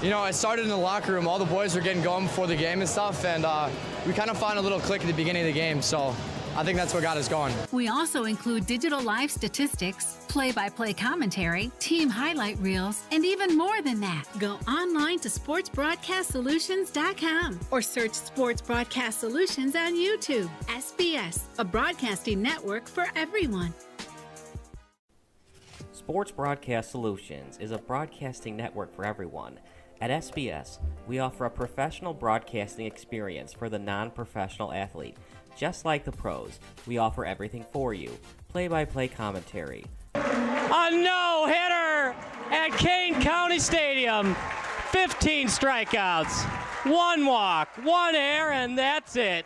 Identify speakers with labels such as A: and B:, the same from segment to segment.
A: You know, it started in the locker room. All the boys were getting going before the game and stuff, and we kind of found a little click at the beginning of the game, so I think that's what got us going.
B: We also include digital live statistics, play-by-play commentary, team highlight reels, and even more than that. Go online to sportsbroadcastsolutions.com or search Sports Broadcast Solutions on YouTube. SBS, a broadcasting network for everyone.
C: Sports Broadcast Solutions is a broadcasting network for everyone. At SBS, we offer a professional broadcasting experience for the non-professional athlete. Just like the pros, we offer everything for you. Play-by-play commentary.
D: A no-hitter at Kane County Stadium. 15 strikeouts, 1 walk, 1 error, and that's it.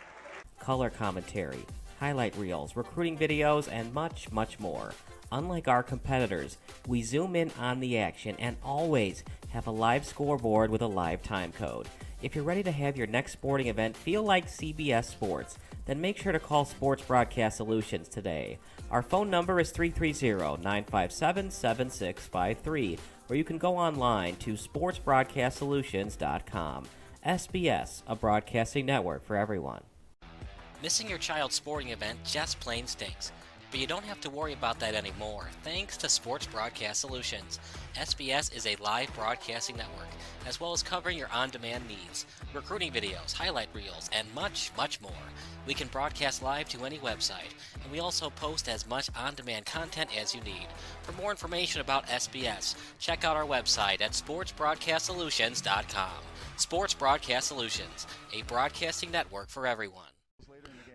C: Color commentary, highlight reels, recruiting videos, and much, much more. Unlike our competitors, we zoom in on the action and always have a live scoreboard with a live time code. If you're ready to have your next sporting event feel like CBS Sports, then make sure to call Sports Broadcast Solutions today. Our phone number is 330-957-7653, or you can go online to sportsbroadcastsolutions.com. SBS, a broadcasting network for everyone.
E: Missing your child's sporting event just plain stinks. But you don't have to worry about that anymore, thanks to Sports Broadcast Solutions. SBS is a live broadcasting network, as well as covering your on-demand needs, recruiting videos, highlight reels, and much, much more. We can broadcast live to any website, and we also post as much on-demand content as you need. For more information about SBS, check out our website at sportsbroadcastsolutions.com. Sports Broadcast Solutions, a broadcasting network for everyone.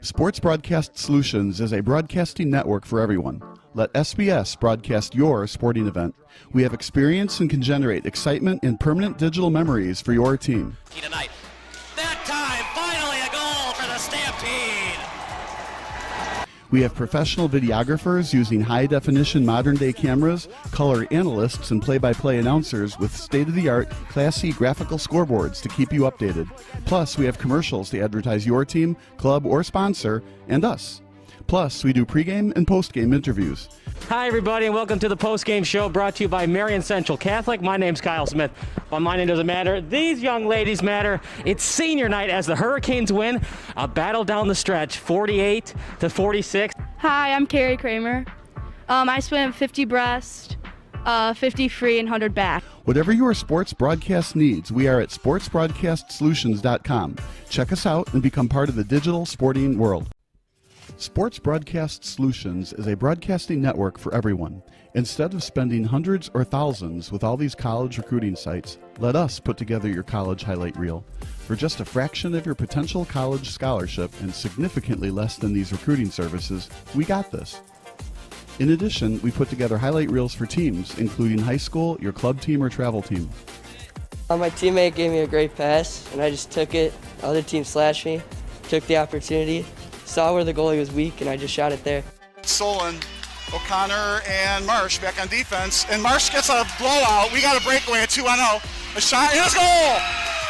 F: Sports Broadcast Solutions is a broadcasting network for everyone. Let SBS broadcast your sporting event. We have experience and can generate excitement and permanent digital memories for your team.
E: Tonight. That time, finally a goal for the Stampede!
F: We have professional videographers using high-definition modern-day cameras, color analysts, and play-by-play announcers with state-of-the-art, classy graphical scoreboards to keep you updated. Plus, we have commercials to advertise your team, club, or sponsor, and us. Plus, we do pregame and postgame interviews.
D: Hi, everybody, and welcome to the postgame show brought to you by Marion Central Catholic. My name's Kyle Smith. Well, my name doesn't matter. These young ladies matter. It's senior night as the Hurricanes win a battle down the stretch, 48-46.
G: Hi, I'm Carrie Kramer. I swim 50 breast, 50 free, and 100 back.
F: Whatever your sports broadcast needs, we are at sportsbroadcastsolutions.com. Check us out and become part of the digital sporting world. Sports Broadcast Solutions is a broadcasting network for everyone. Instead of spending hundreds or thousands with all these college recruiting sites, let us put together your college highlight reel. For just a fraction of your potential college scholarship and significantly less than these recruiting services, we got this. In addition, we put together highlight reels for teams, including high school, your club team, or travel team.
H: My teammate gave me a great pass, and I just took it. The other team slashed me, took the opportunity, saw where the goalie was weak, and I just shot it there.
I: Solon, O'Connor, and Marsh back on defense, and Marsh gets a blowout. We got a breakaway at 2-0. A shot, and it's a goal!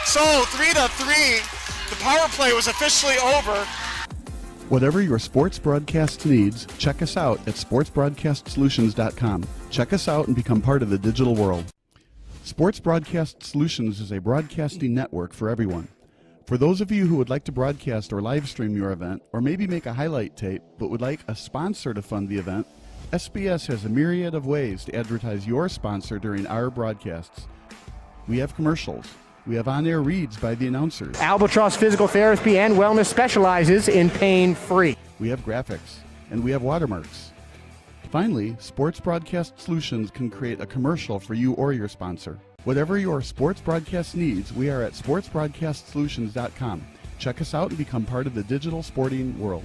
I: So 3-3, the power play was officially over.
F: Whatever your sports broadcast needs, check us out at sportsbroadcastsolutions.com. Check us out and become part of the digital world. Sports Broadcast Solutions is a broadcasting network for everyone. For those of you who would like to broadcast or live stream your event, or maybe make a highlight tape, but would like a sponsor to fund the event, SBS has a myriad of ways to advertise your sponsor during our broadcasts. We have commercials. We have on-air reads by the announcers.
J: Albatross Physical Therapy and Wellness specializes in pain-free.
F: We have graphics, and we have watermarks. Finally, Sports Broadcast Solutions can create a commercial for you or your sponsor. Whatever your sports broadcast needs, we are at sportsbroadcastsolutions.com. Check us out and become part of the digital sporting world.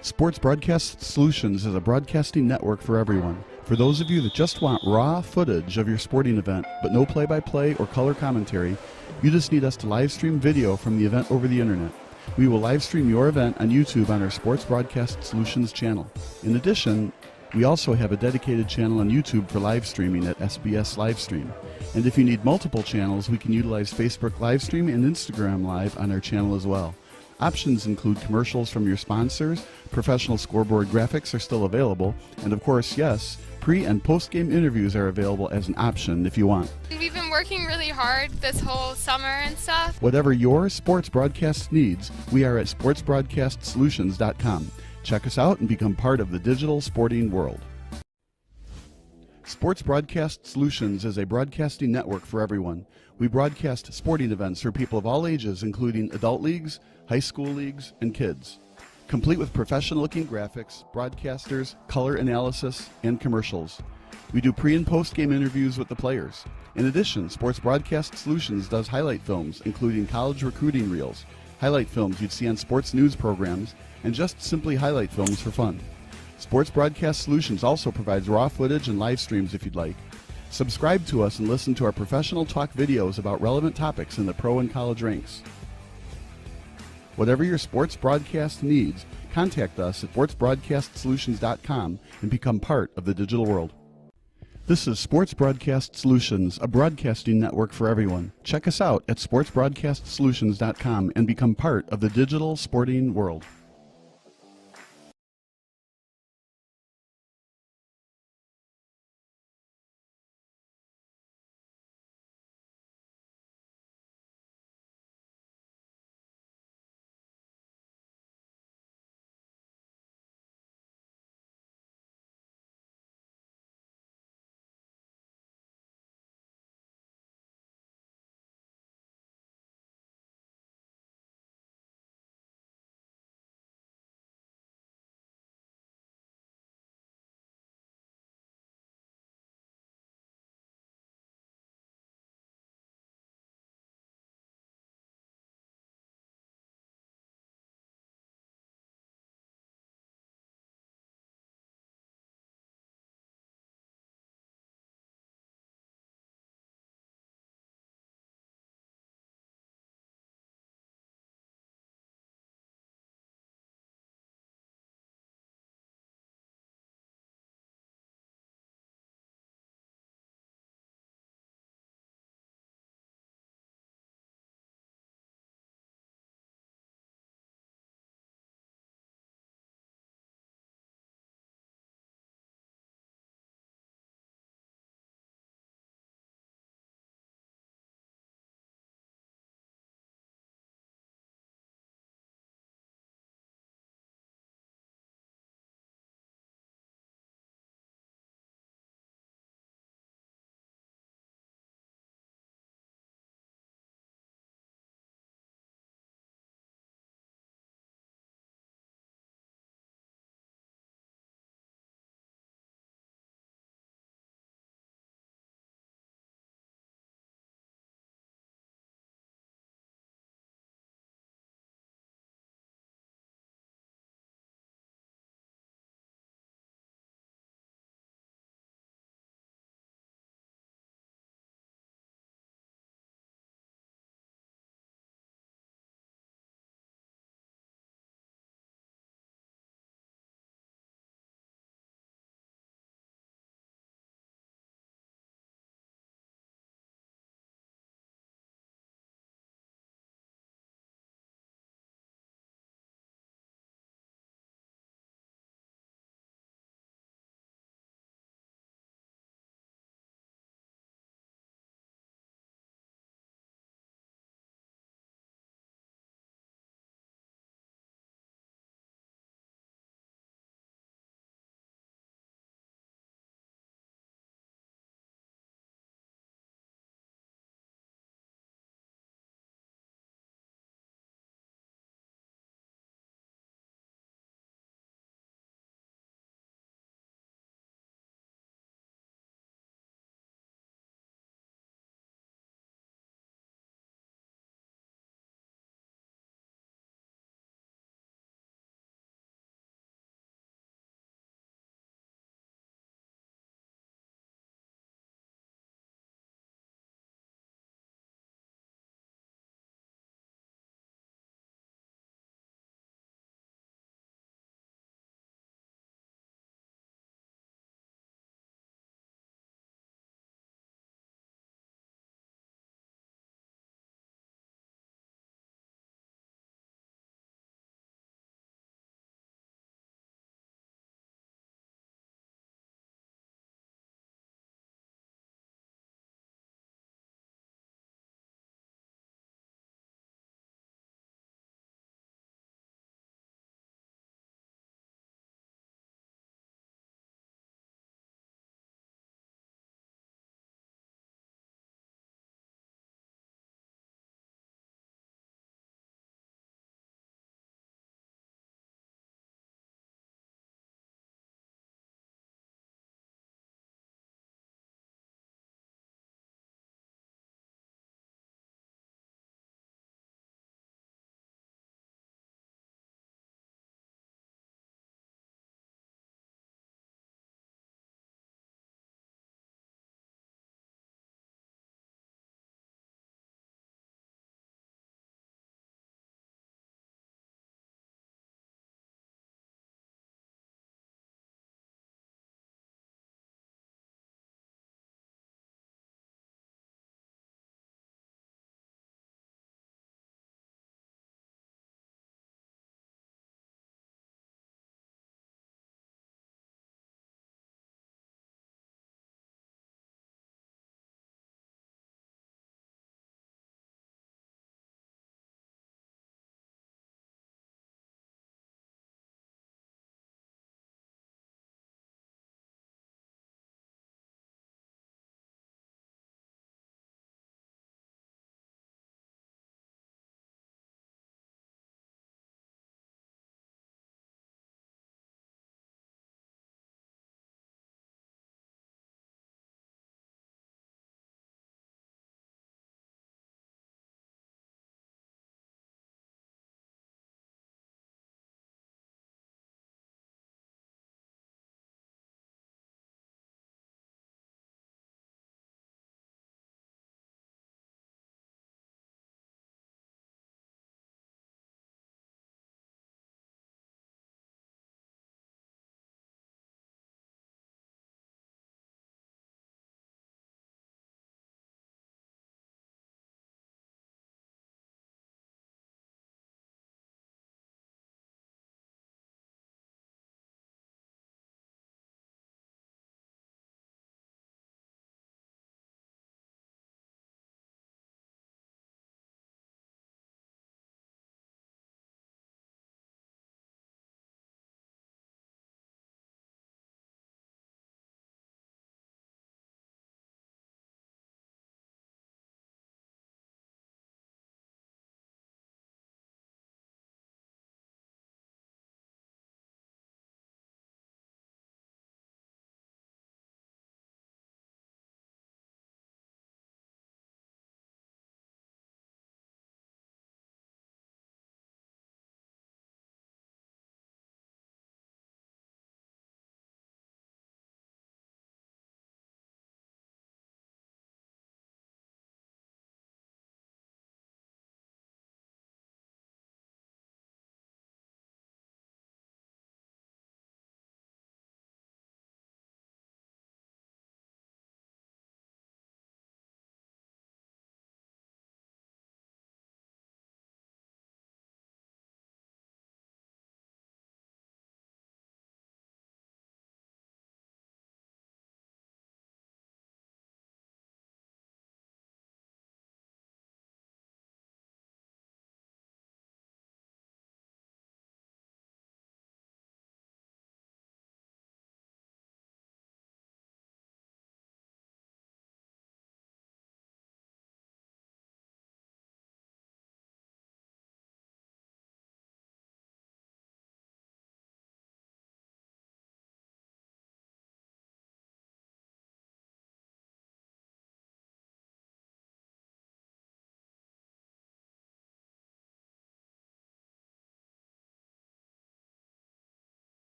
F: Sports Broadcast Solutions is a broadcasting network for everyone. For those of you that just want raw footage of your sporting event, but no play-by-play or color commentary, you just need us to live stream video from the event over the internet. We will live stream your event on YouTube on our Sports Broadcast Solutions channel. In addition, we also have a dedicated channel on YouTube for live streaming at SBS Livestream. And if you need multiple channels, we can utilize Facebook Livestream and Instagram Live on our channel as well. Options include commercials from your sponsors, professional scoreboard graphics are still available, and of course, yes, pre- and post-game interviews are available as an option if you want.
K: We've been working working really hard this whole summer and stuff.
F: Whatever your sports broadcast needs, we are at sportsbroadcastsolutions.com. Check us out and become part of the digital sporting world. Sports Broadcast Solutions is a broadcasting network for everyone. We broadcast sporting events for people of all ages, including adult leagues, high school leagues, and kids. Complete with professional-looking graphics, broadcasters, color analysis, and commercials. We do pre- and post-game interviews with the players. In addition, Sports Broadcast Solutions does highlight films, including college recruiting reels, highlight films you'd see on sports news programs, and just simply highlight films for fun. Sports Broadcast Solutions also provides raw footage and live streams if you'd like. Subscribe to us and listen to our professional talk videos about relevant topics in the pro and college ranks. Whatever your sports broadcast needs, contact us at sportsbroadcastsolutions.com and become part of the digital world. This is Sports Broadcast Solutions, a broadcasting network for everyone. Check us out at sportsbroadcastsolutions.com and become part of the digital sporting world.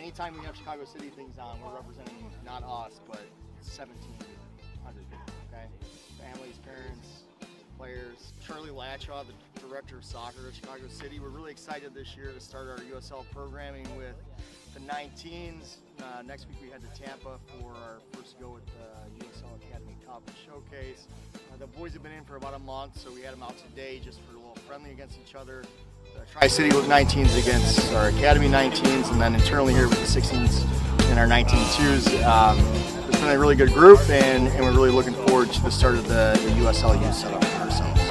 L: anytime we have Chicago City things on, we're representing not us, but 1,700 people, okay? Families, parents, players. Charlie Latchaw, the director of soccer at Chicago City. We're really excited this year to start our USL programming with the 19s. Next week we head to Tampa for our first go at the USL Academy Cup Showcase. The boys have been in for about a month, so we had them out today just for a little friendly against each other. Tri-City with 19s against our Academy 19s, and then internally here with the 16s and our 19-2s. It's been a really good group, and we're really looking forward to the start of the USL youth setup for ourselves.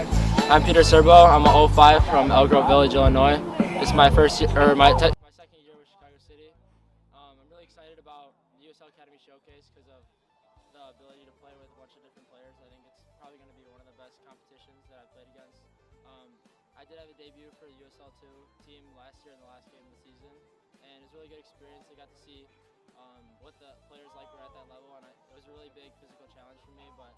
M: I'm Peter Serbo. I'm an 05 from Elk Grove Village, Illinois. It's my first year, or my second year with Chicago City. I'm really excited about the USL Academy Showcase because of the ability to play with a bunch of different players. I think it's probably going to be one of the best competitions that I've played against. I did have a debut for the USL 2 team last year in the last game of the season, and it was a really good experience. I got to see what the players like were at that level, and it was a really big physical challenge for me, but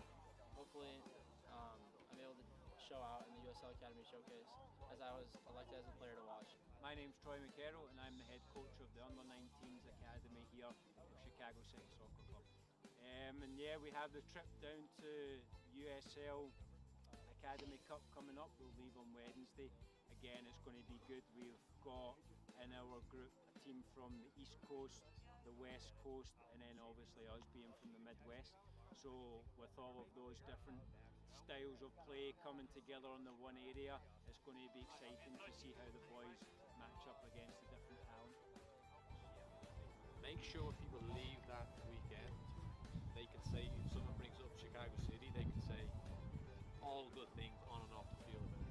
M: hopefully I'm able to show out in the USL Academy Showcase as I was elected as a player to watch.
N: My name's Troy McCarroll, and I'm the head coach of the Under-19s Academy here at Chicago City Soccer Club. And yeah, we have the trip down to USL Academy Cup coming up. We'll leave on Wednesday. Again, it's going to be good. We've got in our group a team from the East Coast, the West Coast, and then obviously us being from the Midwest. So with all of those different styles of play coming together in the one area, it's going to be exciting to see how the boys match up against the different talent.
O: Make sure people leave that weekend, they can say, if someone brings up Chicago City, they can say all good things on and off the field about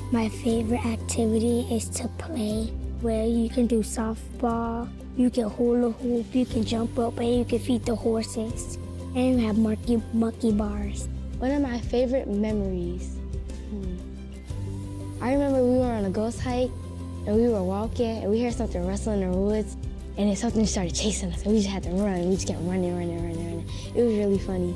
P: My favorite activity is to play, where you can do softball, you can hula hoop, you can jump rope, and you can feed the horses. And you have monkey bars.
Q: One of my favorite memories. I remember we were on a ghost hike, and we were walking, and we heard something rustling in the woods, and then something started chasing us, and we just had to run. We just kept running. It was really funny.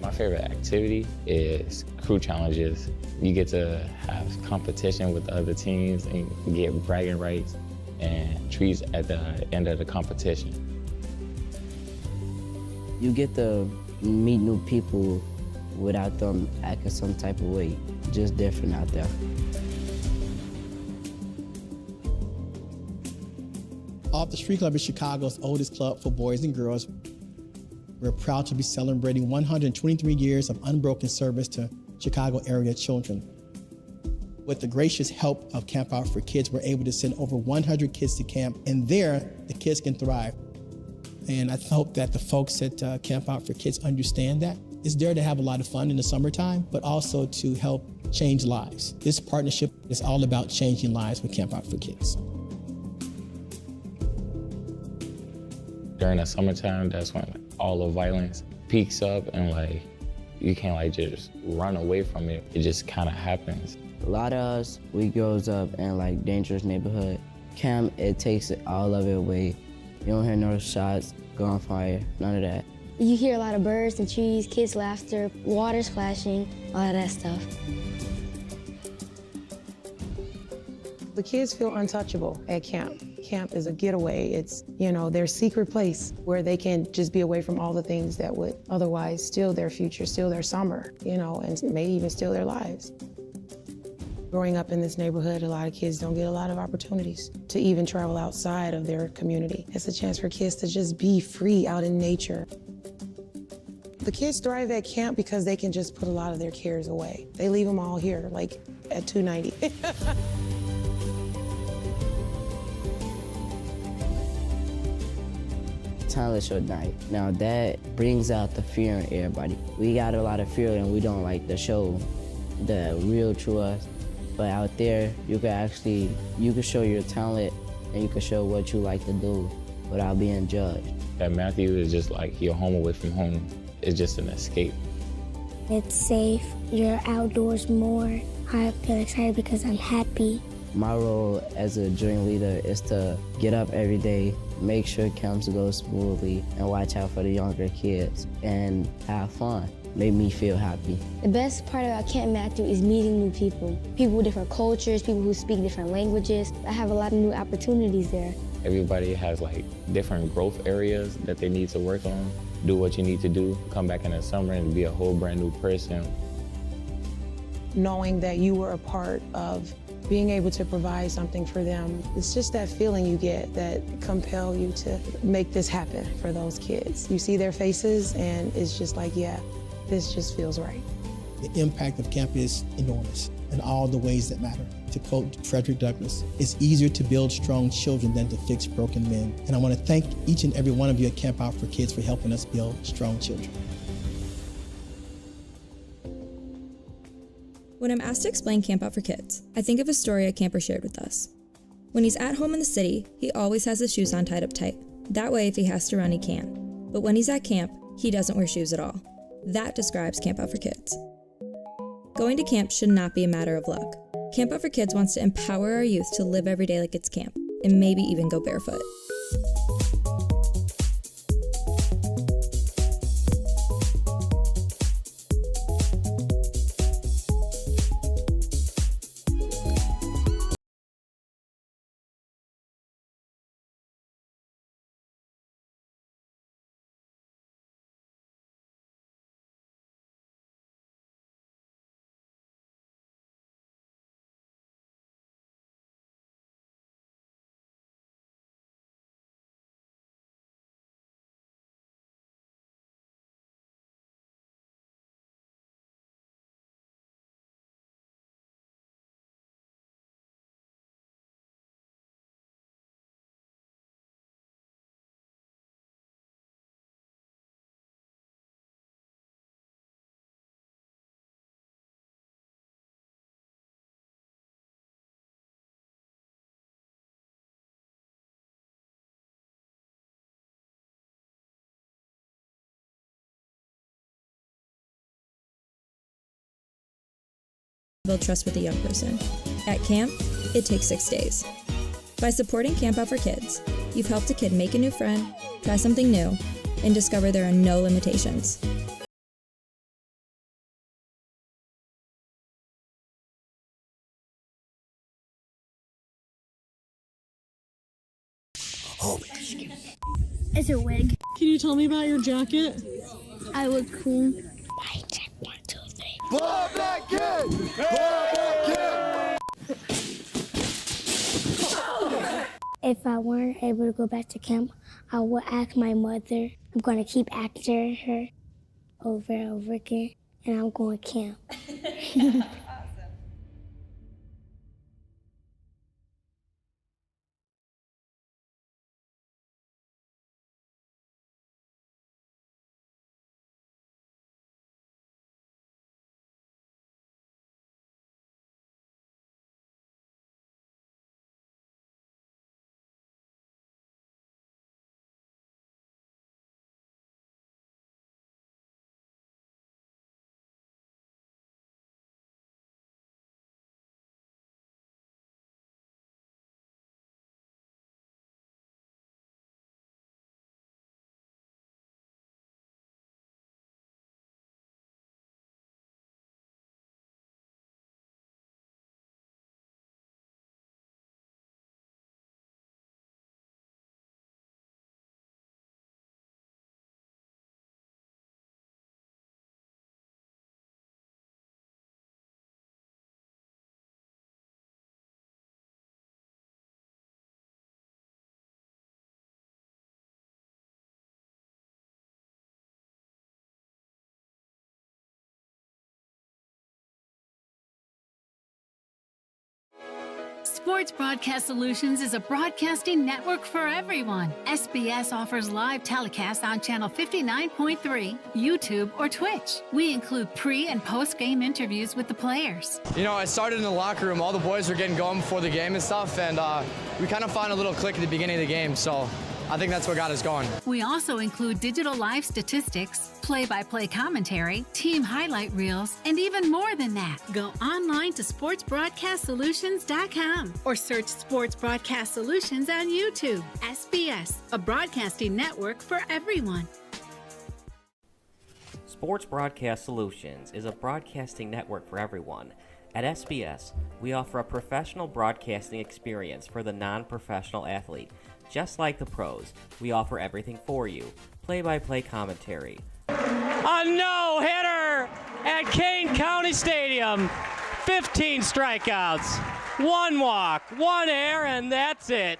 R: My favorite activity is crew challenges. You get to have competition with the other teams and get bragging rights and treats at the end of the competition.
S: You get to meet new people without them acting some type of way, just different out there.
T: Off the Street Club is Chicago's oldest club for boys and girls. We're proud to be celebrating 123 years of unbroken service to Chicago area children. With the gracious help of Camp Out for Kids, we're able to send over 100 kids to camp, and there, the kids can thrive. And I hope that the folks at Camp Out for Kids understand that. It's there to have a lot of fun in the summertime, but also to help change lives. This partnership is all about changing lives with Camp Out for Kids.
R: During the summertime, that's when all the violence peaks up and you can't just run away from it. It just kind of happens.
S: A lot of us, we grows up in dangerous neighborhood. Camp, it takes all of it away. You don't hear no shots, gunfire, none of that.
Q: You hear a lot of birds and trees, kids' laughter, water splashing, all of that stuff.
U: The kids feel untouchable at camp. Camp is a getaway. It's, their secret place where they can just be away from all the things that would otherwise steal their future, steal their summer, and maybe even steal their lives. Growing up in this neighborhood, a lot of kids don't get a lot of opportunities to even travel outside of their community. It's a chance for kids to just be free out in nature. The kids thrive at camp because they can just put a lot of their cares away. They leave them all here, at 290.
S: Talent show night. Now that brings out the fear in everybody. We got a lot of fear and we don't like to show the real true us. But out there, you can show your talent and you can show what you like to do without being judged.
R: At Matthew is just your home away from home. It's just an escape.
P: It's safe. You're outdoors more. I feel excited because I'm happy.
S: My role as a dream leader is to get up every day, make sure camps go smoothly, and watch out for the younger kids and have fun. Make me feel happy.
Q: The best part about Camp Matthew is meeting new people. People with different cultures, people who speak different languages. I have a lot of new opportunities there.
R: Everybody has different growth areas that they need to work on. Do what you need to do, come back in the summer and be a whole brand new person.
U: Knowing that you were a part of being able to provide something for them, it's just that feeling you get that compel you to make this happen for those kids. You see their faces and it's just yeah, this just feels right.
T: The impact of camp is enormous in all the ways that matter. To quote Frederick Douglass, it's easier to build strong children than to fix broken men. And I want to thank each and every one of you at Camp Out for Kids for helping us build strong children.
V: When I'm asked to explain Camp Out for Kids, I think of a story a camper shared with us. When he's at home in the city, he always has his shoes on tied up tight. That way, if he has to run, he can. But when he's at camp, he doesn't wear shoes at all. That describes Camp Out for Kids. Going to camp should not be a matter of luck. Camp Out for Kids wants to empower our youth to live every day like it's camp, and maybe even go barefoot. build trust with a young person. At camp, it takes 6 days. By supporting Camp Out for Kids, you've helped a kid make a new friend, try something new, and discover there are no limitations.
P: It's a wig.
A: Can you tell me about your jacket?
P: I look cool.
A: Blow that kid! Blow that kid!
P: If I weren't able to go back to camp, I would ask my mother. I'm going to keep acting her over and over again, and I'm going to camp.
B: Sports Broadcast Solutions is a broadcasting network for everyone. SBS offers live telecasts on Channel 59.3, YouTube, or Twitch. We include pre- and post-game interviews with the players.
M: You know, I started in the locker room. All the boys were getting going before the game and stuff, and we kind of found a little click at the beginning of the game, so I think that's what got us going.
B: We also include digital live statistics, play-by-play commentary, team highlight reels, and even more than that. Go online to sportsbroadcastsolutions.com or search Sports Broadcast Solutions on YouTube. SBS, a broadcasting network for everyone.
C: Sports Broadcast Solutions is a broadcasting network for everyone. At SBS, we offer a professional broadcasting experience for the non-professional athlete. Just like the pros, we offer everything for you. Play-by-play commentary.
D: A no-hitter at Kane County Stadium. 15 strikeouts, 1 walk, 1 error, and that's it.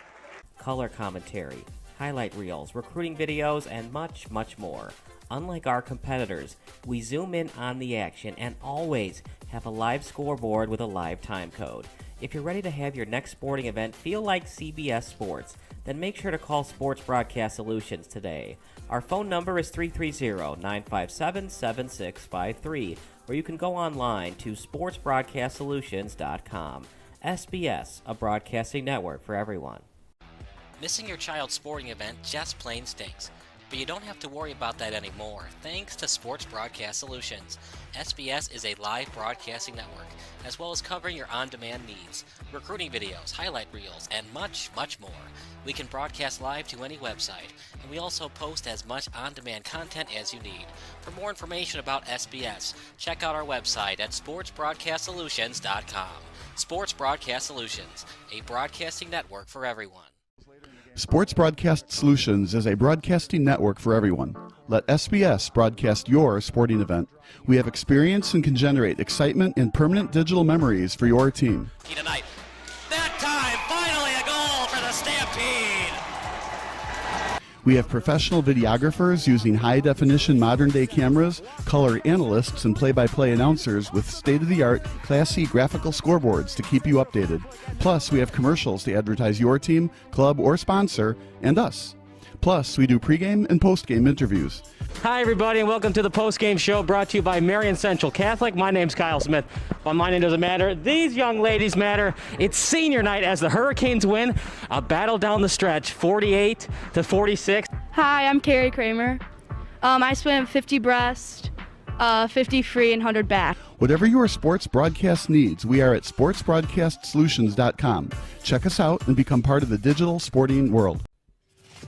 C: Color commentary, highlight reels, recruiting videos, and much, much more. Unlike our competitors, we zoom in on the action and always have a live scoreboard with a live time code. If you're ready to have your next sporting event feel like CBS Sports, then make sure to call Sports Broadcast Solutions today. Our phone number is 330-957-7653, or you can go online to sportsbroadcastsolutions.com. SBS, a broadcasting network for everyone.
E: Missing your child's sporting event just plain stinks. But you don't have to worry about that anymore, thanks to Sports Broadcast Solutions. SBS is a live broadcasting network, as well as covering your on-demand needs, recruiting videos, highlight reels, and much, much more. We can broadcast live to any website, and we also post as much on-demand content as you need. For more information about SBS, check out our website at sportsbroadcastsolutions.com. Sports Broadcast Solutions, a broadcasting network for everyone.
F: Sports Broadcast Solutions is a broadcasting network for everyone. Let SBS broadcast your sporting event. We have experience and can generate excitement and permanent digital memories for your team.
E: Tonight. That time, finally a goal for the Stampede!
F: We have professional videographers using high-definition modern-day cameras, color analysts, and play-by-play announcers with state-of-the-art, classy graphical scoreboards to keep you updated. Plus, we have commercials to advertise your team, club, or sponsor, and us. Plus, we do pregame and postgame interviews.
D: Hi, everybody, and welcome to the postgame show brought to you by Marion Central Catholic. My name's Kyle Smith, but my name doesn't matter. These young ladies matter. It's senior night as the Hurricanes win a battle down the stretch, 48-46.
G: Hi, I'm Carrie Kramer. I swam 50 breast, 50 free and 100 back.
F: Whatever your sports broadcast needs, we are at sportsbroadcastsolutions.com. Check us out and become part of the digital sporting world.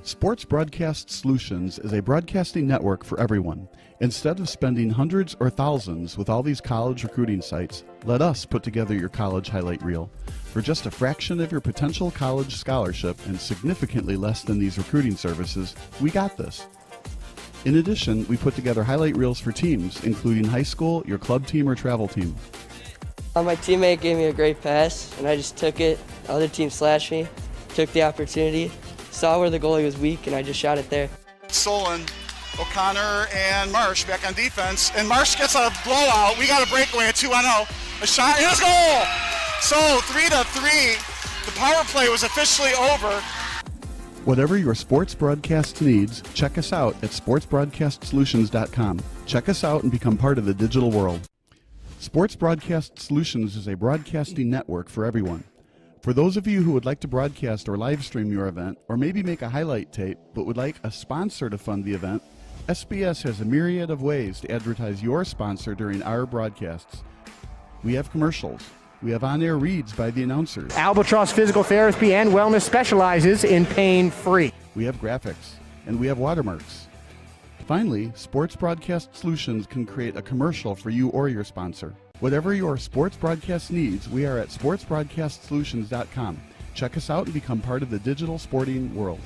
F: Sports Broadcast Solutions is a broadcasting network for everyone. Instead of spending hundreds or thousands with all these college recruiting sites, let us put together your college highlight reel. For just a fraction of your potential college scholarship and significantly less than these recruiting services, we got this. In addition, we put together highlight reels for teams, including high school, your club team, or travel team.
H: My teammate gave me a great pass, and I just took it. The other team slashed me, took the opportunity, saw where the goalie was weak, and I just shot it there.
I: Solon, O'Connor, and Marsh back on defense, and Marsh gets a blowout. We got a breakaway at 2-0. A shot, and a goal! So 3-3, the power play was officially over.
F: Whatever your sports broadcast needs, check us out at sportsbroadcastsolutions.com. Check us out and become part of the digital world. Sports Broadcast Solutions is a broadcasting network for everyone. For those of you who would like to broadcast or live stream your event, or maybe make a highlight tape but would like a sponsor to fund the event, SBS has a myriad of ways to advertise your sponsor during our broadcasts. We have commercials. We have on-air reads by the announcers.
J: Albatross Physical Therapy and Wellness specializes in pain-free.
F: We have graphics, and we have watermarks. Finally, Sports Broadcast Solutions can create a commercial for you or your sponsor. Whatever your sports broadcast needs, we are at sportsbroadcastsolutions.com. Check us out and become part of the digital sporting world.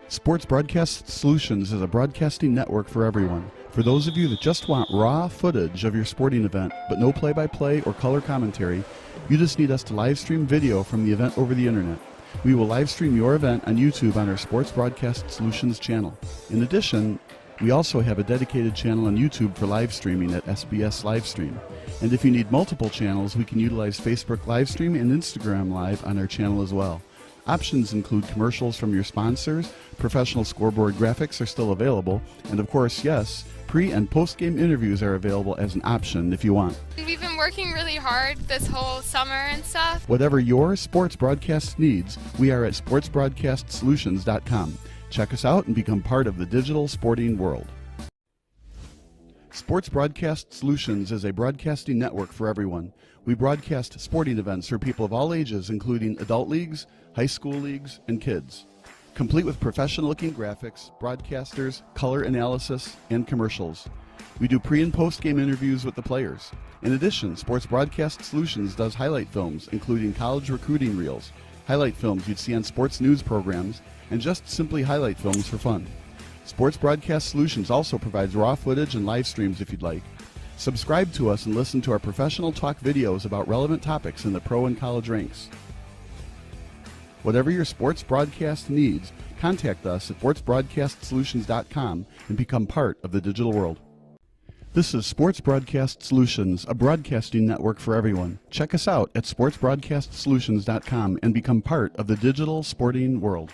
F: Sports Broadcast Solutions is a broadcasting network for everyone. For those of you that just want raw footage of your sporting event, but no play-by-play or color commentary, you just need us to live stream video from the event over the internet. We will live stream your event on YouTube on our Sports Broadcast Solutions channel. In addition, we also have a dedicated channel on YouTube for live streaming at SBS Livestream. And if you need multiple channels, we can utilize Facebook Livestream and Instagram Live on our channel as well. Options include commercials from your sponsors, professional scoreboard graphics are still available, and of course, yes, pre- and post-game interviews are available as an option if you want.
K: We've been working really hard this whole summer and stuff.
F: Whatever your sports broadcast needs, we are at sportsbroadcastsolutions.com. Check us out and become part of the digital sporting world. Sports Broadcast Solutions is a broadcasting network for everyone. We broadcast sporting events for people of all ages, including adult leagues, high school leagues, and kids. Complete with professional-looking graphics, broadcasters, color analysis, and commercials. We do pre- and post-game interviews with the players. In addition, Sports Broadcast Solutions does highlight films, including college recruiting reels, highlight films you'd see on sports news programs, and just simply highlight films for fun. Sports Broadcast Solutions also provides raw footage and live streams if you'd like. Subscribe to us and listen to our professional talk videos about relevant topics in the pro and college ranks. Whatever your sports broadcast needs, contact us at sportsbroadcastsolutions.com and become part of the digital world. This is Sports Broadcast Solutions, a broadcasting network for everyone. Check us out at sportsbroadcastsolutions.com and become part of the digital sporting world.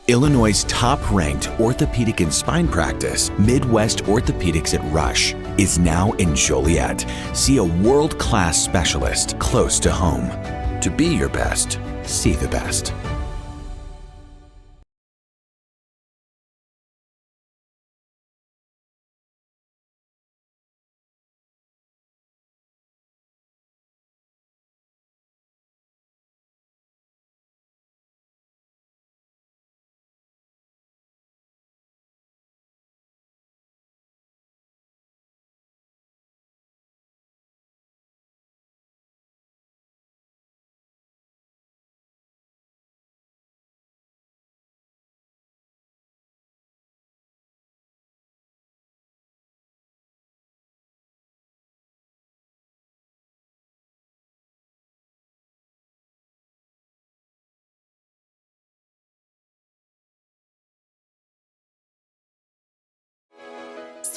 W: Illinois' top-ranked orthopedic and spine practice, Midwest Orthopedics at Rush, is now in Joliet. See a world-class specialist close to home. To be your best, see the best.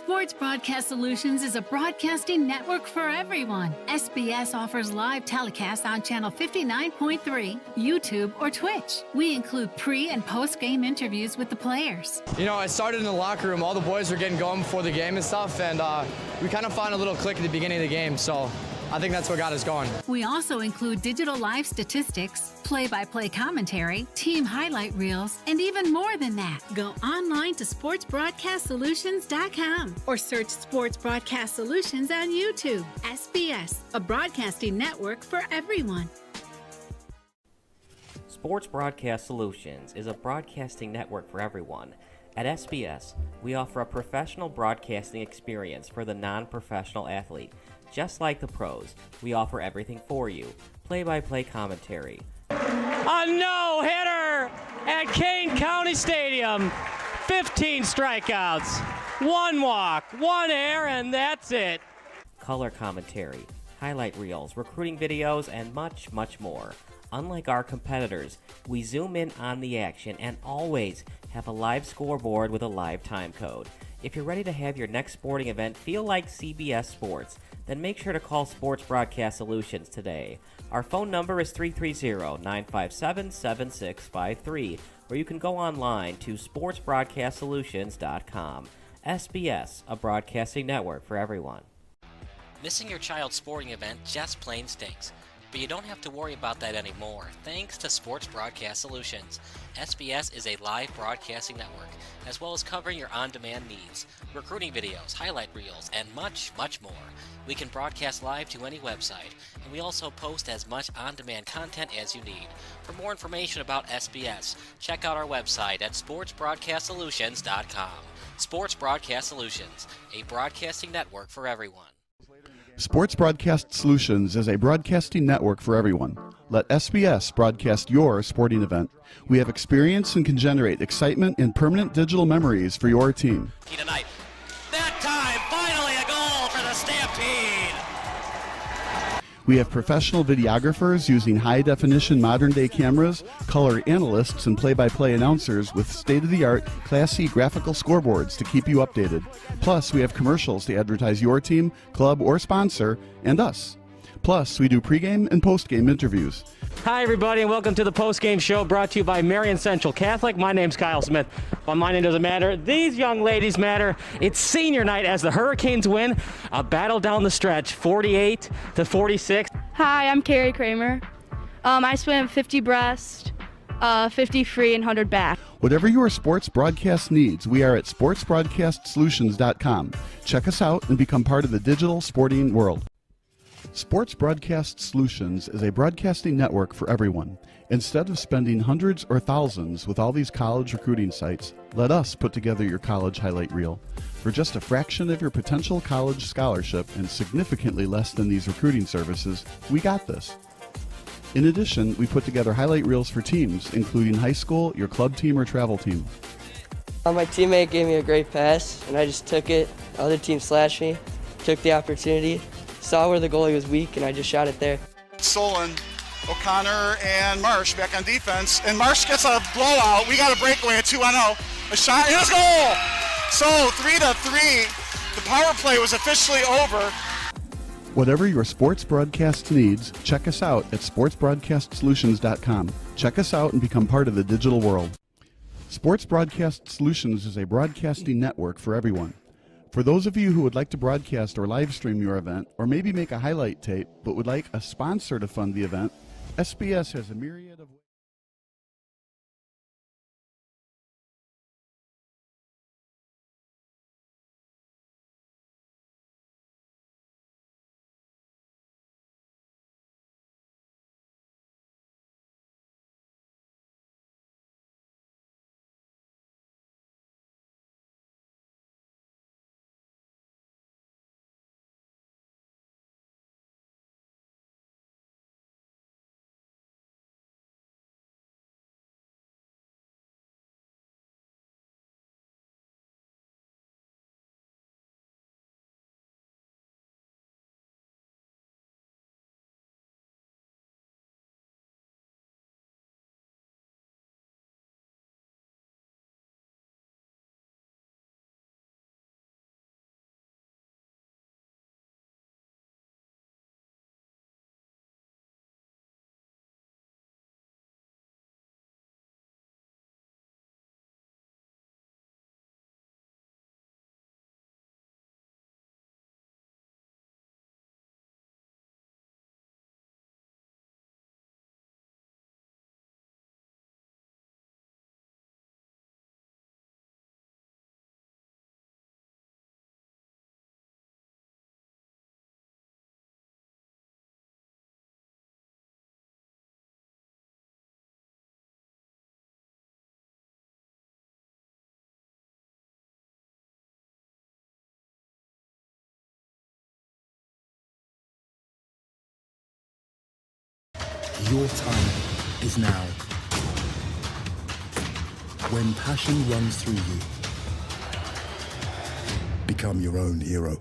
B: Sports Broadcast Solutions is a broadcasting network for everyone. SBS offers live telecasts on channel 59.3, YouTube, or Twitch. We include pre- and post-game interviews with the players.
L: You know, I started in the locker room. All the boys were getting going before the game and stuff, and we kind of found a little click at the beginning of the game, so I think that's what got us going.
B: We also include digital live statistics, play-by-play commentary, team highlight reels, and even more than that. Go online to sportsbroadcastsolutions.com or search Sports Broadcast Solutions on YouTube. SBS, a broadcasting network for everyone.
C: Sports Broadcast Solutions is a broadcasting network for everyone. At SBS, we offer a professional broadcasting experience for the non-professional athlete. Just like the pros, we offer everything for you. Play-by-play commentary.
D: A no-hitter at Kane County Stadium. 15 strikeouts, 1 walk, 1 error, and that's it.
C: Color commentary, highlight reels, recruiting videos, and much, much more. Unlike our competitors, we zoom in on the action and always have a live scoreboard with a live time code. If you're ready to have your next sporting event feel like CBS Sports, then make sure to call Sports Broadcast Solutions today. Our phone number is 330-957-7653, or you can go online to sportsbroadcastsolutions.com. SBS, a broadcasting network for everyone.
E: Missing your child's sporting event just plain stinks. But you don't have to worry about that anymore, thanks to Sports Broadcast Solutions. SBS is a live broadcasting network, as well as covering your on-demand needs, recruiting videos, highlight reels, and much, much more. We can broadcast live to any website, and we also post as much on-demand content as you need. For more information about SBS, check out our website at sportsbroadcastsolutions.com. Sports Broadcast Solutions, a broadcasting network for everyone.
F: Sports Broadcast Solutions is a broadcasting network for everyone. Let SBS broadcast your sporting event. We have experience and can generate excitement and permanent digital memories for your team.
E: Tonight. That time, finally a goal for the Stampede!
F: We have professional videographers using high-definition modern-day cameras, color analysts, and play-by-play announcers with state-of-the-art, classy graphical scoreboards to keep you updated. Plus, we have commercials to advertise your team, club, or sponsor, and us. Plus, we do pregame and postgame interviews.
D: Hi, everybody, and welcome to the postgame show brought to you by Marion Central Catholic. My name's Kyle Smith, but my name doesn't matter. These young ladies matter. It's senior night as the Hurricanes win a battle down the stretch, 48-46.
G: Hi, I'm Carrie Kramer. I swim 50 breast, 50 free, and 100 back.
F: Whatever your sports broadcast needs, we are at sportsbroadcastsolutions.com. Check us out and become part of the digital sporting world. Sports Broadcast Solutions is a broadcasting network for everyone. Instead of spending hundreds or thousands with all these college recruiting sites, let us put together your college highlight reel. For just a fraction of your potential college scholarship and significantly less than these recruiting services, we got this. In addition, we put together highlight reels for teams, including high school, your club team, or travel team.
H: My teammate gave me a great pass, and I just took it. The other team slashed me, took the opportunity, saw where the goalie was weak, and I just shot it there.
I: Stolen. O'Connor and Marsh back on defense, and Marsh gets a blowout. We got a breakaway at 2-0. A shot, and a goal! So 3-3. The power play was officially over.
F: Whatever your sports broadcast needs, check us out at sportsbroadcastsolutions.com. Check us out and become part of the digital world. Sports Broadcast Solutions is a broadcasting network for everyone. For those of you who would like to broadcast or live stream your event, or maybe make a highlight tape, but would like a sponsor to fund the event, SBS has a myriad of
A: Your time is now. When passion runs through you, become your own hero.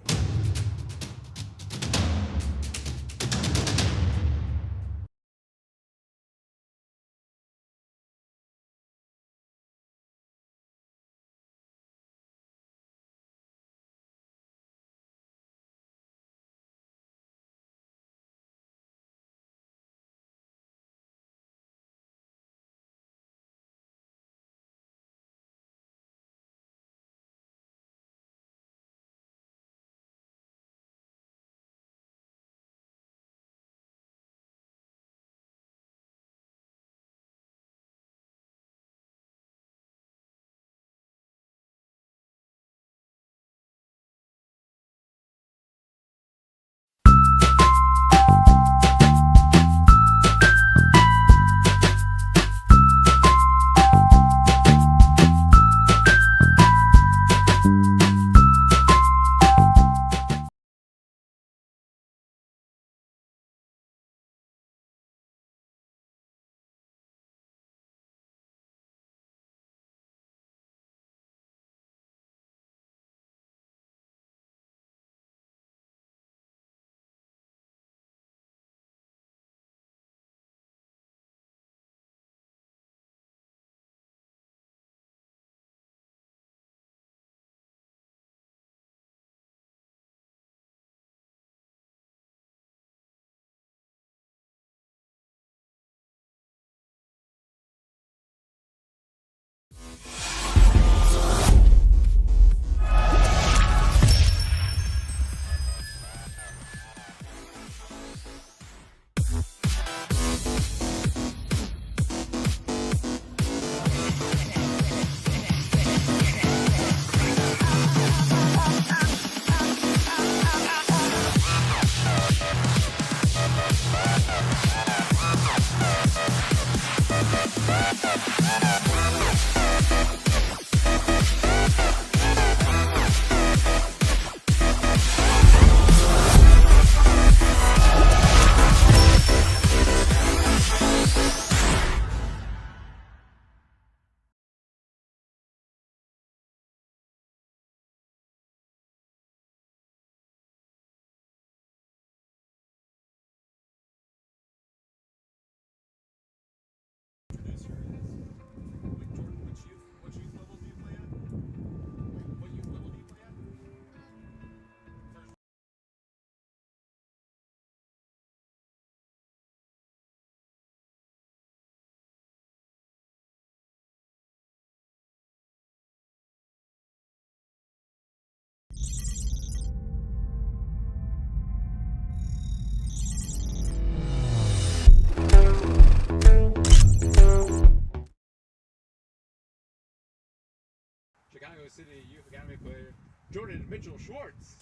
N: Chicago City Youth Academy player Jordan Mitchell Schwartz.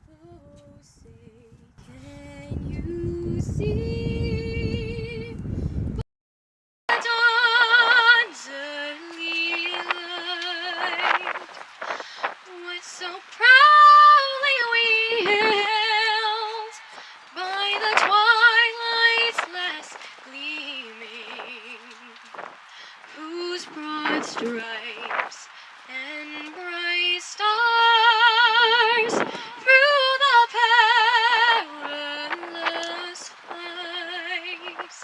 O: Oh, say, can you see the dawn's early light? What so proudly we hailed by the twilight's last gleaming, whose broad stripes and bright stars through the perilous fights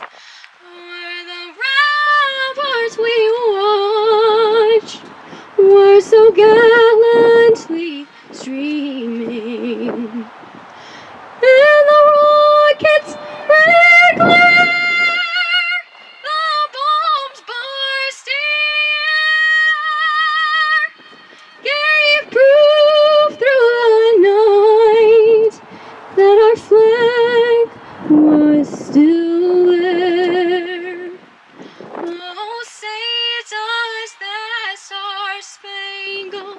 O: were the ramparts we watched, were so gallantly streaming, and the rockets' red glare, the bombs bursting air, gave proof through the night that our flag was still there. Oh, say does that star-spangled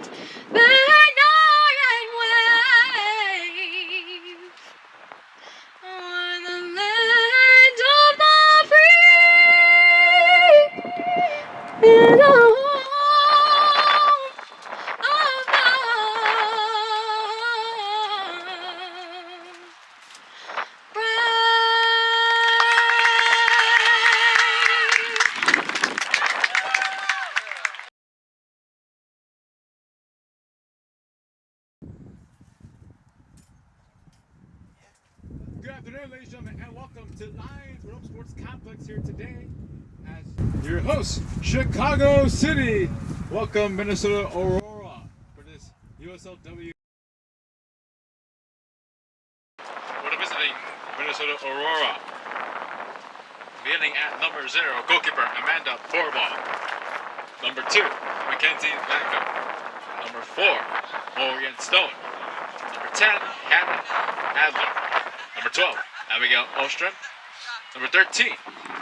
N: afternoon, ladies and gentlemen, and welcome to Lions Warmup Sports Complex here today as your host, Chicago City. Welcome, Minnesota Aurora, for this USLW. We're visiting Minnesota Aurora. Beginning at number 0, goalkeeper Amanda Forball. Number 2, Mackenzie Lanko. Number 4, Morgan Stone. Number 10, Hannah Adler. Number 12, Abigail Ostrom. Number 13,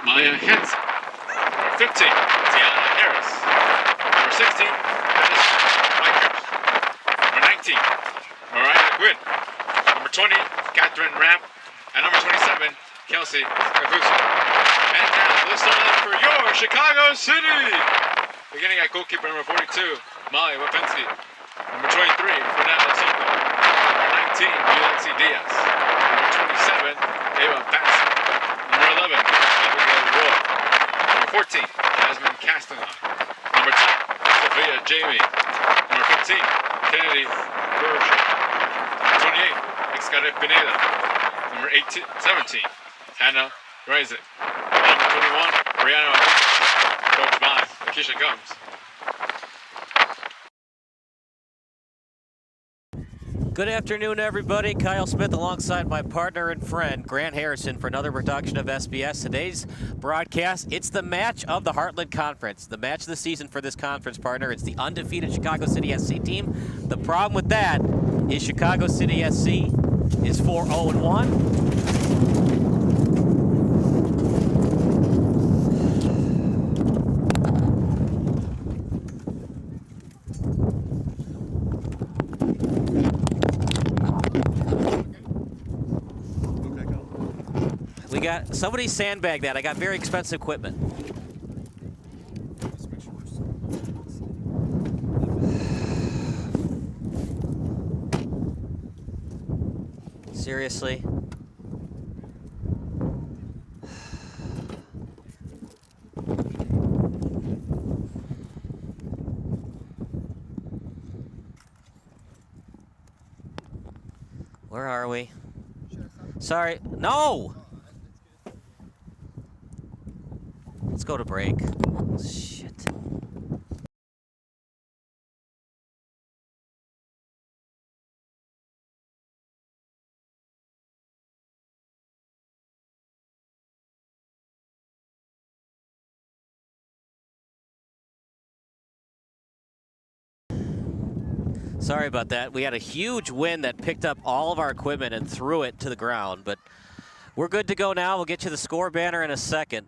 N: Maya Hansen. Number 15, Tiana Harris. Number 16, Madison Mikers. Number 19, Mariah Gwynn. Number 20, Catherine Ramp. And number 27, Kelsey Kavusa. And now, let's start off for your Chicago City. Beginning at goalkeeper number 42, Molly Wapinski. Number 23, Fernanda Soto. Number 19, Ulancy Diaz. Number 27, Ava Bassi. Number 11, Abigail Roy. Number 14, Jasmine Castanon. Number 10, Sophia Jamie. Number 15, Kennedy Berger. Number 28, Xcaret Pineda. Number 17, Hannah Reisig. Number 21, Brianna, coached by Lakeisha Combs.
C: Good afternoon, everybody. Kyle Smith alongside my partner and friend, Grant Harrison, for another production of SBS. Today's broadcast, it's the match of the Heartland Conference. The match of the season for this conference, partner. It's the undefeated Chicago City SC team. The problem with that is Chicago City SC is 4-0-1. We got somebody sandbag that. I got very expensive equipment. Seriously? Where are we? Sorry. No! Let's go to break. Shit. Sorry about that. We had a huge wind that picked up all of our equipment and threw it to the ground, but we're good to go now. We'll get you the score banner in a second.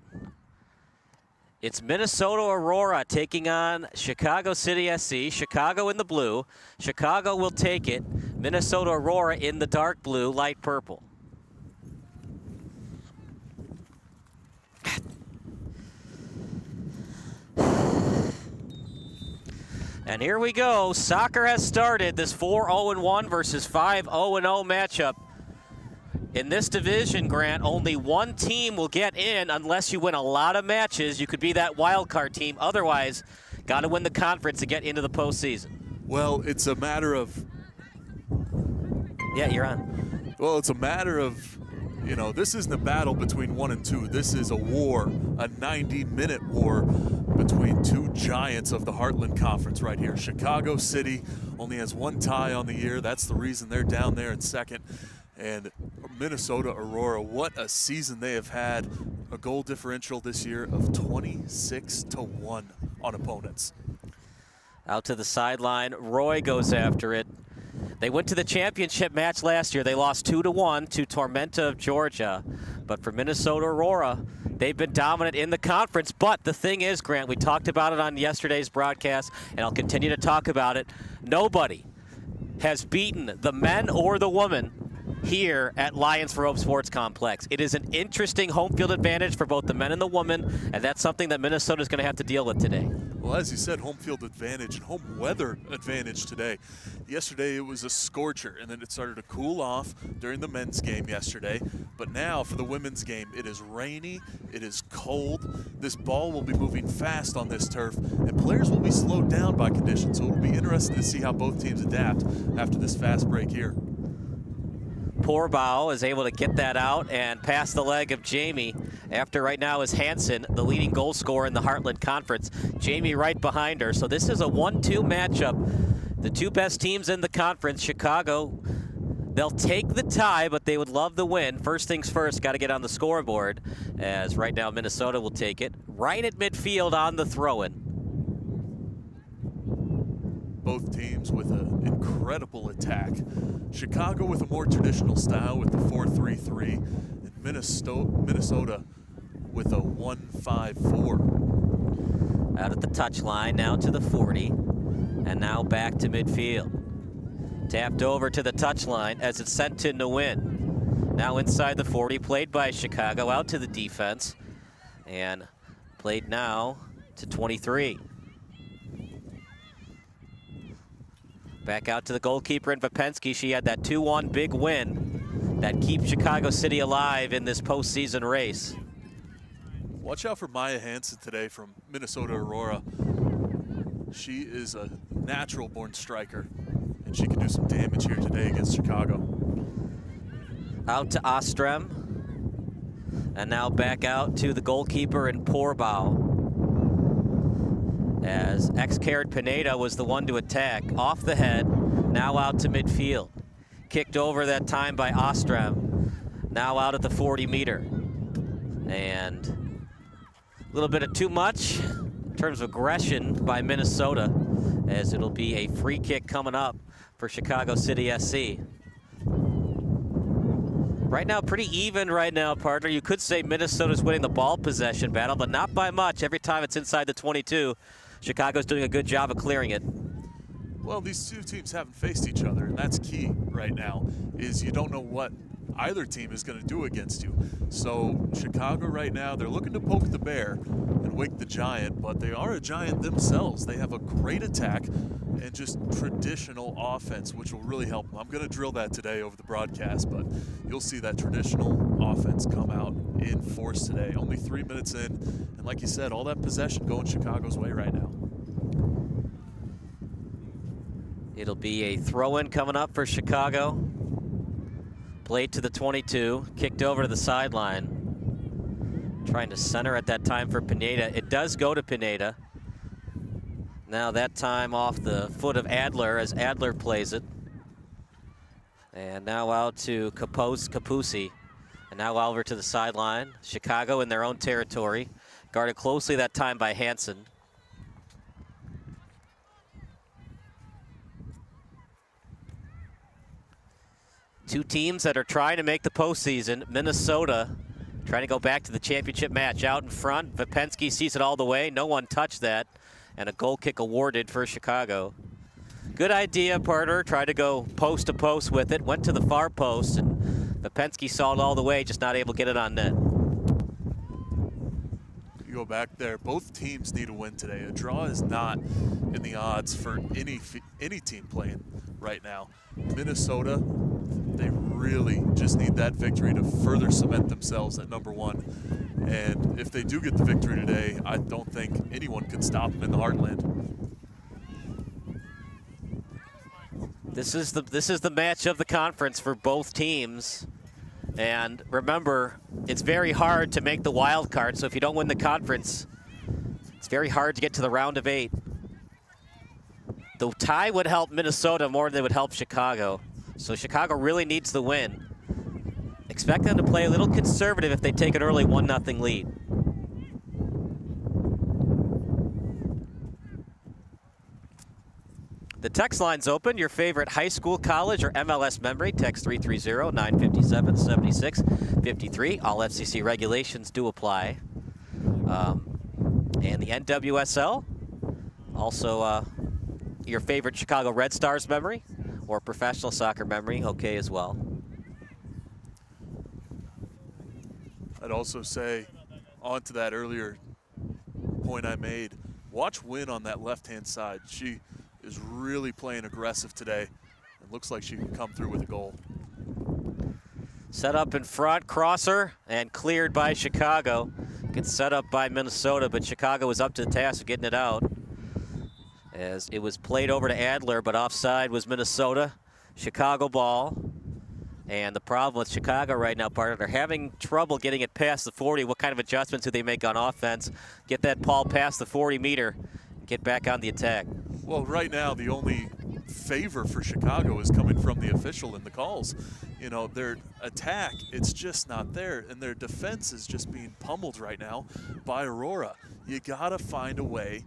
C: It's Minnesota Aurora taking on Chicago City SC. Chicago in the blue. Chicago will take it. Minnesota Aurora in the dark blue, light purple. And here we go. Soccer has started this 4-0-1 versus 5-0-0 matchup. In this division, Grant, only one team will get in unless you win a lot of matches. You could be that wild card team. Otherwise, got to win the conference to get into the postseason.
A: Well, it's a matter of...
C: Yeah, you're on.
A: Well, it's a matter of, you know, this isn't a battle between 1 and 2. This is a war, a 90-minute war between two giants of the Heartland Conference right here. Chicago City only has one tie on the year. That's the reason they're down there in second. And Minnesota Aurora, what a season they have had. A goal differential this year of 26-1 on opponents.
C: Out to the sideline, Roy goes after it. They went to the championship match last year. They lost 2-1 to Tormenta of Georgia. But for Minnesota Aurora, they've been dominant in the conference. But the thing is, Grant, we talked about it on yesterday's broadcast, and I'll continue to talk about it. Nobody has beaten the men or the women here at Lions Warmup Sports Complex. It is an interesting home field advantage for both the men and the women, and that's something that Minnesota is going to have to deal with today.
A: Well, as you said, home field advantage and home weather advantage today. Yesterday it was a scorcher, and then it started to cool off during the men's game yesterday. But now for the women's game, it is rainy, it is cold. This ball will be moving fast on this turf, and players will be slowed down by conditions. So it'll be interesting to see how both teams adapt after this fast break here.
Q: Poorbow is able to get that out and pass the leg of Jamie. After right now is Hansen, the leading goal scorer in the Heartland Conference. Jamie right behind her. So this is a 1-2 matchup. The two best teams in the conference, Chicago, they'll take the tie, but they would love the win. First things first, got to get on the scoreboard, as right now Minnesota will take it. Right at midfield on the throw-in.
A: Both teams with an incredible attack. Chicago with a more traditional style with the 4-3-3, and Minnesota with a 1-5-4.
Q: Out at the touchline, now to the 40, and now back to midfield. Tapped over to the touchline as it's sent to Nguyen. Now inside the 40, played by Chicago, out to the defense, and played now to 23. Back out to the goalkeeper in Vapensky. She had that 2-1 big win that keeps Chicago City alive in this postseason race.
A: Watch out for Maya Hansen today from Minnesota Aurora. She is a natural-born striker, and she can do some damage here today against Chicago.
Q: Out to Ostrem, and now back out to the goalkeeper in Poorbow. As Xcared Pineda was the one to attack. Off the head, now out to midfield. Kicked over that time by Ostrem. Now out at the 40-meter. And a little bit of too much in terms of aggression by Minnesota, as it'll be a free kick coming up for Chicago City SC. Right now, pretty even right now, partner. You could say Minnesota's winning the ball possession battle, but not by much. Every time it's inside the 22, Chicago's doing a good job of clearing it.
A: Well, these two teams haven't faced each other, and that's key right now, is you don't know what either team is going to do against you. So Chicago right now, they're looking to poke the bear and wake the giant, but they are a giant themselves. They have a great attack and just traditional offense, which will really help them. I'm going to drill that today over the broadcast, but you'll see that traditional offense come out in force today. Only 3 minutes in, and like you said, all that possession going Chicago's way right now.
Q: It'll be a throw-in coming up for Chicago. Played to the 22, kicked over to the sideline. Trying to center at that time for Pineda. It does go to Pineda. Now that time off the foot of Adler as Adler plays it. And now out to Kapusi. And now over to the sideline. Chicago in their own territory. Guarded closely that time by Hansen. Two teams that are trying to make the postseason. Minnesota trying to go back to the championship match. Out in front, Vapensky sees it all the way. No one touched that. And a goal kick awarded for Chicago. Good idea, partner. Tried to go post to post with it. Went to the far post, and Vapensky saw it all the way, just not able to get it on net.
A: You go back there, both teams need a win today. A draw is not in the odds for any team playing right now. Minnesota, they really just need that victory to further cement themselves at number one. And if they do get the victory today, I don't think anyone can stop them in the Heartland.
Q: This is the match of the conference for both teams. And remember, it's very hard to make the wild card. So if you don't win the conference, it's very hard to get to the round of 8. The tie would help Minnesota more than it would help Chicago. So Chicago really needs the win. Expect them to play a little conservative if they take an early 1-0 lead. The text line's open. Your favorite high school, college, or MLS memory. Text 330-957-7653. All FCC regulations do apply. And the NWSL. Also, your favorite Chicago Red Stars memory or professional soccer memory, okay as well.
A: I'd also say, on to that earlier point I made, watch Wynn on that left-hand side. She is really playing aggressive today. It looks like she can come through with a goal.
Q: Set up in front, crosser, and cleared by Chicago. Gets set up by Minnesota, but Chicago was up to the task of getting it out. As it was played over to Adler, but offside was Minnesota. Chicago ball. And the problem with Chicago right now, partner, they're having trouble getting it past the 40. What kind of adjustments do they make on offense? Get that ball past the 40-meter, get back on the attack.
A: Well, right now, the only favor for Chicago is coming from the official in the calls. You know, their attack, it's just not there, and their defense is just being pummeled right now by Aurora. You got to find a way,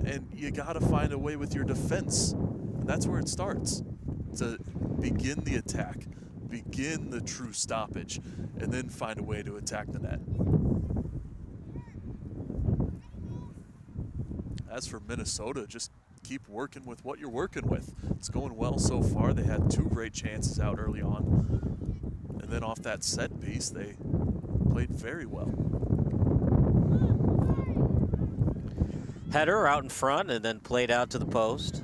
A: and you got to find a way with your defense. And that's where it starts, to begin the attack, begin the true stoppage, and then find a way to attack the net. As for Minnesota, just keep working with what you're working with. It's going well so far. They had 2 great chances out early on. And then off that set piece, they played very well.
Q: Header out in front and then played out to the post.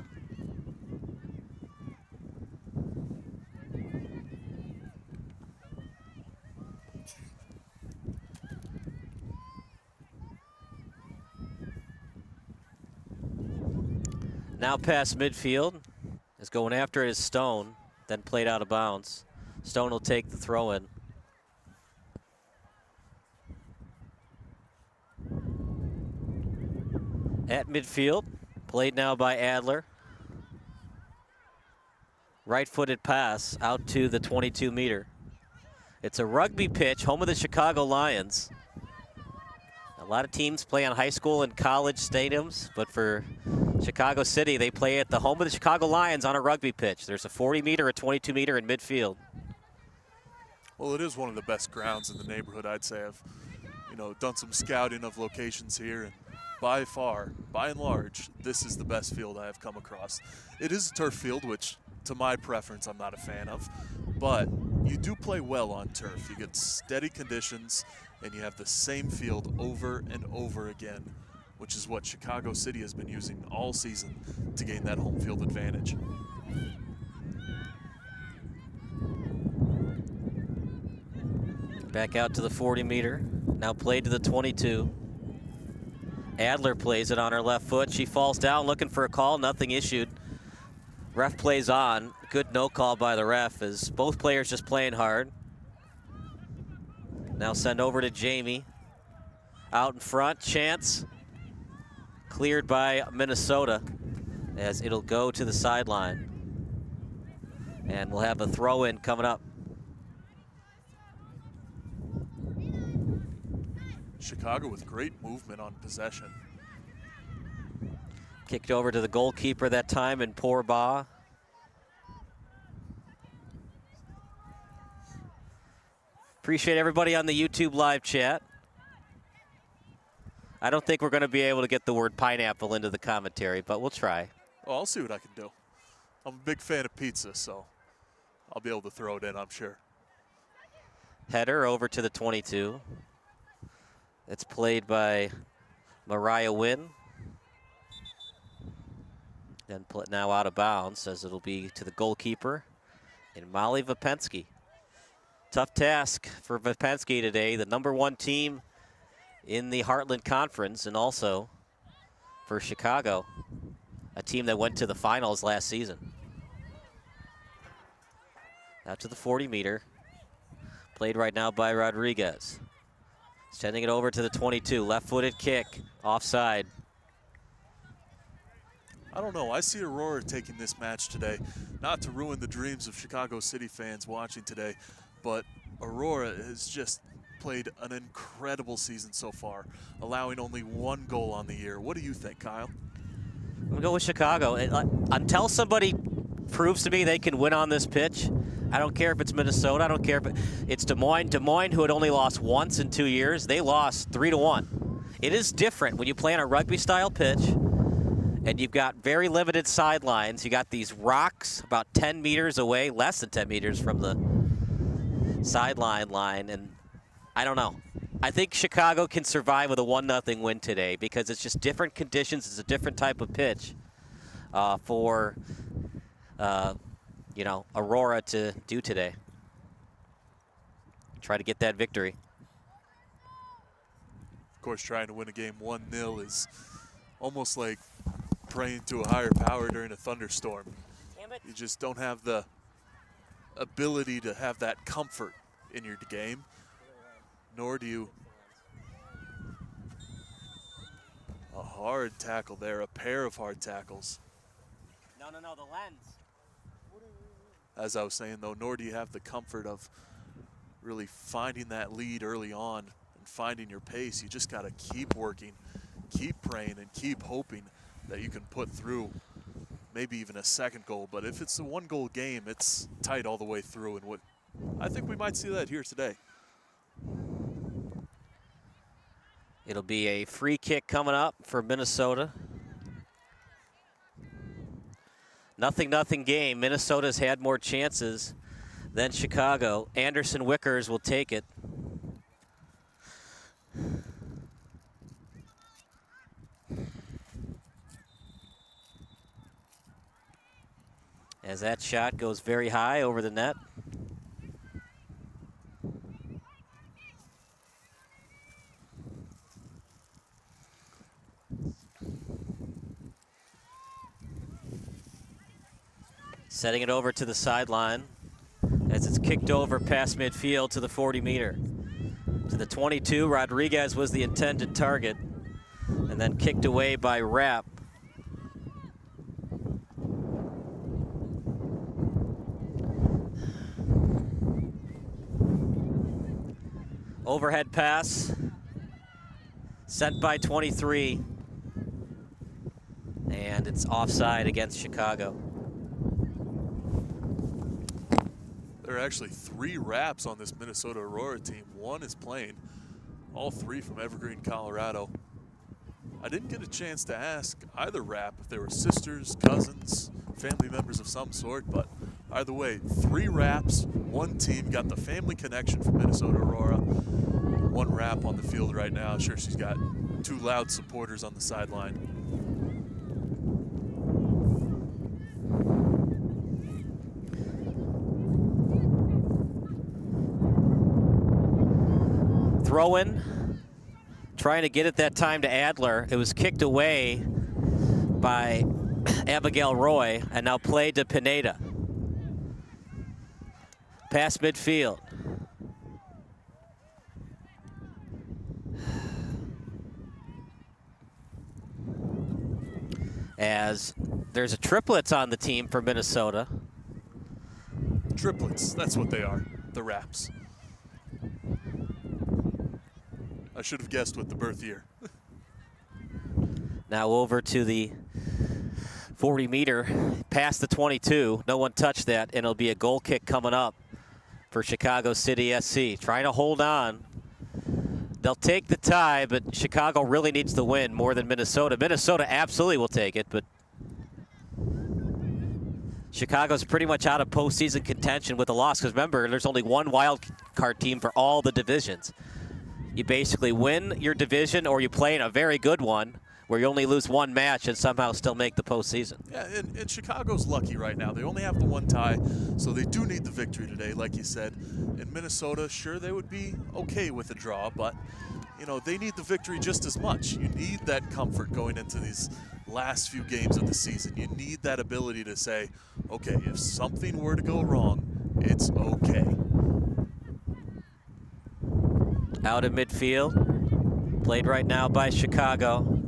Q: Now past midfield, is going after it is Stone, then played out of bounds. Stone will take the throw in. At midfield, played now by Adler. Right-footed pass out to the 22-meter. It's a rugby pitch, home of the Chicago Lions. A lot of teams play on high school and college stadiums, but for Chicago City, they play at the home of the Chicago Lions on a rugby pitch. There's a 40-meter, a 22-meter in midfield.
A: Well, it is one of the best grounds in the neighborhood, I'd say. I've, done some scouting of locations here, and by far, by and large, this is the best field I have come across. It is a turf field, which, to my preference, I'm not a fan of, but you do play well on turf. You get steady conditions, and you have the same field over and over again, which is what Chicago City has been using all season to gain that home field advantage.
Q: Back out to the 40-meter, now played to the 22. Adler plays it on her left foot. She falls down looking for a call, nothing issued. Ref plays on. Good no call by the ref as both players just playing hard. Now send over to Jamie. Out in front, chance. Cleared by Minnesota as it'll go to the sideline. And we'll have a throw-in coming up.
A: Chicago with great movement on possession.
Q: Kicked over to the goalkeeper that time in Pourba. Appreciate everybody on the YouTube live chat. I don't think we're going to be able to get the word pineapple into the commentary, but we'll try.
A: Oh, I'll see what I can do. I'm a big fan of pizza, so I'll be able to throw it in, I'm sure.
Q: Header over to the 22. It's played by Mariah Wynn. Then now out of bounds as it'll be to the goalkeeper in Molly Vapensky. Tough task for Vapensky today, the #1 team in the Heartland Conference, and also for Chicago, a team that went to the finals last season. Out to the 40-meter, played right now by Rodriguez. Sending it over to the 22, left-footed kick, offside.
A: I don't know, I see Aurora taking this match today, not to ruin the dreams of Chicago City fans watching today, but Aurora has just played an incredible season so far, allowing only 1 goal on the year. What do you think, Kyle?
Q: I'm gonna go with Chicago. Until somebody proves to me they can win on this pitch, I don't care if it's Minnesota, I don't care if it's Des Moines. Des Moines, who had only lost once in 2 years, they lost 3-1. It is different when you play on a rugby-style pitch and you've got very limited sidelines. You got these rocks about 10 meters away, less than 10 meters from the sideline line, and I don't know. I think Chicago can survive with a 1-0 win today because it's just different conditions. It's a different type of pitch for Aurora to do today. Try to get that victory.
A: Of course, trying to win a game 1-0 is almost like praying to a higher power during a thunderstorm. You just don't have the ability to have that comfort in your game, nor do you. A hard tackle there, a pair of hard tackles.
C: No, the lens.
A: As I was saying, though, nor do you have the comfort of really finding that lead early on and finding your pace. You just got to keep working, keep praying, and keep hoping that you can put through maybe even a second goal. But if it's a one-goal game, it's tight all the way through, and what I think we might see that here today.
Q: It'll be a free kick coming up for Minnesota. 0-0 game. Minnesota's had more chances than Chicago. Anderson Wickers will take it. As that shot goes very high over the net. Setting it over to the sideline as it's kicked over past midfield to the 40-meter. To the 22, Rodriguez was the intended target, and then kicked away by Rapp. Overhead pass, sent by 23, and it's offside against Chicago.
A: There are actually 3 Raps on this Minnesota Aurora team. One is playing, all 3 from Evergreen, Colorado. I didn't get a chance to ask either Rap if they were sisters, cousins, family members of some sort, but either way, 3 Raps, 1 team, got the family connection from Minnesota Aurora. 1 Rap on the field right now. Sure, she's got 2 loud supporters on the sideline.
Q: Throw-in, trying to get it that time to Adler. It was kicked away by Abigail Roy and now played to Pineda. Past midfield. As there's a triplets on the team for Minnesota.
A: Triplets, that's what they are, the Raps. I should have guessed with the birth year.
Q: Now over to the 40-meter, past the 22. No one touched that, and it'll be a goal kick coming up for Chicago City SC. Trying to hold on. They'll take the tie, but Chicago really needs to win more than Minnesota. Minnesota absolutely will take it, but Chicago's pretty much out of postseason contention with a loss, because remember, there's only 1 wild card team for all the divisions. You basically win your division or you play in a very good one where you only lose 1 match and somehow still make the postseason.
A: Yeah, and Chicago's lucky right now. They only have the 1 tie, so they do need the victory today, like you said. In Minnesota, sure, they would be okay with a draw, but, you know, they need the victory just as much. You need that comfort going into these last few games of the season. You need that ability to say, okay, if something were to go wrong, it's okay.
Q: Out of midfield, played right now by Chicago.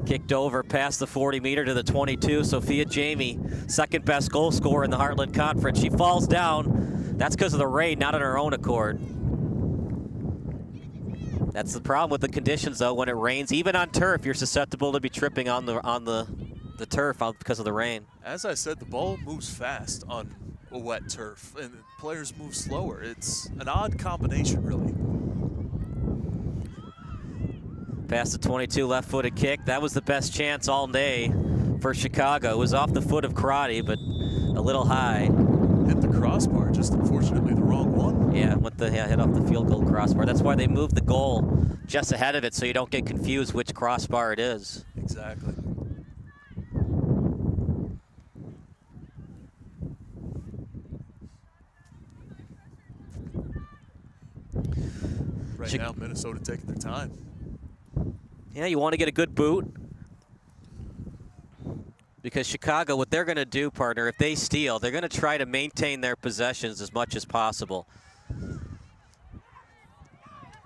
Q: Kicked over past the 40-meter to the 22. Sophia Jamie, second best goal scorer in the Heartland Conference. She falls down. That's because of the rain, not on her own accord. That's the problem with the conditions, though. When it rains, even on turf, you're susceptible to be tripping on the turf because of the rain.
A: As I said, the ball moves fast on a wet turf, and players move slower. It's an odd combination, really.
Q: Past the 22, left-footed kick. That was the best chance all day for Chicago. It was off the foot of Karate, but a little high.
A: Hit the crossbar, just unfortunately the wrong one.
Q: Yeah, hit off the field goal crossbar. That's why they moved the goal just ahead of it, so you don't get confused which crossbar it is.
A: Exactly. Right now, Minnesota taking their time.
Q: Yeah, you want to get a good boot. Because Chicago, what they're going to do, partner, if they steal, they're going to try to maintain their possessions as much as possible.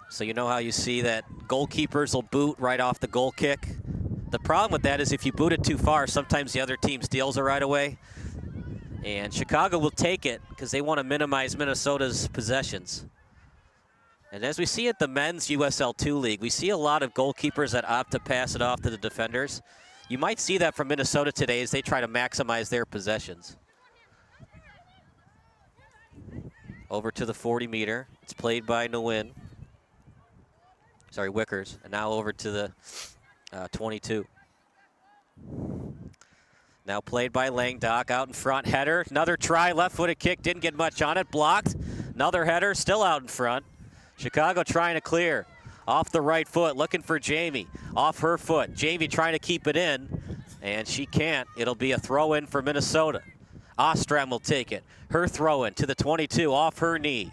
Q: So you know how you see that goalkeepers will boot right off the goal kick? The problem with that is if you boot it too far, sometimes the other team steals it right away. And Chicago will take it because they want to minimize Minnesota's possessions. And as we see at the men's USL 2 League, we see a lot of goalkeepers that opt to pass it off to the defenders. You might see that from Minnesota today as they try to maximize their possessions. Over to the 40-meter. It's played by Nguyen. Sorry, Wickers. And now over to the 22. Now played by Langdock out in front. Header, another try, left-footed kick, didn't get much on it. Blocked. Another header, still out in front. Chicago trying to clear. Off the right foot, looking for Jamie. Off her foot. Jamie trying to keep it in, and she can't. It'll be a throw-in for Minnesota. Ostrom will take it. Her throw-in to the 22, off her knee.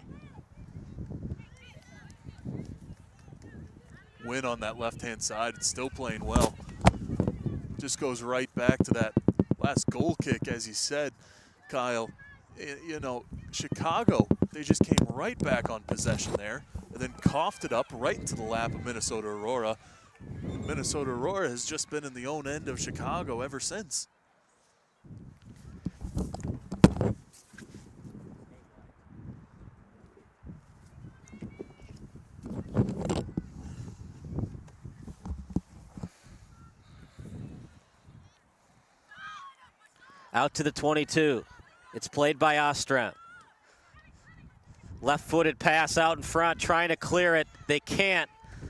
A: Win on that left-hand side. It's still playing well. Just goes right back to that last goal kick, as you said, Kyle. You know, Chicago, they just came right back on possession there and then coughed it up right into the lap of Minnesota Aurora. Minnesota Aurora has just been in the own end of Chicago ever since.
Q: Out to the 22. It's played by Ostrom. Left-footed pass out in front, trying to clear it. They can't.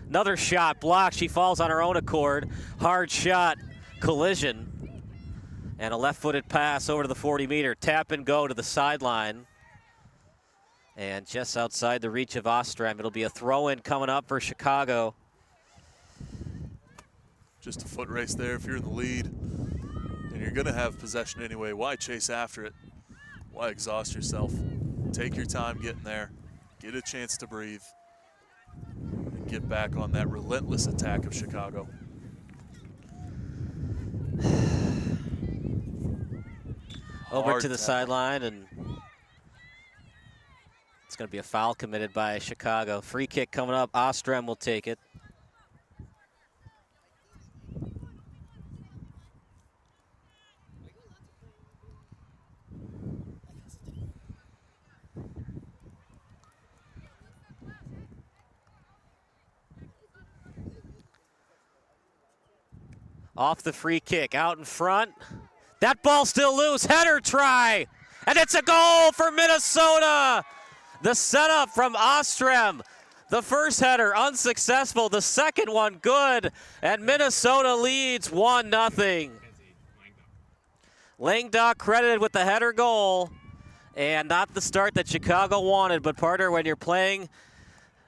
Q: Another shot blocked. She falls on her own accord. Hard shot, collision. And a left-footed pass over to the 40-meter. Tap and go to the sideline. And just outside the reach of Ostrom. It'll be a throw-in coming up for Chicago.
A: Just a foot race there if you're in the lead. And you're going to have possession anyway. Why chase after it? Why exhaust yourself? Take your time getting there. Get a chance to breathe. And get back on that relentless attack of Chicago.
Q: Over to the sideline, and it's going to be a foul committed by Chicago. Free kick coming up. Ostrom will take it. Off the free kick, out in front. That ball still loose, header try, and it's a goal for Minnesota. The setup from Ostrom. The first header unsuccessful, the second one good, and Minnesota leads 1-0. Langdock credited with the header goal, and not the start that Chicago wanted, but partner, when you're playing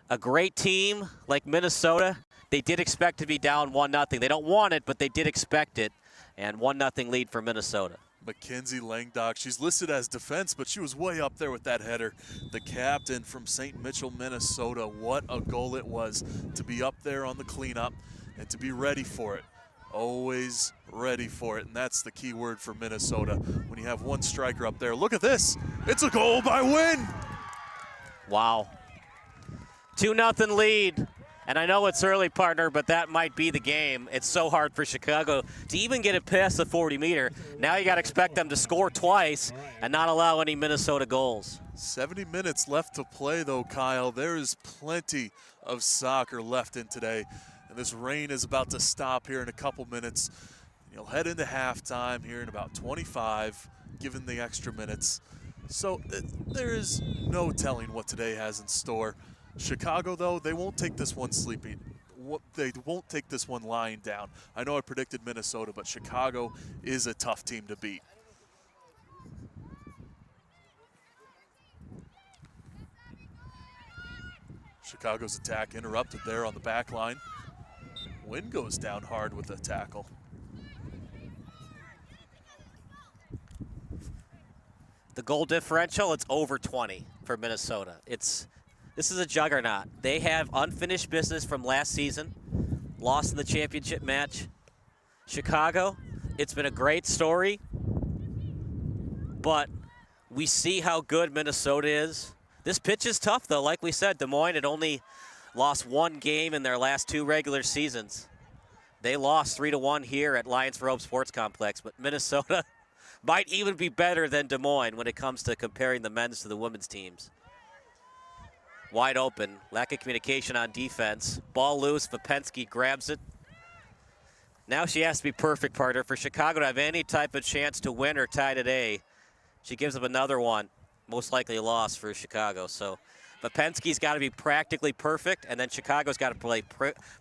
Q: a great team like Minnesota, they did expect to be down 1-0. They don't want it, but they did expect it. And 1-0 lead for Minnesota.
A: Mackenzie Langdock, she's listed as defense, but she was way up there with that header. The captain from St. Mitchell, Minnesota. What a goal it was to be up there on the cleanup and to be ready for it. Always ready for it, and that's the key word for Minnesota. When you have one striker up there, look at this. It's a goal by Wynn.
Q: Wow. 2-0 lead. And I know it's early, partner, but that might be the game. It's so hard for Chicago to even get it past the 40-meter. Now you got to expect them to score twice and not allow any Minnesota goals.
A: 70 minutes left to play, though, Kyle. There is plenty of soccer left in today. And this rain is about to stop here in a couple minutes. You'll head into halftime here in about 25, given the extra minutes. So there is no telling what today has in store. Chicago, though, they won't take this one sleeping. They won't take this one lying down. I know I predicted Minnesota, but Chicago is a tough team to beat. Chicago's attack interrupted there on the back line. Wynn goes down hard with the tackle.
Q: The goal differential, it's over 20 for Minnesota. This is a juggernaut. They have unfinished business from last season, lost in the championship match. Chicago, It's been a great story, but we see how good Minnesota is. This pitch is tough, though. Like we said, Des Moines had only lost one game in their last 2 regular seasons. They lost 3-1 here at Lions for Hope Sports Complex, but Minnesota might even be better than Des Moines when it comes to comparing the men's to the women's teams. Wide open, lack of communication on defense. Ball loose, Vapensky grabs it. Now she has to be perfect, partner, for Chicago to have any type of chance to win or tie today. She gives up another one, most likely a loss for Chicago. So Vapensky's got to be practically perfect, and then Chicago's got to play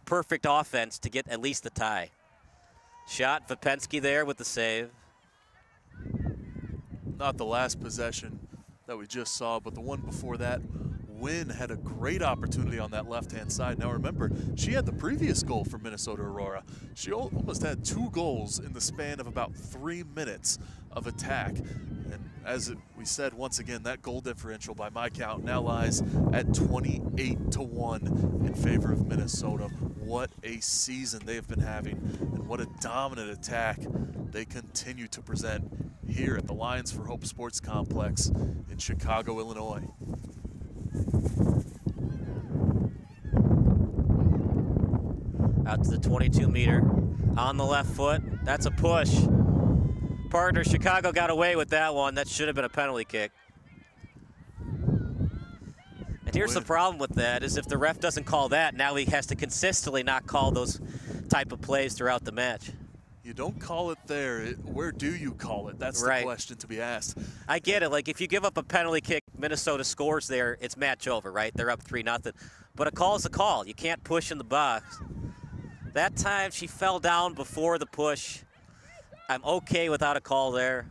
Q: perfect offense to get at least the tie. Shot, Vapensky there with the save.
A: Not the last possession that we just saw, but the one before that. Wynn had a great opportunity on that left-hand side. Now remember, she had the previous goal for Minnesota Aurora. She almost had 2 goals in the span of about 3 minutes of attack. And as we said, once again, that goal differential by my count now lies at 28-1 in favor of Minnesota. What a season they've been having, and what a dominant attack they continue to present here at the Lions for Hope Sports Complex in Chicago, Illinois.
Q: Out to the 22-meter, on the left foot. That's a push. Partner, Chicago got away with that one. That should have been a penalty kick. And here's the problem with that, is if the ref doesn't call that, now he has to consistently not call those type of plays throughout the match.
A: You don't call it there. Where do you call it? That's the question to be asked.
Q: I get it. Like, if you give up a penalty kick, Minnesota scores there, it's match over, right? They're up 3-0. But a call is a call. You can't push in the box. That time she fell down before the push. I'm okay without a call there.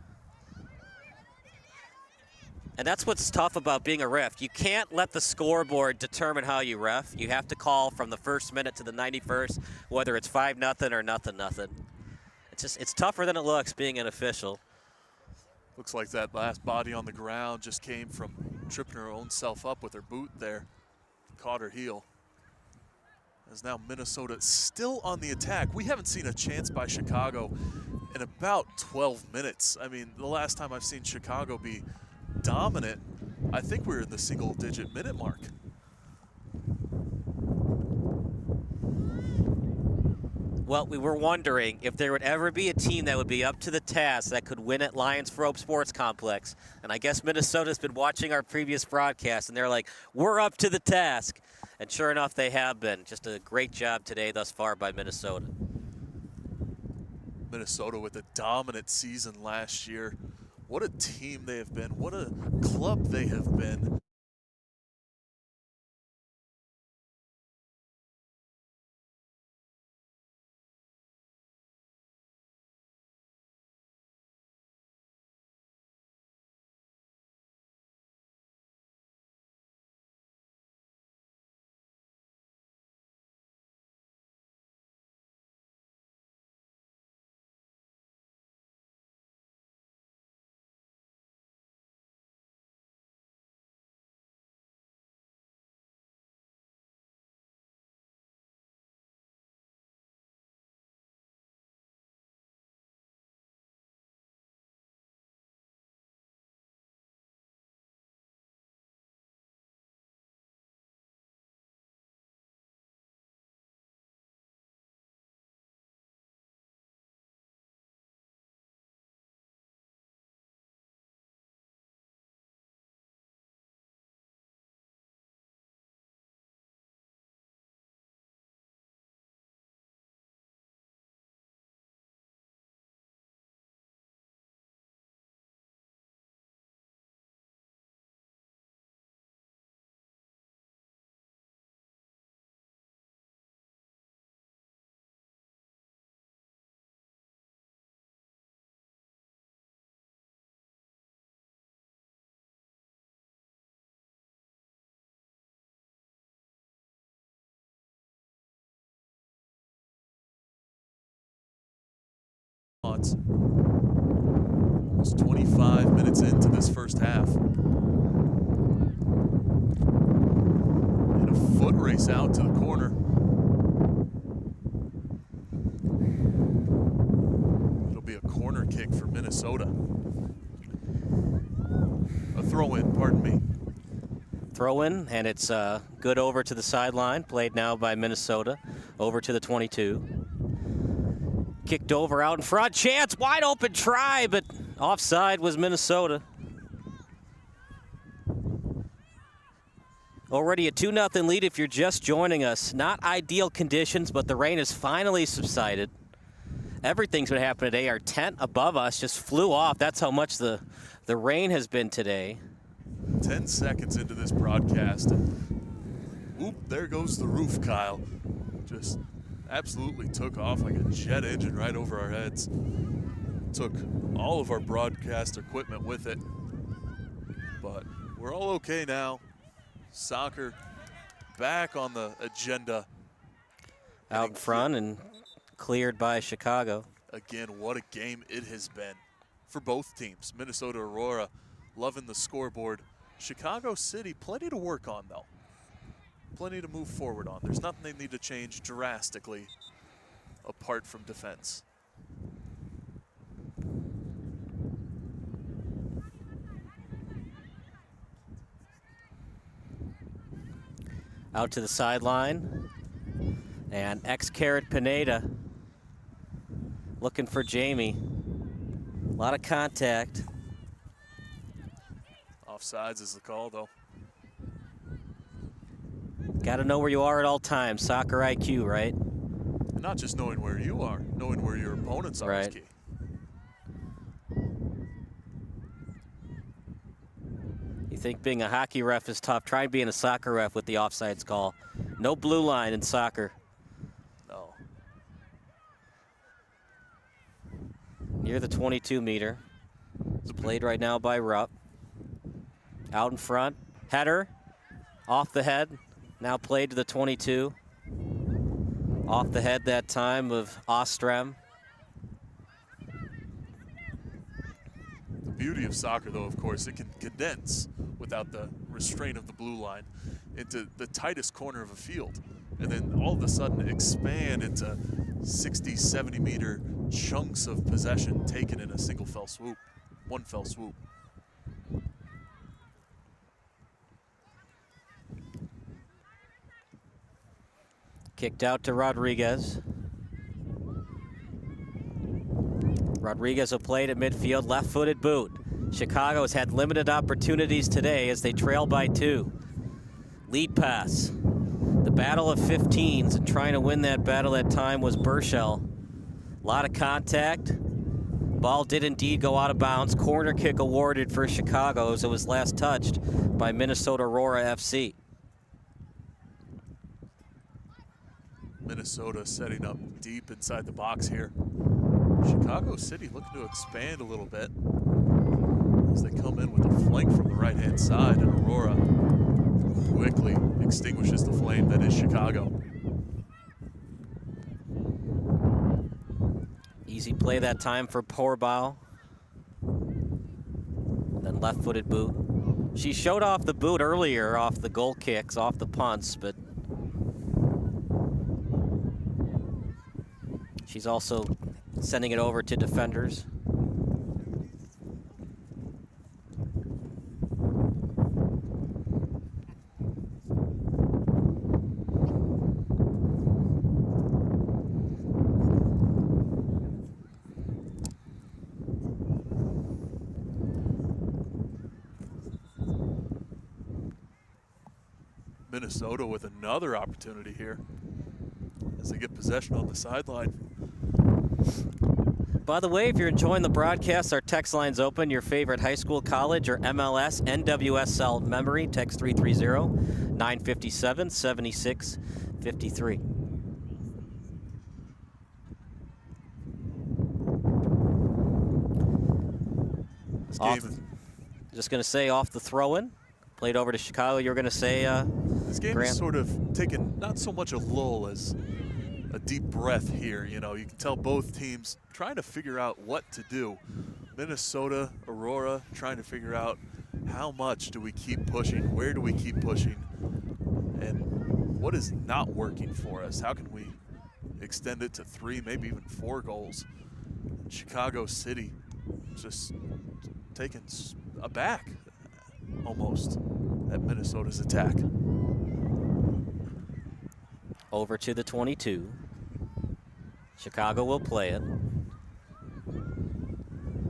Q: And that's what's tough about being a ref. You can't let the scoreboard determine how you ref. You have to call from the first minute to the 91st, whether it's 5-0 or 0-0. It's tougher than it looks being an official.
A: Looks like that last body on the ground just came from tripping her own self up with her boot there. Caught her heel. As now Minnesota still on the attack. We haven't seen a chance by Chicago in about 12 minutes. I mean, the last time I've seen Chicago be dominant, I think we were in the single-digit minute mark.
Q: Well, we were wondering if there would ever be a team that would be up to the task that could win at Lions for Hope Sports Complex. And I guess Minnesota's been watching our previous broadcast, and they're like, we're up to the task. And sure enough, they have been. Just a great job today thus far by Minnesota.
A: Minnesota with a dominant season last year. What a team they have been. What a club they have been. Almost 25 minutes into this first half. And a foot race out to the corner. It'll be a Minnesota. A throw-in, pardon me.
Q: Throw-in, and it's good over to the sideline, played now by Minnesota, over to the 22. Kicked over out in front, chance, wide open try, but offside was Minnesota. Already a 2-0 lead if you're just joining us. Not ideal conditions, but the rain has finally subsided. Everything's been happening today. Our tent above us just flew off. That's how much the rain has been today.
A: 10 seconds into this broadcast, and whoop, there goes the roof, Kyle. Just absolutely took off like a jet engine right over our heads. Took all of our broadcast equipment with it, but we're all okay now. Soccer back on the agenda.
Q: Out in front and cleared by Chicago.
A: Again, what a game it has been for both teams. Minnesota Aurora loving the scoreboard. Chicago City, plenty to work on though. Plenty to move forward on. There's nothing they need to change drastically apart from defense.
Q: Out to the sideline. And X-Carrot Pineda looking for Jamie. A lot of contact.
A: Offsides is the call though.
Q: Got to know where you are at all times. Soccer IQ, right?
A: And not just knowing where you are, knowing where your opponents are is key.
Q: You think being a hockey ref is tough. Try being a soccer ref with the offsides call. No blue line in soccer.
A: No.
Q: Near the 22 meter. It's played right now by Rupp. Out in front. Header. Off the head. Now played to the 22. Off the head that time of Ostrem.
A: The beauty of soccer, though, of course, it can condense without the restraint of the blue line into the tightest corner of a field. And then all of a sudden expand into 60, 70 meter chunks of possession taken in a single fell swoop, one fell swoop.
Q: Kicked out to Rodriguez. Rodriguez will play it at midfield, left-footed boot. Chicago has had limited opportunities today as they trail by 2. Lead pass. The battle of 15s, and trying to win that battle at time was Burchell. A lot of contact. Ball did indeed go out of bounds. Corner kick awarded for Chicago as it was last touched by Minnesota Aurora FC.
A: Minnesota setting up deep inside the box here. Chicago City looking to expand a little bit as they come in with a flank from the right-hand side, and Aurora quickly extinguishes the flame that is Chicago.
Q: Easy play that time for Porbal. Then left-footed boot. She showed off the boot earlier off the goal kicks, off the punts, but she's also sending it over to defenders.
A: Minnesota with another opportunity here as they get possession on the sideline.
Q: By the way, if you're enjoying the broadcast, our text line's open. Your favorite high school, college, or MLS, NWSL memory, text 330-957-7653. Just going to say off the throw-in. Played over to Chicago. You were going to say,
A: this game is sort of taken not so much a lull as a deep breath here. You know, you can tell both teams trying to figure out what to do. Minnesota, Aurora, trying to figure out how much do we keep pushing, where do we keep pushing, and what is not working for us? How can we extend it to 3, maybe even 4 goals? Chicago City just taken aback almost at Minnesota's attack.
Q: Over to the 22. Chicago will play it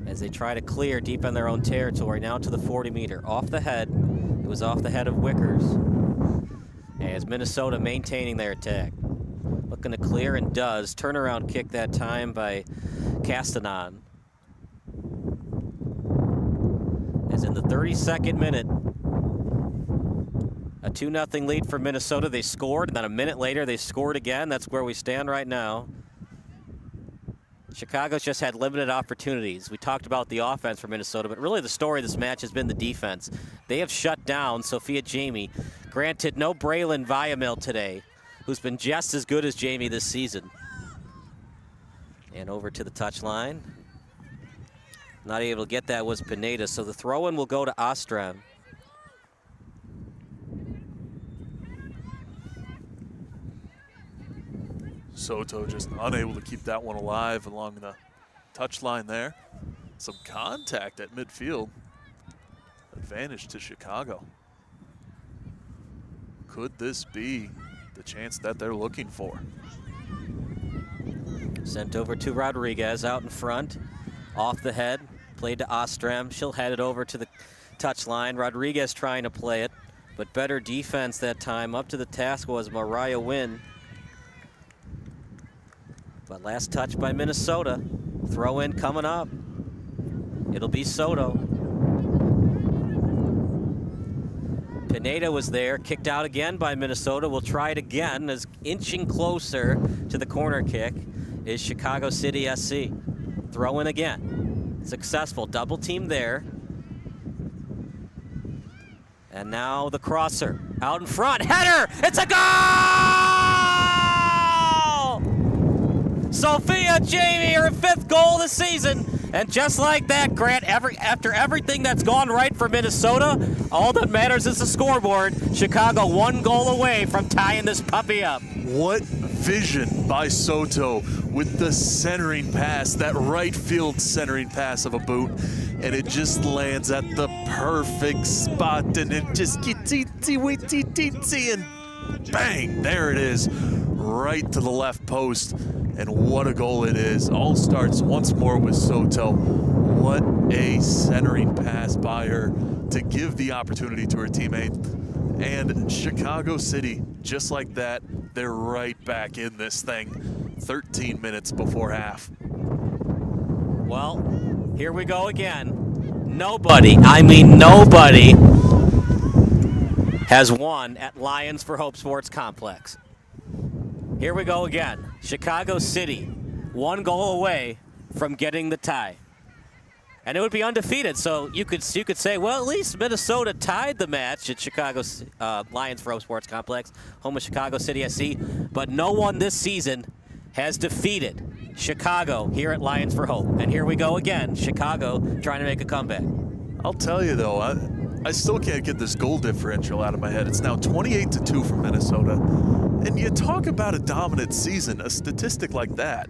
Q: as they try to clear deep in their own territory. Now to the 40-meter. Off the head. It was off the head of Wickers. As Minnesota maintaining their attack. Looking to clear and does. Turnaround kick that time by Castanon. As in the 32nd minute, a 2-0 lead for Minnesota. They scored, and then a minute later they scored again. That's where we stand right now. Chicago's just had limited opportunities. We talked about the offense for Minnesota, but really the story of this match has been the defense. They have shut down Sophia Jamie. Granted, no Braylon Viamil today, who's been just as good as Jamie this season. And over to the touchline. Not able to get that was Pineda, so the throw-in will go to Ostrom.
A: Soto just unable to keep that one alive along the touchline there. Some contact at midfield. Advantage to Chicago. Could this be the chance that they're looking for?
Q: Sent over to Rodriguez out in front. Off the head. Played to Ostrom. She'll head it over to the touchline. Rodriguez trying to play it, but better defense that time. Up to the task was Mariah Wynn. But last touch by Minnesota. Throw in coming up. It'll be Soto. Pineda was there, kicked out again by Minnesota. We'll try it again as inching closer to the corner kick is Chicago City SC. Throw in again. Successful, double team there. And now the crosser out in front, header, it's a goal! Sophia Jamie, her 5th goal of the season. And just like that, Grant, after everything that's gone right for Minnesota, all that matters is the scoreboard. Chicago 1 goal away from tying this puppy up.
A: What vision by Soto with the centering pass, that right field centering pass of a boot, and it just lands at the perfect spot, and it just gets teensy, and bang, there it is, right to the left post. And what a goal it is. All starts once more with Soto. What a centering pass by her to give the opportunity to her teammate. And Chicago City, just like that, they're right back in this thing 13 minutes before half.
Q: Well, here we go again. Nobody, I mean nobody, has won at Lions for Hope Sports Complex. Here we go again. Chicago City, 1 goal away from getting the tie. And it would be undefeated, so you could say, well, at least Minnesota tied the match at Chicago Lions for Hope Sports Complex, home of Chicago City SC, but no one this season has defeated Chicago here at Lions for Hope. And here we go again, Chicago trying to make a comeback.
A: I'll tell you though, I still can't get this goal differential out of my head. It's now 28-2 for Minnesota. And you talk about a dominant season, a statistic like that,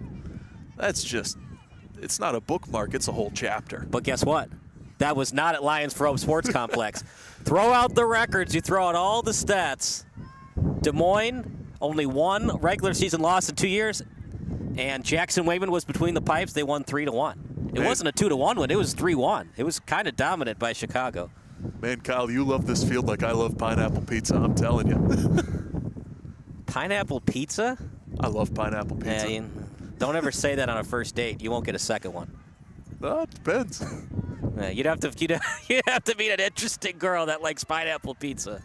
A: that's just, it's not a bookmark, it's a whole chapter.
Q: But guess what? That was not at Lions for Hope Sports Complex. Throw out the records, you throw out all the stats. Des Moines, only 1 regular season loss in 2 years. And Jackson Wayman was between the pipes, they won 3-1. It wasn't a 2-1 win, it was 3-1. It was kind of dominant by Chicago.
A: Man, Kyle, you love this field like I love pineapple pizza, I'm telling you.
Q: Pineapple pizza?
A: I love pineapple pizza.
Q: Yeah, don't ever say that on a first date. You won't get a second one.
A: No, it depends.
Q: Yeah, you'd have to meet an interesting girl that likes pineapple pizza.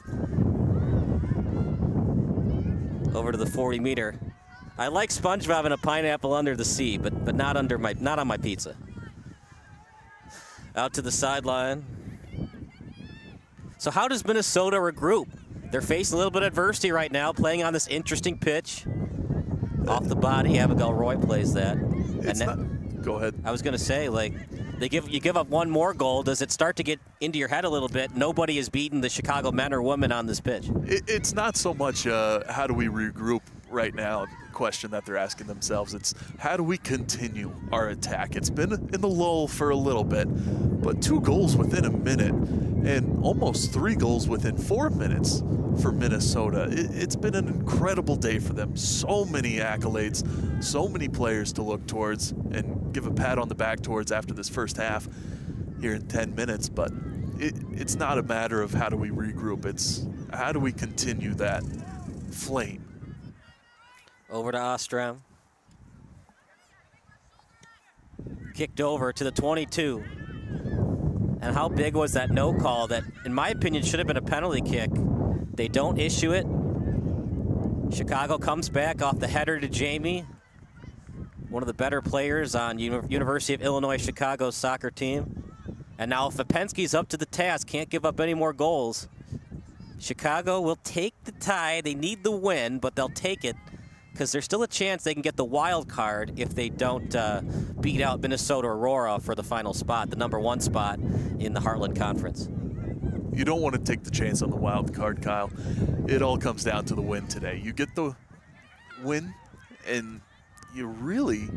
Q: Over to the 40-meter. I like SpongeBob and a pineapple under the sea, but not on my pizza. Out to the sideline. So how does Minnesota regroup? They're facing a little bit of adversity right now, playing on this interesting pitch. Off the body, Abigail Roy plays that.
A: Go ahead.
Q: I was going to say, like, you give up 1 more goal. Does it start to get into your head a little bit? Nobody has beaten the Chicago men or women on this pitch.
A: It's not so much how do we regroup right now, the question that they're asking themselves, it's how do we continue our attack? It's been in the lull for a little bit, but 2 goals within a minute and almost 3 goals within 4 minutes for Minnesota. It's been an incredible day for them. So many accolades, so many players to look towards and give a pat on the back towards after this first half here in 10 minutes, but it's not a matter of how do we regroup, it's how do we continue that flame.
Q: Over to Ostrom. Kicked over to the 22. And how big was that no call that, in my opinion, should have been a penalty kick? They don't issue it. Chicago comes back off the header to Jamie, one of the better players on University of Illinois Chicago's soccer team. And now Fapensky's up to the task, can't give up any more goals. Chicago will take the tie. They need the win, but they'll take it because there's still a chance they can get the wild card if they don't beat out Minnesota Aurora for the final spot, the #1 spot in the Heartland Conference.
A: You don't want to take the chance on the wild card, Kyle. It all comes down to the win today. You get the win, and you really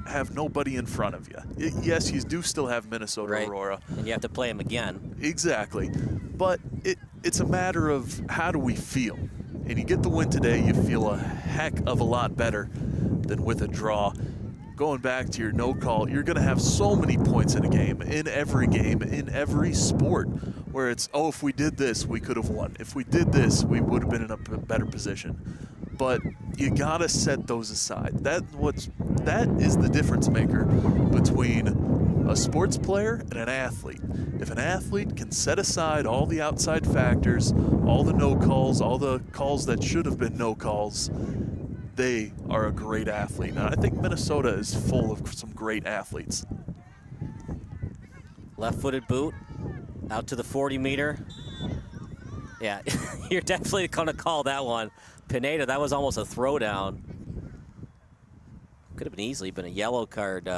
A: have nobody in front of you. Yes, you do still have Minnesota Aurora.
Q: And you have to play them again.
A: Exactly. But it's a matter of how do we feel. And you get the win today, you feel a heck of a lot better than with a draw. Going back to your no call, you're going to have so many points in a game, in every sport, where it's, oh, if we did this, we could have won. If we did this, we would have been in a better position. But you got to set those aside. That is the difference maker between a sports player and an athlete. If an athlete can set aside all the outside factors, all the no calls, all the calls that should have been no calls, they are a great athlete. And I think Minnesota is full of some great athletes.
Q: Left-footed boot out to the 40-meter. Yeah, you're definitely going to call that one. Pineda, that was almost a throwdown. Could have been easily been a yellow card.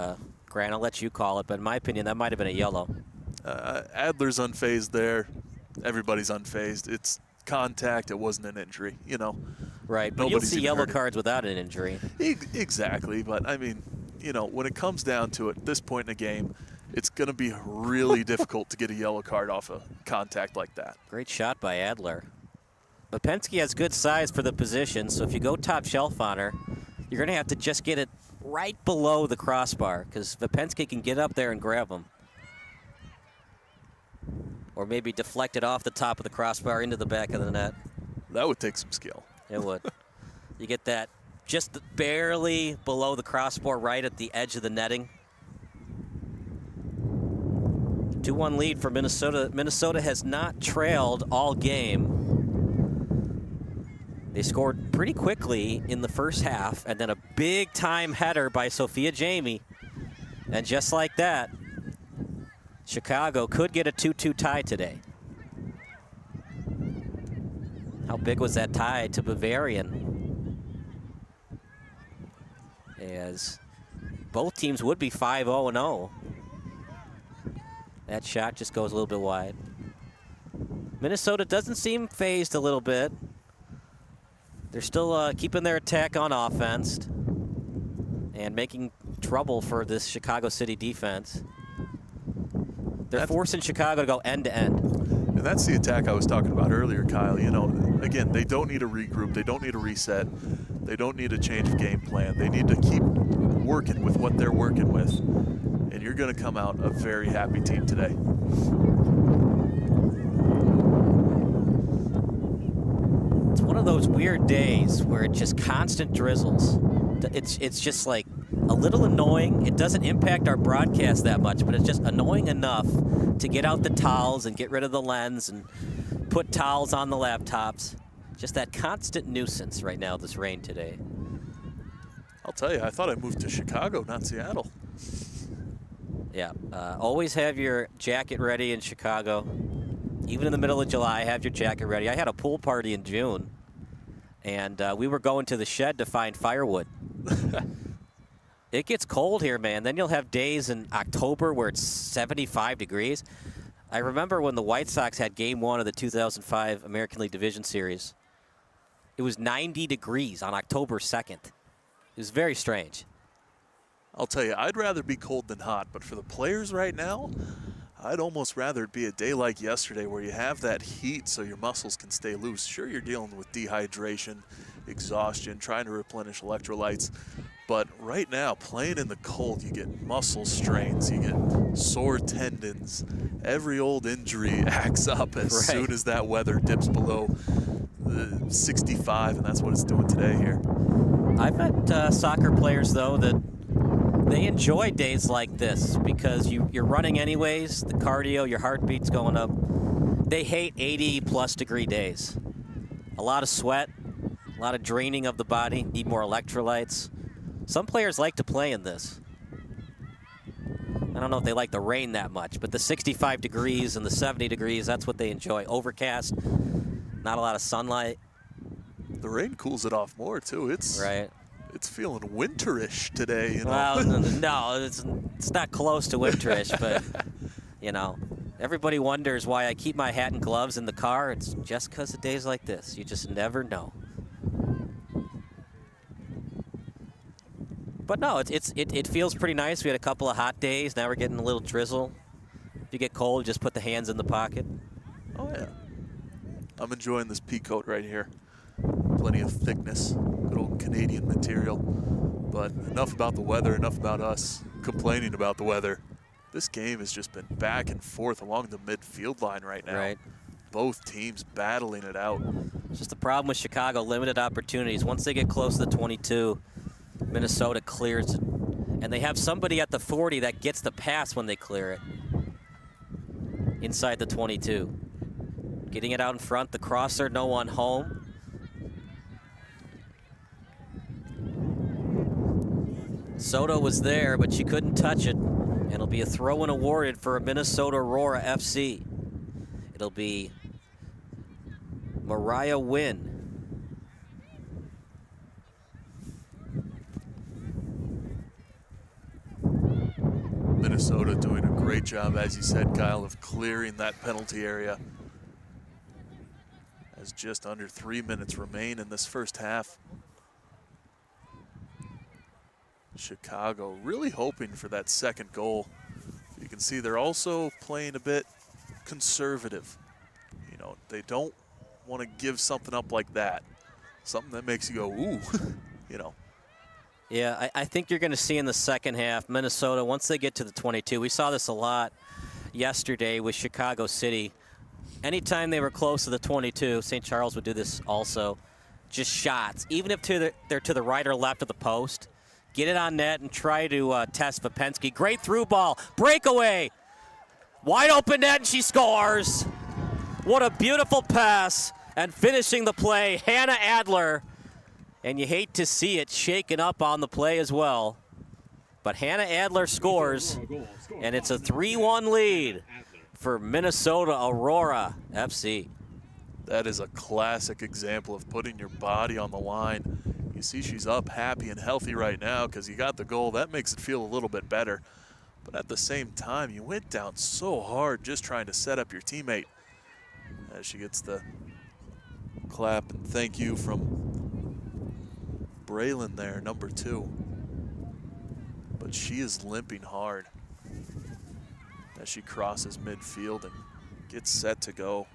Q: Grant, I'll let you call it, but in my opinion, that might have been a yellow.
A: Adler's unfazed there. Everybody's unfazed. It's contact. It wasn't an injury, you know.
Q: Right, but you'll see yellow cards without an injury.
A: Exactly, but I mean, you know, when it comes down to it, this point in the game, it's going to be really difficult to get a yellow card off a contact like that.
Q: Great shot by Adler. But Penske has good size for the position, so if you go top shelf on her, you're going to have to just get it right below the crossbar because Penske can get up there and grab them. Or maybe deflect it off the top of the crossbar into the back of the net.
A: That would take some skill.
Q: It would. You get that just barely below the crossbar right at the edge of the netting. 2-1 lead for Minnesota. Minnesota has not trailed all game. They scored pretty quickly in the first half, and then a big-time header by Sophia Jamie. And just like that, Chicago could get a 2-2 tie today. How big was that tie to Bavarian? As both teams would be 5-0-0. That shot just goes a little bit wide. Minnesota doesn't seem phased a little bit. They're still keeping their attack on offense and making trouble for this Chicago City defense. They're forcing Chicago to go end to end.
A: And that's the attack I was talking about earlier, Kyle. You know, again, they don't need a regroup. They don't need a reset. They don't need a change of game plan. They need to keep working with what they're working with. And you're going to come out a very happy team today.
Q: It's one of those weird days where it's just constant drizzles. It's just like a little annoying. It doesn't impact our broadcast that much, but it's just annoying enough to get out the towels and get rid of the lens and put towels on the laptops. Just that constant nuisance right now, this rain today.
A: I'll tell you, I thought I moved to Chicago, not Seattle.
Q: Yeah, always have your jacket ready in Chicago. Even in the middle of July, have your jacket ready. I had a pool party in June, and we were going to the shed to find firewood. It gets cold here, man. Then you'll have days in October where it's 75 degrees. I remember when the White Sox had Game 1 of the 2005 American League Division Series. it was 90 degrees on October 2nd. It was very strange.
A: I'll tell you, I'd rather be cold than hot, but for the players right now, I'd almost rather it be a day like yesterday where you have that heat so your muscles can stay loose. Sure, you're dealing with dehydration, exhaustion, trying to replenish electrolytes, but right now, playing in the cold, you get muscle strains, you get sore tendons. Every old injury acts up as soon as that weather dips below 65, and that's what it's doing today here.
Q: I've met soccer players, though, that they enjoy days like this because you're running anyways, the cardio, your heartbeat's going up. They hate 80-plus degree days. A lot of sweat, a lot of draining of the body, need more electrolytes. Some players like to play in this. I don't know if they like the rain that much, but the 65 degrees and the 70 degrees, that's what they enjoy. Overcast, not a lot of sunlight.
A: The rain cools it off more, too. It's feeling winterish today, you know.
Q: Well, no, it's not close to winterish, but, you know, everybody wonders why I keep my hat and gloves in the car. It's just because of days like this. You just never know. But no, it feels pretty nice. We had a couple of hot days. Now we're getting a little drizzle. If you get cold, just put the hands in the pocket.
A: Oh, yeah. I'm enjoying this pea coat right here. Plenty of thickness, good old Canadian material. But enough about the weather, enough about us complaining about the weather. This game has just been back and forth along the midfield line right now.
Q: Right.
A: Both teams battling it out.
Q: It's just the problem with Chicago, limited opportunities. Once they get close to the 22, Minnesota clears it. And they have somebody at the 40 that gets the pass when they clear it. Inside the 22. Getting it out in front, the crosser, no one home. Soto was there, but she couldn't touch it. And it'll be a throw-in awarded for Minnesota Aurora FC. It'll be Mariah Wynn.
A: Minnesota doing a great job, as you said, Kyle, of clearing that penalty area. As just under 3 minutes remain in this first half. Chicago really hoping for that second goal. You can see they're also playing a bit conservative. You know, they don't want to give something up like that. Something that makes you go, ooh, you know.
Q: Yeah, I think you're going to see in the second half, Minnesota, once they get to the 22, we saw this a lot yesterday with Chicago City. Anytime they were close to the 22, St. Charles would do this also, just shots. Even if they're to the right or left of the post, get it on net and try to test Vapensky. Great through ball, breakaway, wide open net, and she scores. What a beautiful pass, and finishing the play, Hannah Adler. And you hate to see it shaken up on the play as well. But Hannah Adler scores, and it's a 3-1 lead for Minnesota Aurora FC.
A: That is a classic example of putting your body on the line. You see she's up, happy, and healthy right now because you got the goal. That makes it feel a little bit better. But at the same time, you went down so hard just trying to set up your teammate. As she gets the clap and thank you from Braylon there, number 2. But she is limping hard as she crosses midfield and gets set to go.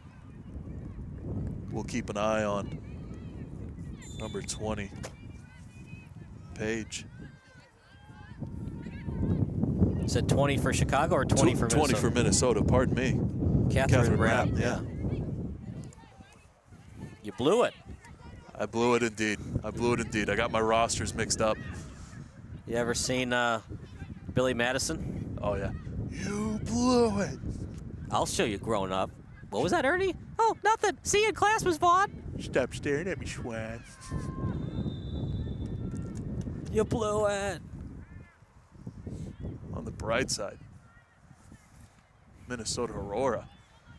A: We'll keep an eye on number 20, Paige.
Q: You said 20 for Chicago or 20 for Minnesota?
A: 20 for Minnesota, pardon me.
Q: Catherine Rapp,
A: yeah.
Q: You blew it.
A: I blew it indeed. I blew it indeed. I got my rosters mixed up.
Q: You ever seen Billy Madison?
A: Oh, yeah. You blew it.
Q: I'll show you growing up. What was that, Ernie? Oh, nothing. See you in class, Miss Vaughn.
A: Stop staring at me, Schwan.
Q: You blew it.
A: On the bright side, Minnesota Aurora,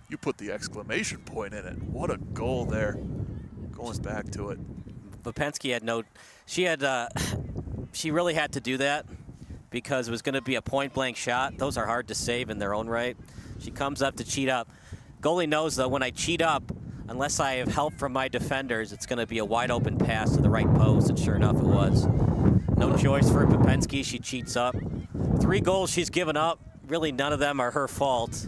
A: you put the exclamation point in it. What a goal there. Going back to it.
Q: Vapensky had she really had to do that because it was going to be a point-blank shot. Those are hard to save in their own right. She comes up to cheat up. Goalie knows, though, when I cheat up, Unless I have help from my defenders, it's going to be a wide open pass to the right post, and sure enough it was. No choice for Popensky. She cheats up. 3 goals she's given up. Really none of them are her fault.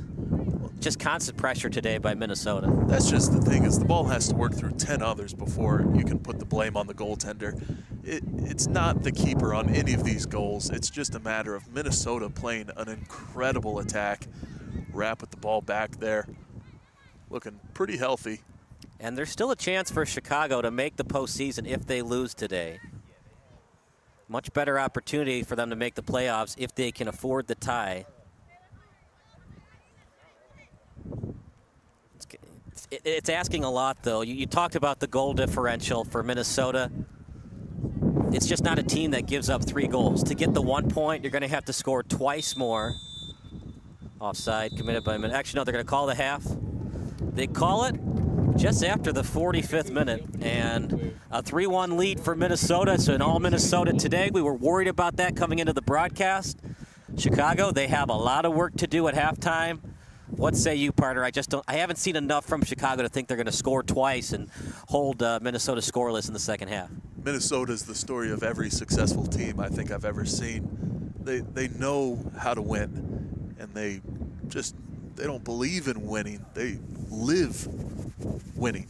Q: Just constant pressure today by Minnesota.
A: That's just the thing, is the ball has to work through 10 others before you can put the blame on the goaltender. It's not the keeper on any of these goals. It's just a matter of Minnesota playing an incredible attack. Rapp with the ball back there, looking pretty healthy.
Q: And there's still a chance for Chicago to make the postseason if they lose today. Much better opportunity for them to make the playoffs if they can afford the tie. It's asking a lot, though. You talked about the goal differential for Minnesota. It's just not a team that gives up 3 goals. To get the 1 point, you're going to have to score twice more. Offside committed by Minnesota. Actually, no, they're going to call the half. They call it just after the 45th minute. And a 3-1 lead for Minnesota. So in all Minnesota today, we were worried about that coming into the broadcast. Chicago, they have a lot of work to do at halftime. What say you, partner? I haven't seen enough from Chicago to think they're going to score twice and hold Minnesota scoreless in the second half.
A: Minnesota is the story of every successful team I think I've ever seen. They know how to win, and they don't believe in winning. They live winning,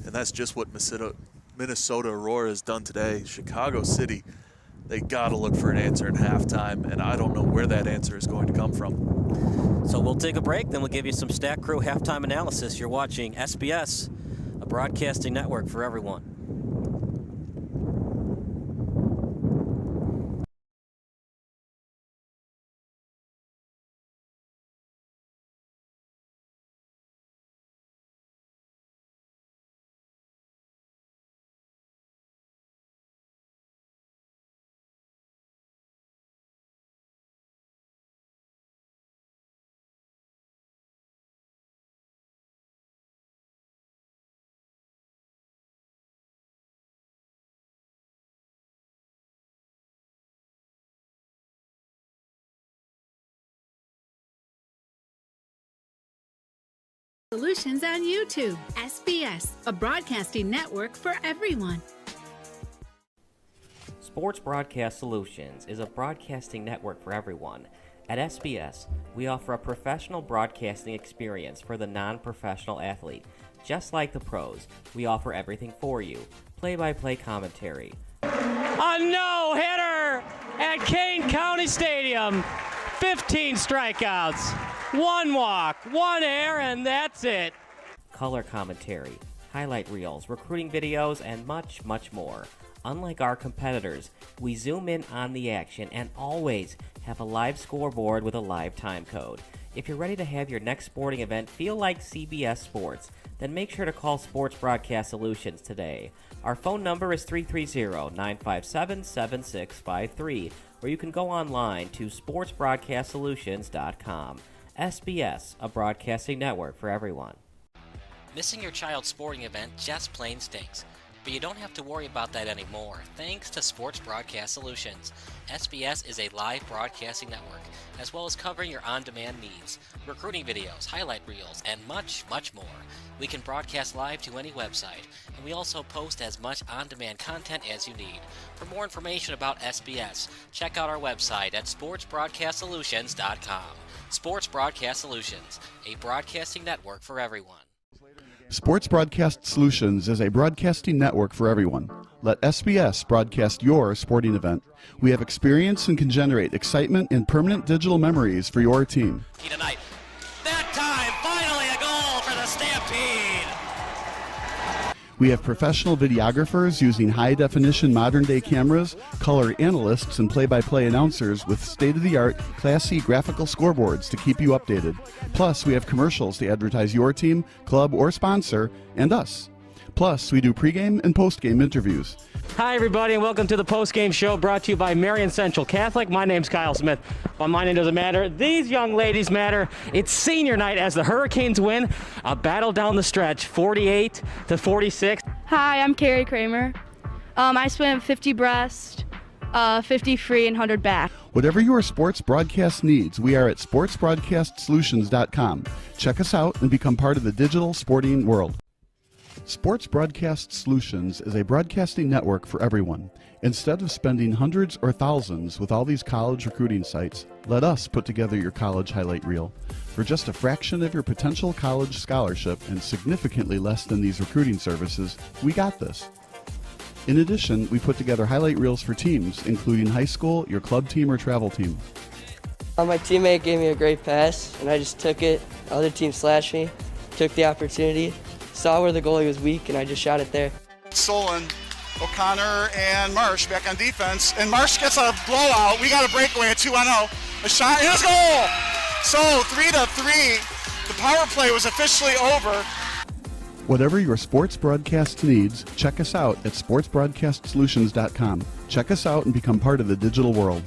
A: and that's just what Minnesota Aurora has done today. Chicago City, they got to look for an answer in halftime, and I don't know where that answer is going to come from.
Q: So we'll take a break, then we'll give you some Stat Crew halftime analysis. You're watching SBS, a broadcasting network for everyone.
B: Solutions on YouTube. SBS, a broadcasting network for everyone.
C: Sports Broadcast Solutions is a broadcasting network for everyone. At SBS, we offer a professional broadcasting experience for the non-professional athlete. Just like the pros, we offer everything for you. Play-by-play commentary.
D: A no-hitter at Kane County Stadium. 15 strikeouts, 1 walk, 1 error, and that's it.
C: Color commentary, highlight reels, recruiting videos, and much, much more. Unlike our competitors, we zoom in on the action and always have a live scoreboard with a live time code. If you're ready to have your next sporting event feel like CBS Sports, then make sure to call Sports Broadcast Solutions today. Our phone number is 330-957-7653, or you can go online to sportsbroadcastsolutions.com. SBS, a broadcasting network for everyone.
E: Missing your child's sporting event just plain stinks. But you don't have to worry about that anymore, thanks to Sports Broadcast Solutions. SBS is a live broadcasting network, as well as covering your on-demand needs, recruiting videos, highlight reels, and much, much more. We can broadcast live to any website, and we also post as much on-demand content as you need. For more information about SBS, check out our website at sportsbroadcastsolutions.com. Sports Broadcast Solutions, a broadcasting network for everyone.
F: Sports Broadcast Solutions is a broadcasting network for everyone. Let SBS broadcast your sporting event. We have experience and can generate excitement and permanent digital memories for your team.
E: Tonight. That time, finally a goal for the Stampede!
F: We have professional videographers using high-definition modern-day cameras, color analysts, and play-by-play announcers with state-of-the-art, classy graphical scoreboards to keep you updated. Plus, we have commercials to advertise your team, club, or sponsor, and us. Plus, we do pregame and postgame interviews.
D: Hi, everybody, and welcome to the postgame show brought to you by Marion Central Catholic. My name's Kyle Smith. Well, my name doesn't matter. These young ladies matter. It's senior night as the Hurricanes win a battle down the stretch, 48-46.
G: Hi, I'm Carrie Kramer. I swim 50 breast, 50 free, and 100 back.
F: Whatever your sports broadcast needs, we are at sportsbroadcastsolutions.com. Check us out and become part of the digital sporting world. Sports Broadcast Solutions is a broadcasting network for everyone. Instead of spending hundreds or thousands with all these college recruiting sites, let us put together your college highlight reel. For just a fraction of your potential college scholarship and significantly less than these recruiting services, we got this. In addition, we put together highlight reels for teams, including high school, your club team, or travel team.
H: My teammate gave me a great pass, and I just took it. The other team slashed me, took the opportunity, saw where the goalie was weak, and I just shot it there.
I: Solon, O'Connor, and Marsh back on defense. And Marsh gets a blowout. We got a breakaway at 2-0. A shot, and a goal! So 3-3. The power play was officially over.
F: Whatever your sports broadcast needs, check us out at sportsbroadcastsolutions.com. Check us out and become part of the digital world.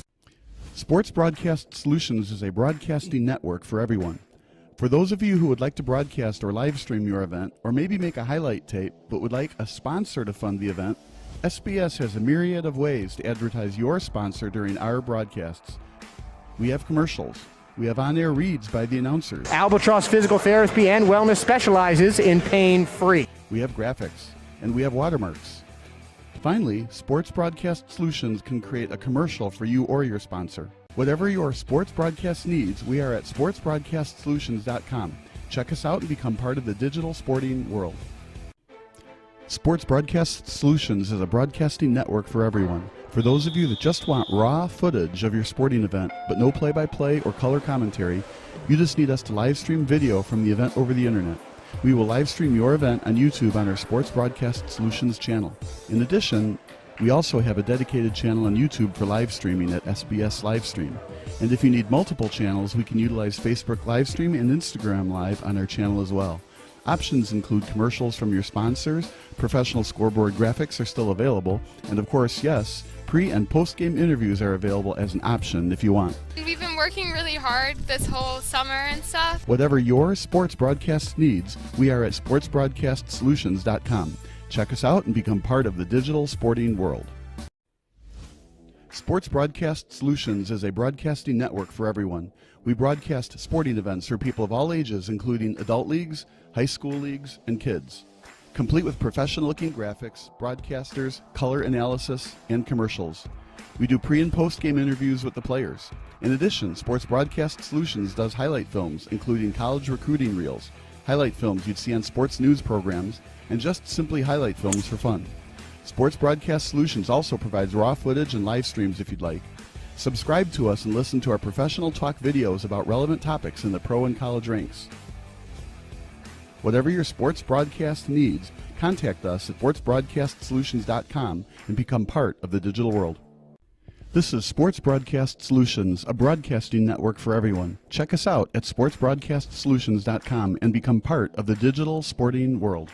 F: Sports Broadcast Solutions is a broadcasting network for everyone. For those of you who would like to broadcast or live stream your event, or maybe make a highlight tape, but would like a sponsor to fund the event, SBS has a myriad of ways to advertise your sponsor during our broadcasts. We have commercials. We have on-air reads by the announcers.
J: Albatross Physical Therapy and Wellness specializes in pain-free.
F: We have graphics, and we have watermarks. Finally, Sports Broadcast Solutions can create a commercial for you or your sponsor. Whatever your sports broadcast needs, we are at sportsbroadcastsolutions.com. Check us out and become part of the digital sporting world. Sports Broadcast Solutions is a broadcasting network for everyone. For those of you that just want raw footage of your sporting event, but no play-by-play or color commentary, you just need us to live stream video from the event over the internet. We will live stream your event on YouTube on our Sports Broadcast Solutions channel. In addition, we also have a dedicated channel on YouTube for live streaming at SBS Livestream. And if you need multiple channels, we can utilize Facebook Livestream and Instagram Live on our channel as well. Options include commercials from your sponsors, professional scoreboard graphics are still available, and of course, yes, pre- and post-game interviews are available as an option if you want.
K: We've been working really hard this whole summer and stuff.
F: Whatever your sports broadcast needs, we are at sportsbroadcastsolutions.com. Check us out and become part of the digital sporting world. Sports Broadcast Solutions is a broadcasting network for everyone. We broadcast sporting events for people of all ages, including adult leagues, high school leagues, and kids, complete with professional-looking graphics, broadcasters, color analysis, and commercials. We do pre- and post-game interviews with the players. In addition, Sports Broadcast Solutions does highlight films, including college recruiting reels, highlight films you'd see on sports news programs, and just simply highlight films for fun. Sports Broadcast Solutions also provides raw footage and live streams if you'd like. Subscribe to us and listen to our professional talk videos about relevant topics in the pro and college ranks. Whatever your sports broadcast needs, contact us at sportsbroadcastsolutions.com and become part of the digital world. This is Sports Broadcast Solutions, a broadcasting network for everyone. Check us out at sportsbroadcastsolutions.com and become part of the digital sporting world.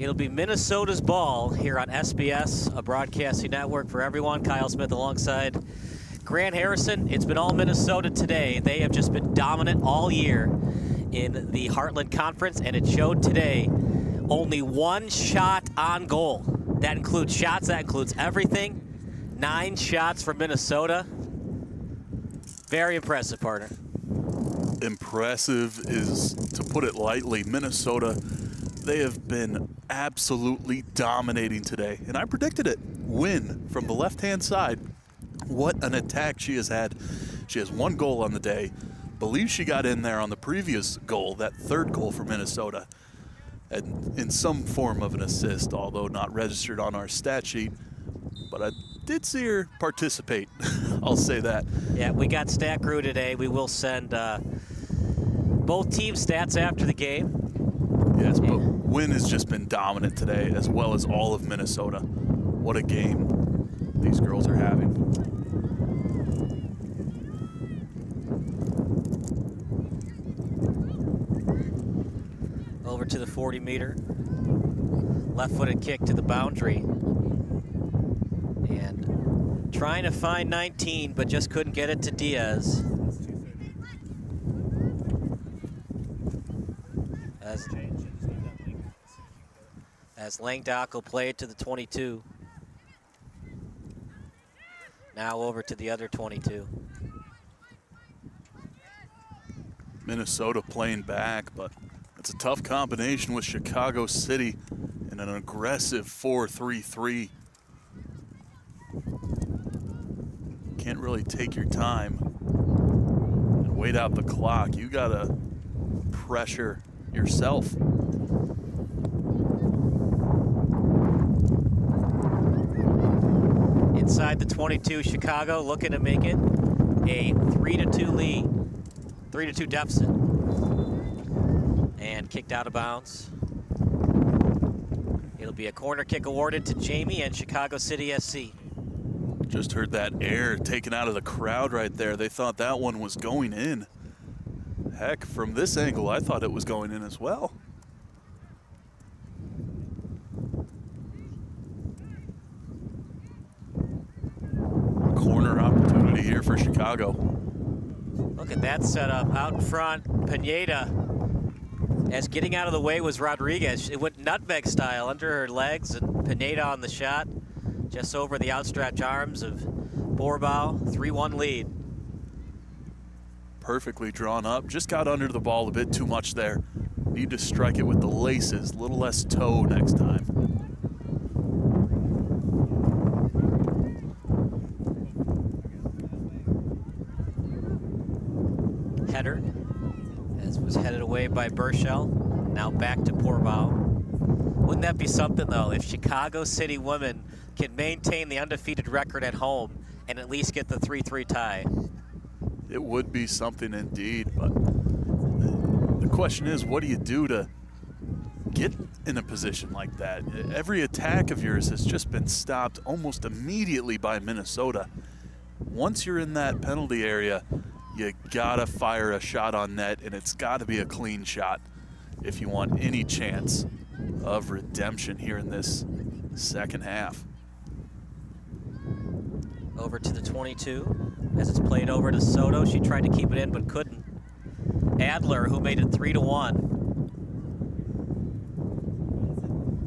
Q: It'll be Minnesota's ball here on SBS, a broadcasting network for everyone. Kyle Smith alongside Grant Harrison. It's been all Minnesota today. They have just been dominant all year in the Heartland Conference, and it showed today. Only one shot on goal. That includes shots, that includes everything. 9 shots for Minnesota. Very impressive, partner.
A: Impressive is, to put it lightly. Minnesota, they have been absolutely dominating today, and I predicted it. Win from the left-hand side. What an attack she has had. She has 1 goal on the day. Believe she got in there on the previous goal, that 3rd goal for Minnesota, and in some form of an assist, although not registered on our stat sheet. But I did see her participate. I'll say that.
Q: Yeah, we got Stat Crew today. We will send both team stats after the game.
A: Yes, but Wynn has just been dominant today, as well as all of Minnesota. What a game these girls are having.
Q: Over to the 40-meter. Left-footed kick to the boundary. And trying to find 19, but just couldn't get it to Diaz. As Langdock will play it to the 22. Now over to the other 22.
A: Minnesota playing back, but it's a tough combination with Chicago City in an aggressive 4-3-3. Can't really take your time and wait out the clock. You gotta pressure yourself.
Q: Inside the 22, Chicago looking to make it a 3-2 lead, 3-2 deficit. And kicked out of bounds. It'll be a corner kick awarded to Jamie and Chicago City SC.
A: Just heard that air taken out of the crowd right there. They thought that one was going in. Heck, from this angle, I thought it was going in as well. Corner opportunity here for Chicago.
Q: Look at that setup out in front. Pineda, as getting out of the way was Rodriguez. It went nutmeg style under her legs, and Pineda on the shot, just over the outstretched arms of Borbau. 3-1 lead.
A: Perfectly drawn up. Just got under the ball a bit too much there. Need to strike it with the laces. A little less toe next time.
Q: Header, as was headed away by Burchell. Now back to Borbau. Wouldn't that be something, though, if Chicago City women can maintain the undefeated record at home and at least get the 3-3 tie?
A: It would be something indeed, but the question is, what do you do to get in a position like that? Every attack of yours has just been stopped almost immediately by Minnesota. Once you're in that penalty area, you gotta fire a shot on net, and it's gotta be a clean shot if you want any chance of redemption here in this second half.
Q: Over to the 22, as it's played over to Soto. She tried to keep it in, but couldn't. Adler, who made it 3-1.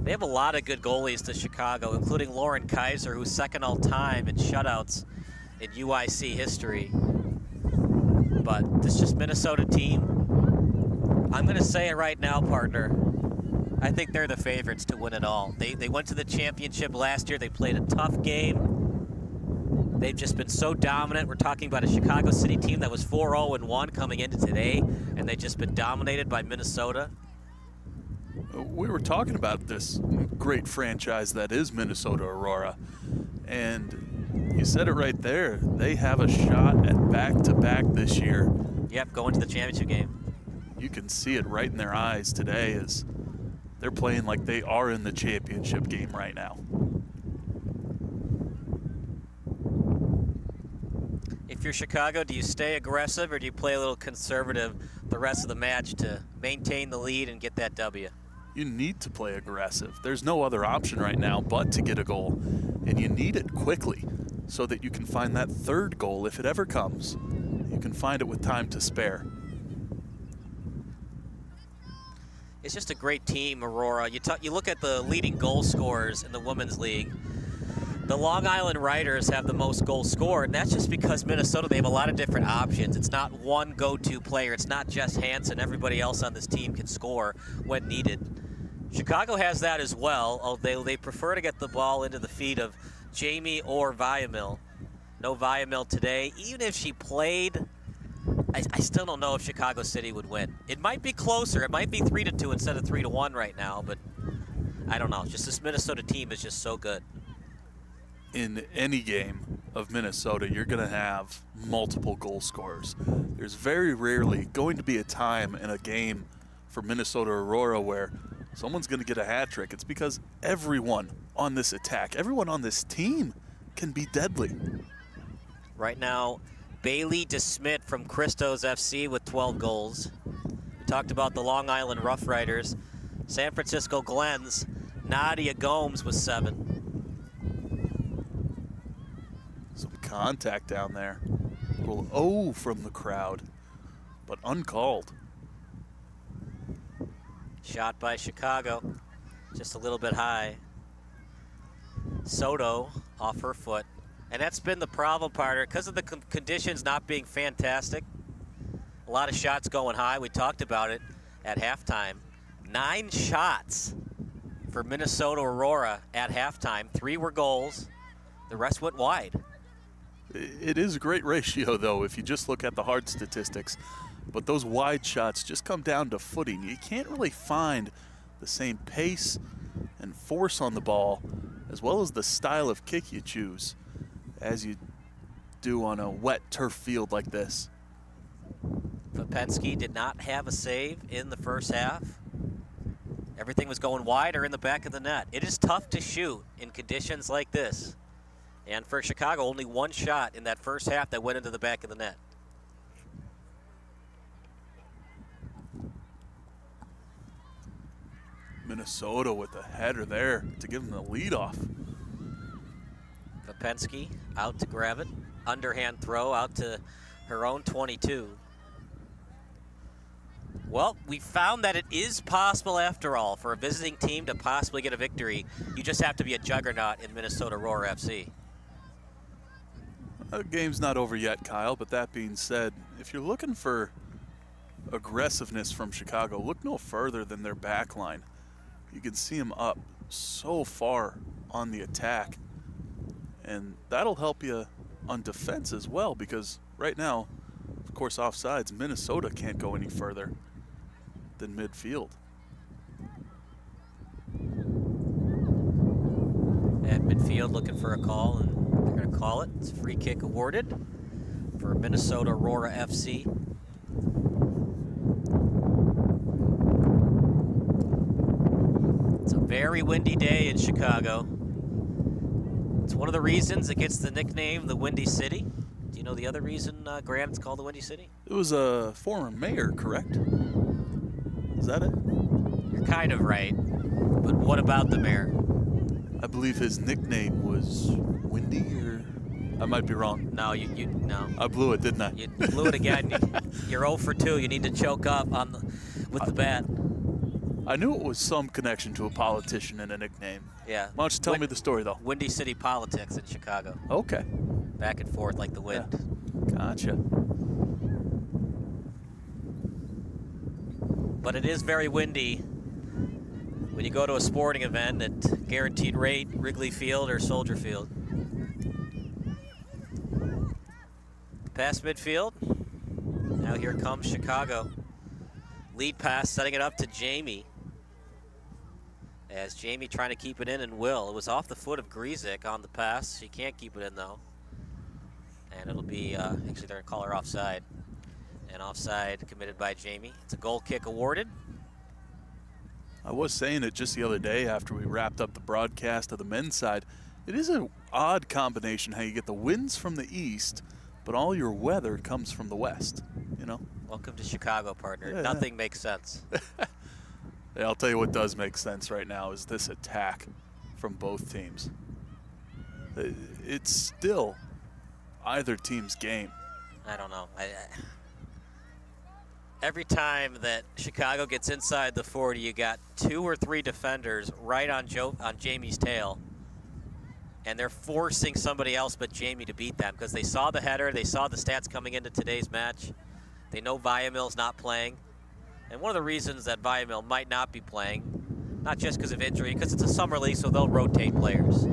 Q: They have a lot of good goalies to Chicago, including Lauren Kaiser, who's second all-time in shutouts in UIC history. But this just Minnesota team, I'm going to say it right now, partner. I think they're the favorites to win it all. They went to the championship last year. They played a tough game. They've just been so dominant. We're talking about a Chicago City team that was 4-0-1 coming into today, and they've just been dominated by Minnesota.
A: We were talking about this great franchise that is Minnesota Aurora, and you said it right there. They have a shot at back-to-back this year.
Q: Yep, going to the championship game.
A: You can see it right in their eyes today as they're playing like they are in the championship game right now.
Q: If you're Chicago, do you stay aggressive or do you play a little conservative the rest of the match to maintain the lead and get that W?
A: You need to play aggressive. There's no other option right now but to get a goal, and you need it quickly so that you can find that third goal if it ever comes. You can find it with time to spare.
Q: It's just a great team, Aurora. You look at the leading goal scorers in the Women's League. The Long Island Riders have the most goals scored, and that's just because Minnesota, they have a lot of different options. It's not one go-to player. It's not just Hansen. Everybody else on this team can score when needed. Chicago has that as well, although they prefer to get the ball into the feet of Jamie or Viamil. No Viamil today. Even if she played, I still don't know if Chicago City would win. It might be closer. It might be 3-2 instead of 3-1 right now, but I don't know. Just this Minnesota team is just so good.
A: In any game of Minnesota, you're going to have multiple goal scorers. There's very rarely going to be a time in a game for Minnesota Aurora where someone's going to get a hat trick. It's because everyone on this attack, everyone on this team can be deadly.
Q: Right now, Bailey DeSmit from Christos FC with 12 goals. We talked about the Long Island Rough Riders. San Francisco Glens, Nadia Gomes with 7.
A: Some contact down there. A little O from the crowd, but uncalled.
Q: Shot by Chicago, just a little bit high. Soto off her foot. And that's been the problem, partner, because of the conditions not being fantastic. A lot of shots going high. We talked about it at halftime. 9 shots for Minnesota Aurora at halftime. 3 were goals. The rest went wide.
A: It is a great ratio, though, if you just look at the hard statistics. But those wide shots just come down to footing. You can't really find the same pace and force on the ball, as well as the style of kick you choose, as you do on a wet turf field like this.
Q: Popensky did not have a save in the first half. Everything was going wide or in the back of the net. It is tough to shoot in conditions like this. And for Chicago, only 1 shot in that first half that went into the back of the net.
A: Minnesota with the header there to give them the lead off.
Q: Popensky out to grab it. Underhand throw out to her own 22. Well, we found that it is possible after all for a visiting team to possibly get a victory. You just have to be a juggernaut in Minnesota Aurora FC.
A: The game's not over yet, Kyle, but that being said, if you're looking for aggressiveness from Chicago, look no further than their back line. You can see them up so far on the attack, and that'll help you on defense as well, because right now, of course, offsides, Minnesota can't go any further than midfield.
Q: At midfield looking for a call, and they're going to call it. It's a free kick awarded for Minnesota Aurora FC. It's a very windy day in Chicago. It's one of the reasons it gets the nickname the Windy City. Do you know the other reason, Grant, it's called the Windy City?
A: It was a former mayor, correct? Is that it?
Q: You're kind of right, but what about the mayor?
A: I believe his nickname was Windy, or I might be wrong.
Q: No, no.
A: I blew it, didn't I?
Q: You blew it again. You're 0 for 2. You need to choke up with the bat.
A: I knew it was some connection to a politician and a nickname.
Q: Yeah.
A: Why don't you tell me the story, though?
Q: Windy City politics in Chicago.
A: Okay.
Q: Back and forth like the wind.
A: Yeah. Gotcha.
Q: But it is very windy when you go to a sporting event at Guaranteed Rate, Wrigley Field, or Soldier Field. Past midfield. Now here comes Chicago. Lead pass, setting it up to Jamie. As Jamie trying to keep it in, and will. It was off the foot of Grizik on the pass. She can't keep it in, though. And it'll be, actually they're going to call her offside. And offside committed by Jamie. It's a goal kick awarded.
A: I was saying it just the other day after we wrapped up the broadcast of the men's side. It is an odd combination how you get the winds from the east, but all your weather comes from the west, you know?
Q: Welcome to Chicago, partner.
A: Yeah.
Q: Nothing makes sense.
A: I'll tell you what does make sense right now is this attack from both teams. It's still either team's game.
Q: I don't know. Every time that Chicago gets inside the 40, you got 2 or 3 defenders right on Jamie's tail. And they're forcing somebody else but Jamie to beat them because they saw the header, they saw the stats coming into today's match. They know Viamil's not playing. And one of the reasons that Viamil might not be playing, not just because of injury, because it's a summer league, so they'll rotate players.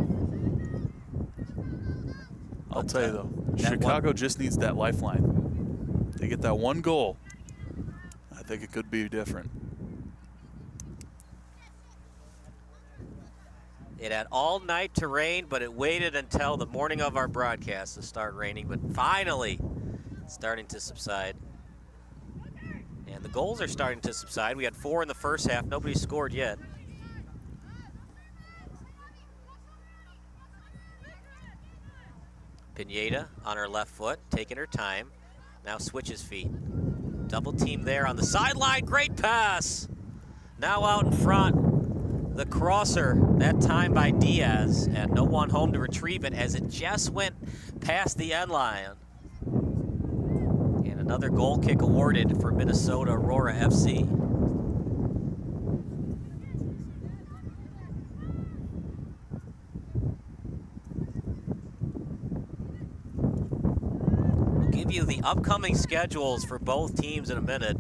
A: I'll tell you though, Chicago just needs that lifeline. They get that one goal, I think it could be different.
Q: It had all night to rain, but it waited until the morning of our broadcast to start raining, but finally it's starting to subside. And the goals are starting to subside. We had 4 in the first half. Nobody scored yet. Pineda on her left foot, taking her time. Now switches feet. Double team there on the sideline. Great pass. Now out in front. The crosser, that time by Diaz. And no one home to retrieve it as it just went past the end line. And another goal kick awarded for Minnesota Aurora FC. We'll give you the upcoming schedules for both teams in a minute.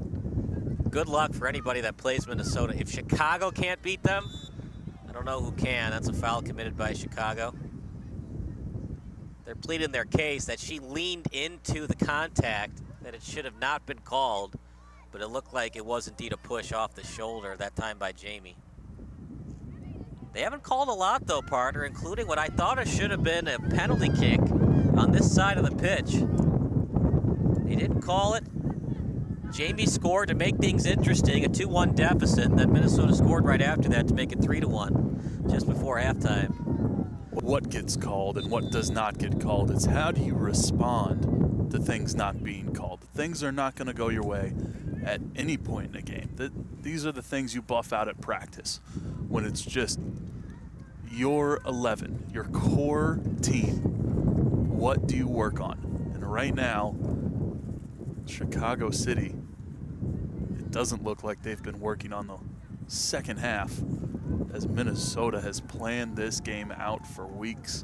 Q: Good luck for anybody that plays Minnesota. If Chicago can't beat them, I don't know who can. That's a foul committed by Chicago. They're pleading their case that she leaned into the contact, that it should have not been called, but it looked like it was indeed a push off the shoulder, that time by Jamie. They haven't called a lot though, partner, including what I thought it should have been a penalty kick on this side of the pitch. They didn't call it. Jamie scored to make things interesting, a 2-1 deficit, and then Minnesota scored right after that to make it 3-1 just before halftime.
A: What gets called and what does not get called, it's how do you respond to things not being called. Things are not going to go your way at any point in a game. These are the things you buff out at practice when it's just your 11, your core team. What do you work on? And right now, Chicago City, it doesn't look like they've been working on the second half as Minnesota has planned this game out for weeks.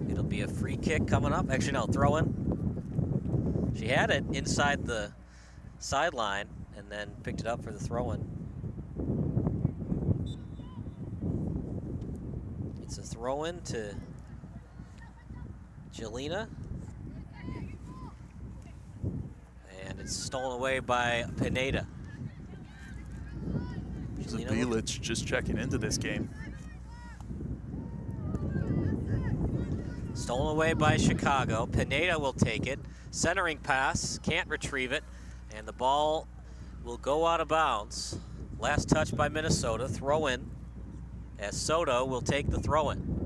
Q: It'll be a free kick coming up. Actually, no, throw in. She had it inside the sideline and then picked it up for the throw in. It's a throw in to Jelena. And it's stolen away by Pineda.
A: Bilic just checking into this game.
Q: Stolen away by Chicago. Pineda will take it. Centering pass, can't retrieve it. And the ball will go out of bounds. Last touch by Minnesota, throw in. As Soto will take the throw in.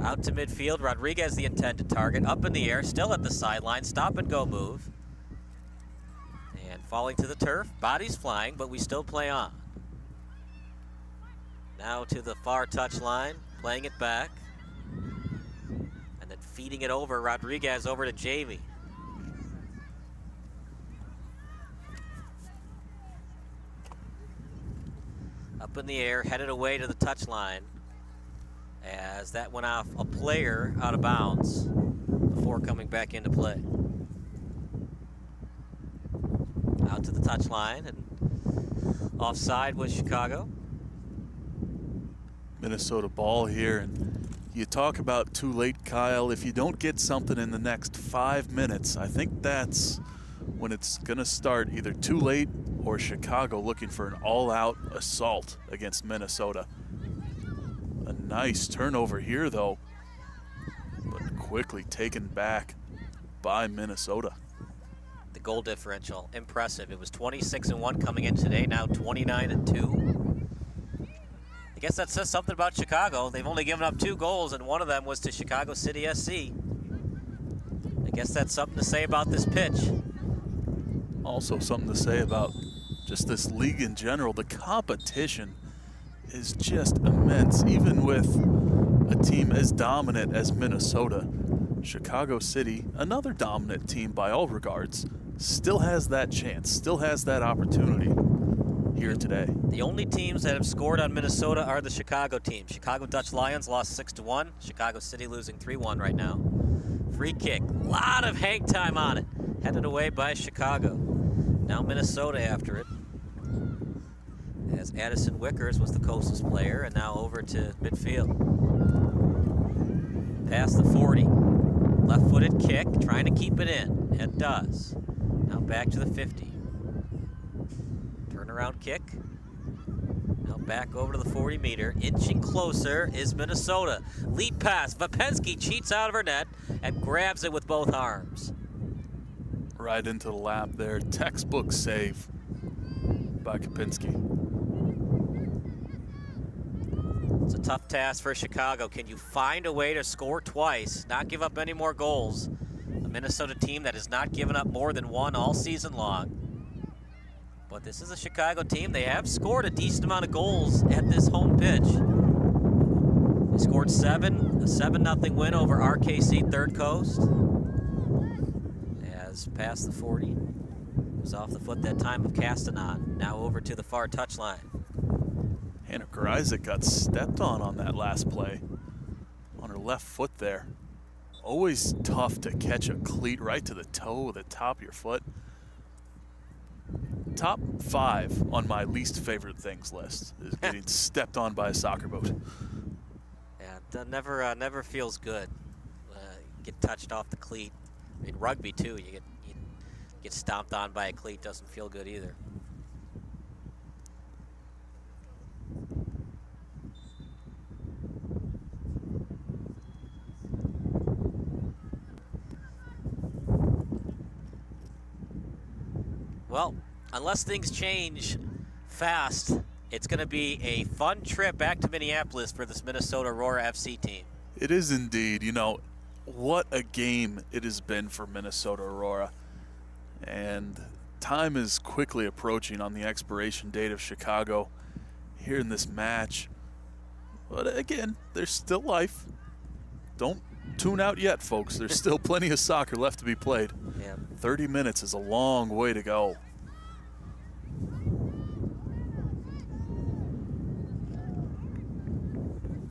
Q: Out to midfield, Rodriguez the intended target. Up in the air, still at the sideline, stop and go move. And falling to the turf, bodies flying, but we still play on. Now to the far touchline, playing it back. And then feeding it over, Rodriguez over to Jamie. Up in the air, headed away to the touchline. As that went off a player out of bounds before coming back into play. Out to the touchline and offside with Chicago.
A: Minnesota ball here, and you talk about too late, Kyle. If you don't get something in the next 5 minutes, I think that's when it's gonna start, either too late or Chicago looking for an all-out assault against Minnesota. A nice turnover here though, but quickly taken back by Minnesota.
Q: The goal differential, impressive. It was 26-1 coming in today, now 29-2. I guess that says something about Chicago. They've only given up 2 goals, and one of them was to Chicago City SC. I guess that's something to say about this pitch.
A: Also something to say about just this league in general. The competition is just immense, even with a team as dominant as Minnesota. Chicago City, another dominant team by all regards, still has that chance, still has that opportunity here today.
Q: The only teams that have scored on Minnesota are the Chicago teams. Chicago Dutch Lions lost 6-1. Chicago City losing 3-1 right now. Free kick, a lot of hang time on it. Headed away by Chicago. Now Minnesota after it. As Addison Wickers was the closest player, and now over to midfield. Past the 40. Left-footed kick, trying to keep it in, and does. Now back to the 50. Turnaround kick. Now back over to the 40-meter. Inching closer is Minnesota. Lead pass. Vapensky cheats out of her net and grabs it with both arms.
A: Right into the lap there. Textbook save by Kapinski.
Q: It's a tough task for Chicago. Can you find a way to score twice, not give up any more goals? A Minnesota team that has not given up more than one all season long. But this is a Chicago team. They have scored a decent amount of goals at this home pitch. They scored 7, a 7-0 win over RKC Third Coast. As past the 40, it was off the foot that time of Castanon. Now over to the far touchline.
A: Hannah Gryzik got stepped on that last play. On her left foot there. Always tough to catch a cleat right to the toe of the top of your foot. Top 5 on my least favorite things list is getting stepped on by a soccer boat.
Q: Yeah, that never feels good. Get touched off the cleat. I mean, rugby too. You get stomped on by a cleat. Doesn't feel good either. Well, unless things change fast, it's going to be a fun trip back to Minneapolis for this Minnesota Aurora FC team.
A: It is indeed. You know, what a game it has been for Minnesota Aurora. And time is quickly approaching on the expiration date of Chicago here in this match. But again, there's still life. Don't tune out yet, folks. There's still plenty of soccer left to be played.
Q: Yeah.
A: 30 minutes is a long way to go.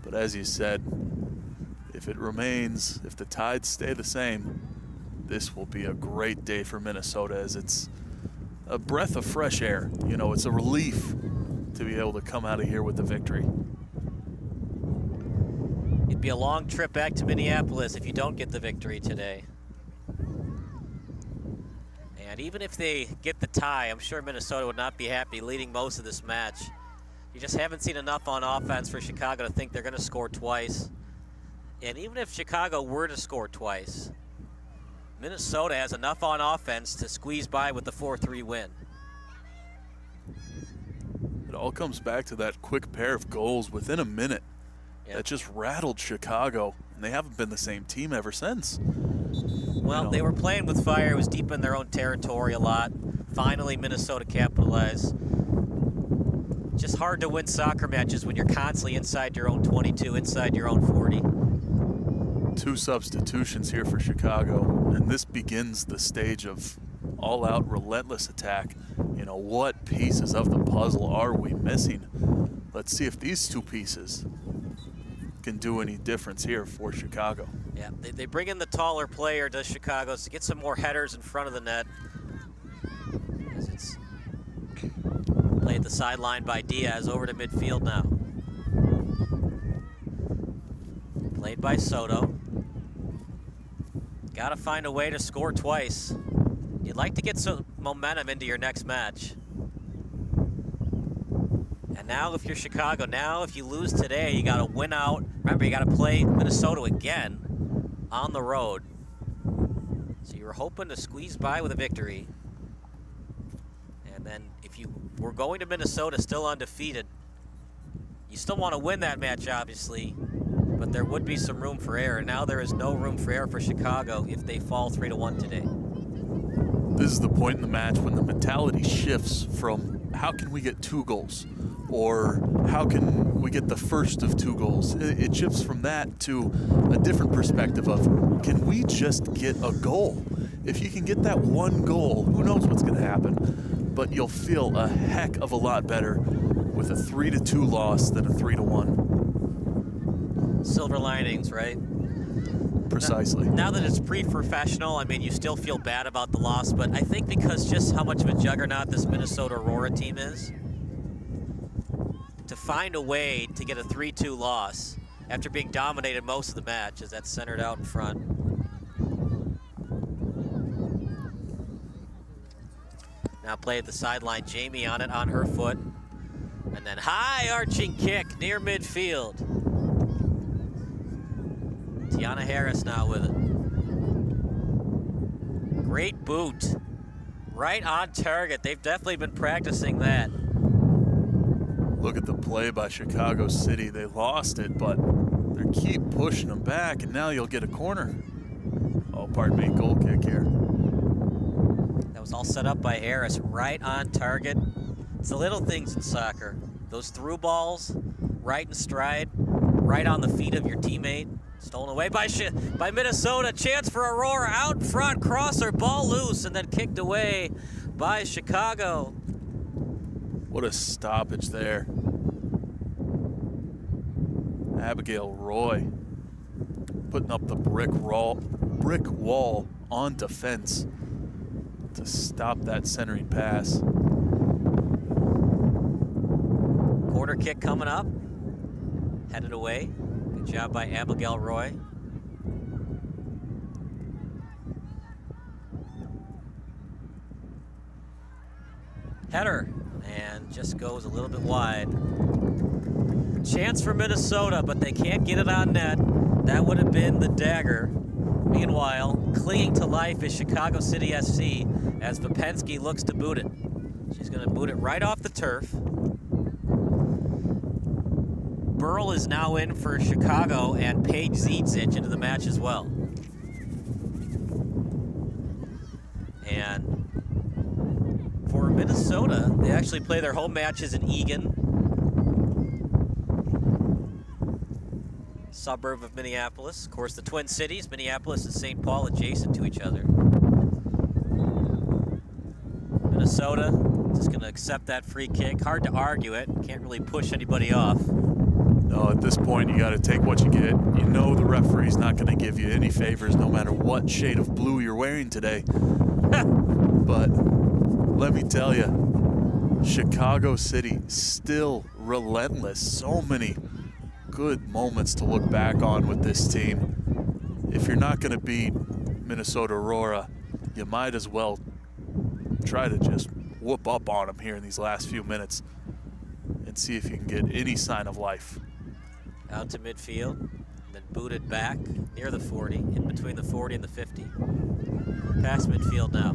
A: But as you said, if it remains, if the tides stay the same, this will be a great day for Minnesota, as it's a breath of fresh air. You know, it's a relief to be able to come out of here with the victory.
Q: It'd be a long trip back to Minneapolis if you don't get the victory today. And even if they get the tie, I'm sure Minnesota would not be happy leading most of this match. You just haven't seen enough on offense for Chicago to think they're going to score twice. And even if Chicago were to score twice, Minnesota has enough on offense to squeeze by with the 4-3 win.
A: It all comes back to that quick pair of goals within a minute. Yep. That just rattled Chicago, and they haven't been the same team ever since.
Q: Well, they were playing with fire. It was deep in their own territory a lot. Finally, Minnesota capitalized. Just hard to win soccer matches when you're constantly inside your own 22, inside your own 40.
A: 2 substitutions here for Chicago, and this begins the stage of all-out relentless attack. You know, what pieces of the puzzle are we missing? Let's see if these 2 pieces can do any difference here for Chicago.
Q: Yeah, they bring in the taller player, does Chicago, to get some more headers in front of the net. As it's played at the sideline by Diaz, over to midfield now. Played by Soto. Got to find a way to score twice. You'd like to get some momentum into your next match. And now if you're Chicago, now if you lose today, you got to win out. Remember, you got to play Minnesota again on the road. So you're hoping to squeeze by with a victory. And then if you were going to Minnesota still undefeated, you still want to win that match, obviously. But there would be some room for error. Now there is no room for error for Chicago if they fall 3-1 today.
A: this is the point in the match when the mentality shifts from how can we get 2 goals or how can we get the first of 2 goals. It shifts from that to a different perspective of can we just get a goal? If you can get that 1 goal, who knows what's going to happen, but you'll feel a heck of a lot better with a 3-2 loss than a 3-1.
Q: Silver linings, right?
A: Precisely.
Q: Now that it's pre-professional, I mean, you still feel bad about the loss, but I think because just how much of a juggernaut this Minnesota Aurora team is, to find a way to get a 3-2 loss after being dominated most of the match, as that's centered out in front. Now play at the sideline, Jamie on it, on her foot. And then high arching kick near midfield. Tiana Harris now with it. Great boot. Right on target. They've definitely been practicing that.
A: Look at the play by Chicago City. They lost it, but they keep pushing them back, and now you'll get a corner. Oh, pardon me, goal kick here.
Q: That was all set up by Harris. Right on target. It's the little things in soccer. Those through balls, right in stride, right on the feet of your teammate. Stolen away by Minnesota. Chance for Aurora out in front. Crosser, ball loose, and then kicked away by Chicago.
A: What a stoppage there. Abigail Roy putting up the brick wall on defense to stop that centering pass.
Q: Corner kick coming up. Headed away. Good job by Abigail Roy. Header, and just goes a little bit wide. Chance for Minnesota, but they can't get it on net. That would have been the dagger. Meanwhile, clinging to life is Chicago City SC as Vipensky looks to boot it. She's going to boot it right off the turf. Burl is now in for Chicago, and Paige Zietzic into the match as well. And for Minnesota, they actually play their home matches in Eagan, suburb of Minneapolis. Of course, the Twin Cities, Minneapolis and St. Paul, adjacent to each other. Minnesota just going to accept that free kick. Hard to argue it. Can't really push anybody off.
A: No, at this point, you got to take what you get. You know the referee's not going to give you any favors no matter what shade of blue you're wearing today. But let me tell you, Chicago City still relentless. So many good moments to look back on with this team. If you're not going to beat Minnesota Aurora, you might as well try to just whoop up on them here in these last few minutes and see if you can get any sign of life.
Q: Out to midfield, then booted back near the 40, in between the 40 and the 50. Past midfield now.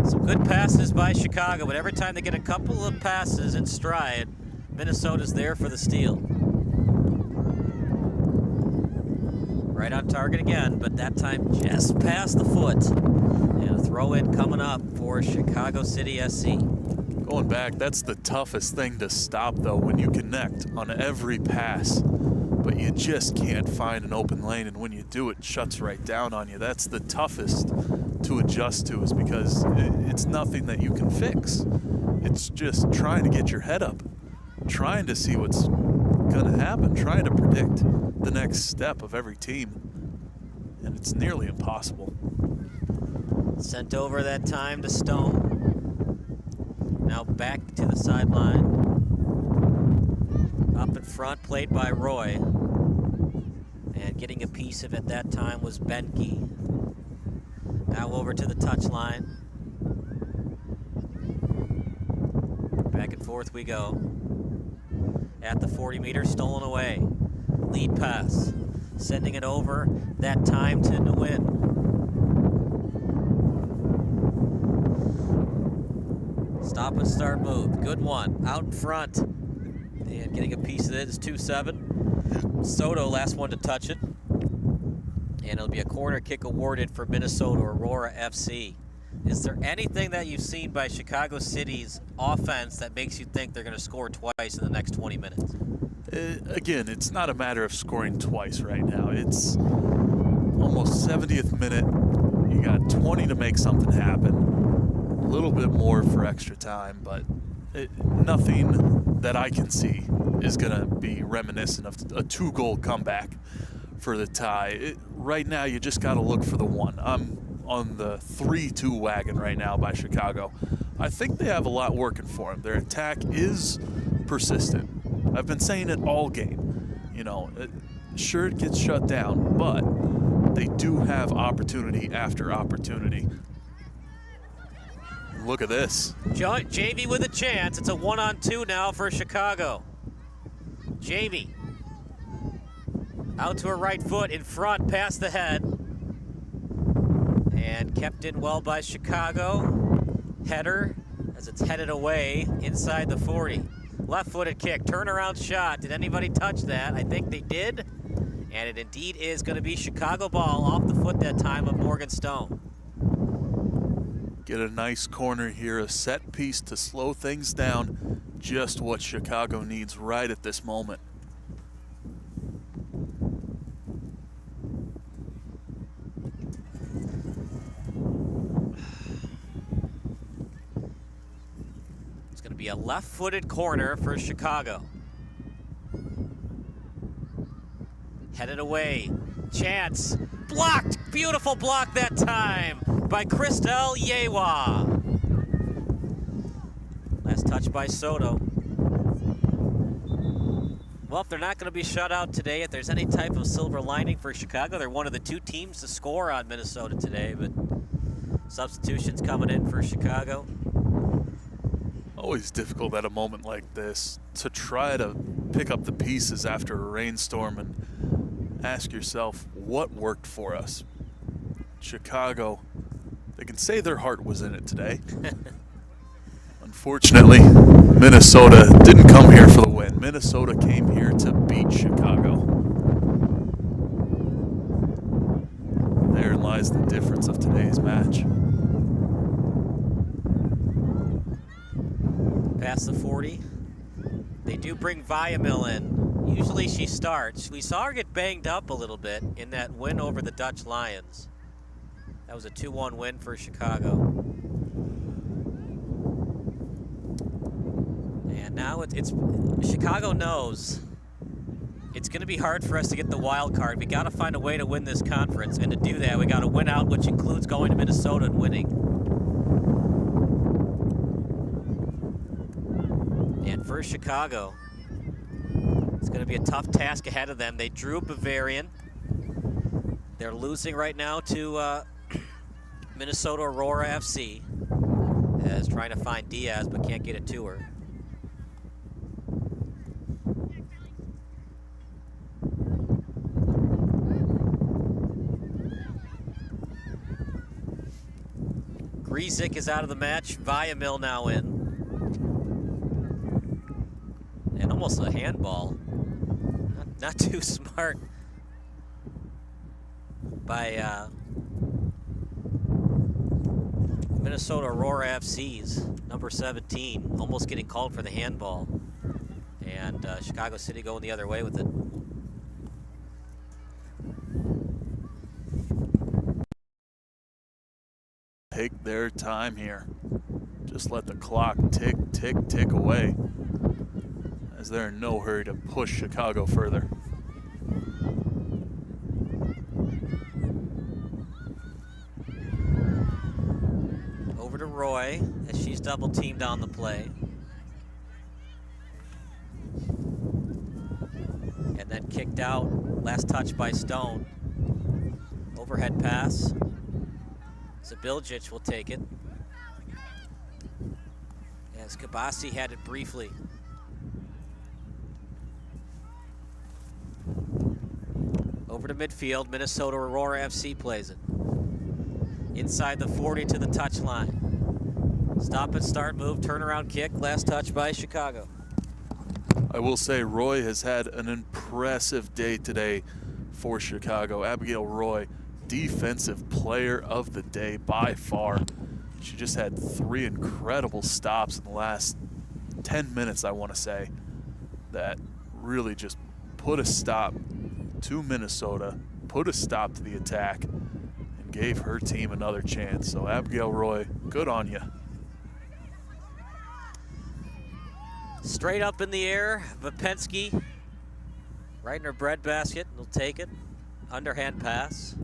Q: Some good passes by Chicago, but every time they get a couple of passes in stride, Minnesota's there for the steal. Right on target again, but that time just past the foot. And a throw-in coming up for Chicago City SC.
A: Going back, that's the toughest thing to stop, though, when you connect on every pass, but you just can't find an open lane, and when you do, it shuts right down on you. That's the toughest to adjust to, is because it's nothing that you can fix. It's just trying to get your head up, trying to see what's going to happen, trying to predict the next step of every team, and it's nearly impossible.
Q: Sent over that time to Stone. Now back to the sideline. Up in front, played by Roy. And getting a piece of it that time was Benke. Now over to the touchline. Back and forth we go. At the 40 meter, stolen away. Lead pass. Sending it over that time to Nguyen. Stop and start move. Good one. Out in front. And getting a piece of it is 2-7. Soto, last one to touch it. And it'll be a corner kick awarded for Minnesota Aurora FC. Is there anything that you've seen by Chicago City's offense that makes you think they're going to score twice in the next 20 minutes?
A: Again, it's not a matter of scoring twice right now. It's almost 70th minute. You got 20 to make something happen. A little bit more for extra time, but nothing that I can see is going to be reminiscent of a 2-goal comeback for the tie. Right now, you just got to look for the one. I'm on the 3-2 wagon right now by Chicago. I think they have a lot working for them. Their attack is persistent. I've been saying it all game. You know, sure it gets shut down, but they do have opportunity after opportunity. Look at this.
Q: Jamie with a chance. It's a 1-on-2 now for Chicago. Jamie out to her right foot, in front, past the head. And kept in well by Chicago. Header as it's headed away inside the 40. Left-footed kick, turnaround shot. Did anybody touch that? I think they did. And it indeed is going to be Chicago ball off the foot that time of Morgan Stone.
A: Get a nice corner here, a set piece to slow things down. Just what Chicago needs right at this moment.
Q: Be a left-footed corner for Chicago. Headed away. Chance. Blocked. Beautiful block that time by Christel Yewa. Last touch by Soto. Well, if they're not going to be shut out today, if there's any type of silver lining for Chicago, they're one of the 2 teams to score on Minnesota today, but substitutions coming in for Chicago.
A: Always difficult at a moment like this to try to pick up the pieces after a rainstorm and ask yourself what worked for us. Chicago, they can say their heart was in it today. Unfortunately, Minnesota didn't come here for the win. Minnesota came here to beat Chicago. Therein lies the difference of today's match.
Q: Past the 40. They do bring Viamil in. Usually she starts. We saw her get banged up a little bit in that win over the Dutch Lions. That was a 2-1 win for Chicago. And now it's Chicago knows it's going to be hard for us to get the wild card. We got to find a way to win this conference, and to do that, we got to win out, which includes going to Minnesota and winning. And for Chicago, it's going to be a tough task ahead of them. They drew Bavarian. They're losing right now to Minnesota Aurora FC. As trying to find Diaz, but can't get it to her. Grzyk is out of the match. Viamil now in. And almost a handball. Not too smart by Minnesota Aurora FC's number 17, almost getting called for the handball. And Chicago City going the other way with it.
A: Take their time here. Just let the clock tick, tick, tick away, as they're in no hurry to push Chicago further.
Q: Over to Roy as she's double teamed on the play. And then kicked out. Last touch by Stone. Overhead pass. Zabiljic will take it. As Kabasi had it briefly. Over to midfield, Minnesota Aurora FC plays it. Inside the 40 to the touchline. Stop and start move, turnaround kick, last touch by Chicago.
A: I will say Roy has had an impressive day today for Chicago. Abigail Roy, Defensive Player of the Day by far. She just had 3 incredible stops in the last 10 minutes, I want to say, that really just put a stop to Minnesota, put a stop to the attack, and gave her team another chance. So Abigail Roy, good on you.
Q: Straight up in the air, Vapensky right in her breadbasket. Will take it. Underhand pass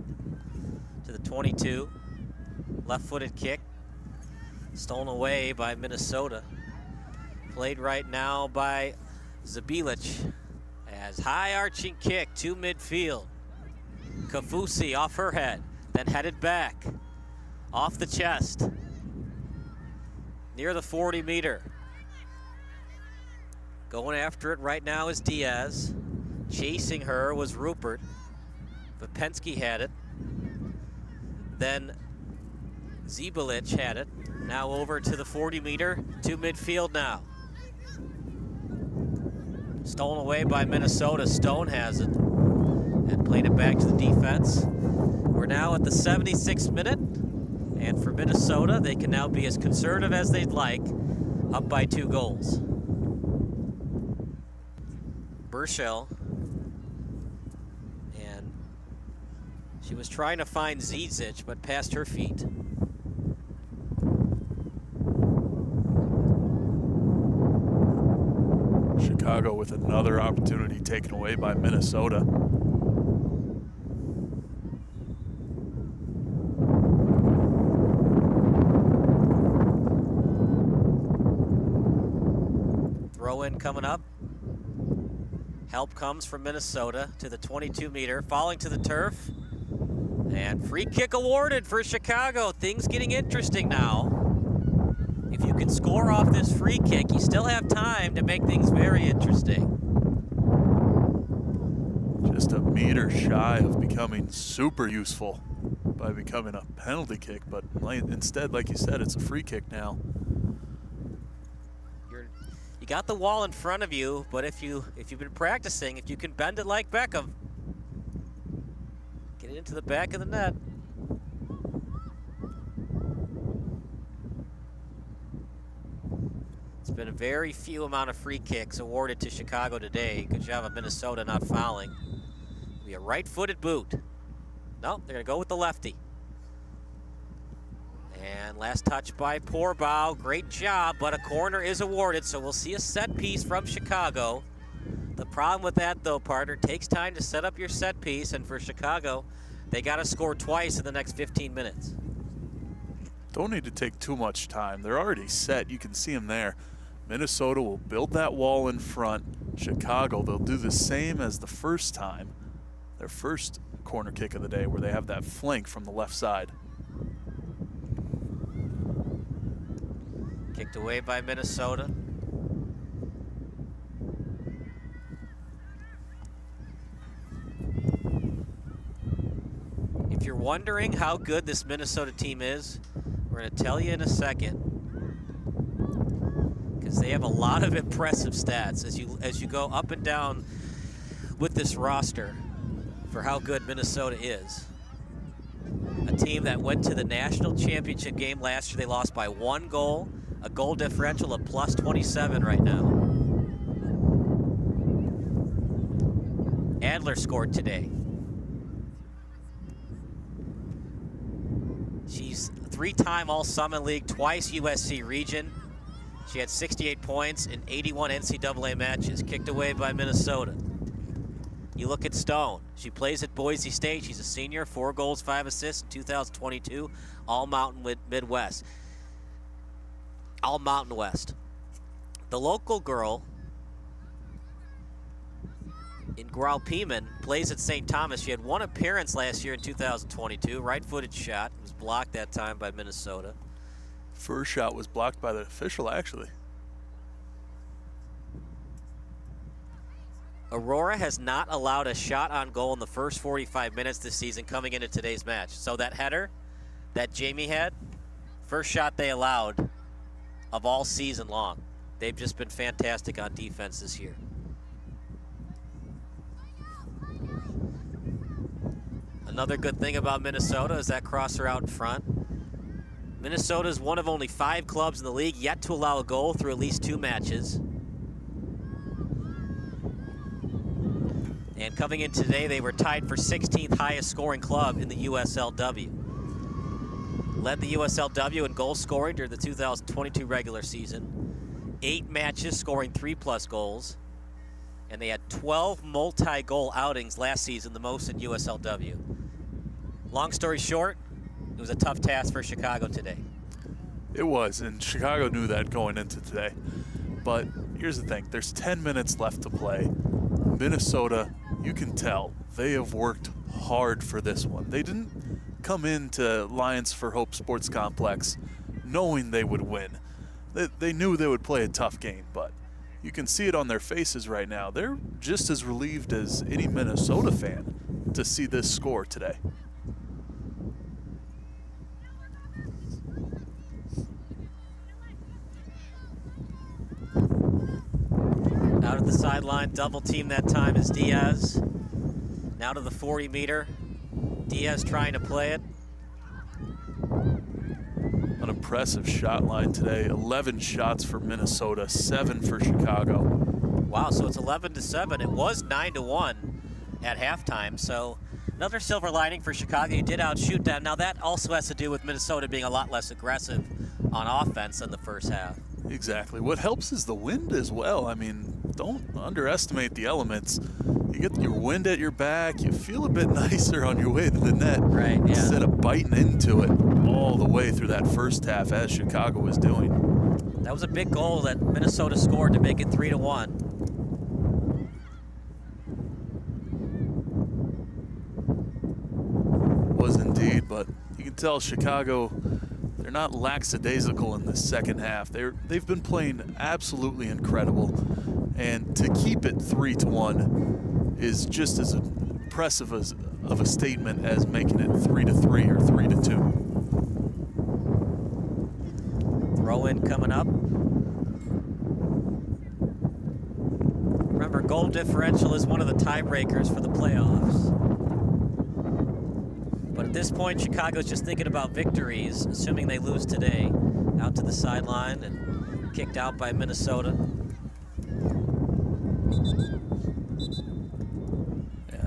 Q: to the 22. Left-footed kick. Stolen away by Minnesota. Played right now by Zabilic. As high arching kick to midfield. Kafusi off her head, then headed back. Off the chest. Near the 40-meter. Going after it right now is Diaz. Chasing her was Rupert. Vapensky had it. Then Zabilic had it. Now over to the 40-meter, to midfield now. Stolen away by Minnesota. Stone has it. And played it back to the defense. We're now at the 76th minute. And for Minnesota, they can now be as conservative as they'd like, up by 2 goals. Burchell. And she was trying to find Zizic, but past her feet.
A: Chicago with another opportunity taken away by Minnesota.
Q: Throw in coming up. Help comes from Minnesota to the 22-meter, falling to the turf. And free kick awarded for Chicago. Things getting interesting now. If you can score off this free kick, you still have time to make things very interesting.
A: Just a meter shy of becoming super useful by becoming a penalty kick, but instead, like you said, it's a free kick now.
Q: You got the wall in front of you, but if you've been practicing, if you can bend it like Beckham, get it into the back of the net. It's been a very few amount of free kicks awarded to Chicago today. Good job of Minnesota not fouling. It'll be a right-footed boot. No, they're gonna go with the lefty. And last touch by Poorbow. Great job, but a corner is awarded, so we'll see a set piece from Chicago. The problem with that, though, partner, takes time to set up your set piece, and for Chicago, they got to score twice in the next 15 minutes.
A: Don't need to take too much time. They're already set. You can see them there. Minnesota will build that wall in front. Chicago, they'll do the same as the first time. Their first corner kick of the day, where they have that flank from the left side.
Q: Kicked away by Minnesota. If you're wondering how good this Minnesota team is, we're going to tell you in a second. Because they have a lot of impressive stats as you go up and down with this roster for how good Minnesota is. A team that went to the national championship game last year. They lost by 1 goal. A goal differential of plus 27 right now. Adler scored today. She's 3-time All-Summit League, twice USC Region. She had 68 points in 81 NCAA matches, kicked away by Minnesota. You look at Stone. She plays at Boise State. She's a senior, 4 goals, 5 assists in 2022, all Mountain Midwest. All Mountain West. The local girl in Graupiman plays at St. Thomas. She had 1 appearance last year in 2022. Right-footed shot. It was blocked that time by Minnesota.
A: First shot was blocked by the official, actually.
Q: Aurora has not allowed a shot on goal in the first 45 minutes this season coming into today's match. So that header that Jamie had, first shot they allowed of all season long. They've just been fantastic on defense this year. Another good thing about Minnesota is that crosser out in front. Minnesota is one of only 5 clubs in the league yet to allow a goal through at least 2 matches. And coming in today, they were tied for 16th highest scoring club in the USLW. Led the USLW in goal scoring during the 2022 regular season. 8 matches scoring 3+ goals. And they had 12 multi-goal outings last season, the most in USLW. Long story short, it was a tough task for Chicago today.
A: It was, and Chicago knew that going into today. But here's the thing, there's 10 minutes left to play. Minnesota, you can tell, they have worked hard for this one. They didn't come into Lions for Hope Sports Complex knowing they would win. They knew they would play a tough game, but you can see it on their faces right now. They're just as relieved as any Minnesota fan to see this score today.
Q: Out of the sideline, double team that time is Diaz. Now to the 40-meter. Diaz trying to play it.
A: An impressive shot line today. 11 shots for Minnesota, 7 for Chicago.
Q: Wow, so it's 11-7. It was 9-1 at halftime. So another silver lining for Chicago. You did outshoot them. Now that also has to do with Minnesota being a lot less aggressive on offense in the first half.
A: Exactly. What helps is the wind as well. I mean, don't underestimate the elements. You get your wind at your back, you feel a bit nicer on your way to the net.
Q: Right, yeah.
A: Instead of biting into it all the way through that first half as Chicago was doing.
Q: That was a big goal that Minnesota scored to make it 3-1.
A: Was indeed, but you can tell Chicago, they're not lackadaisical in the second half. They've been playing absolutely incredible, and to keep it 3-1 is just as impressive of a statement as making it 3-3 or 3-2.
Q: Throw in coming up. Remember, goal differential is one of the tiebreakers for the playoffs. But at this point, Chicago's just thinking about victories, assuming they lose today. Out to the sideline and kicked out by Minnesota.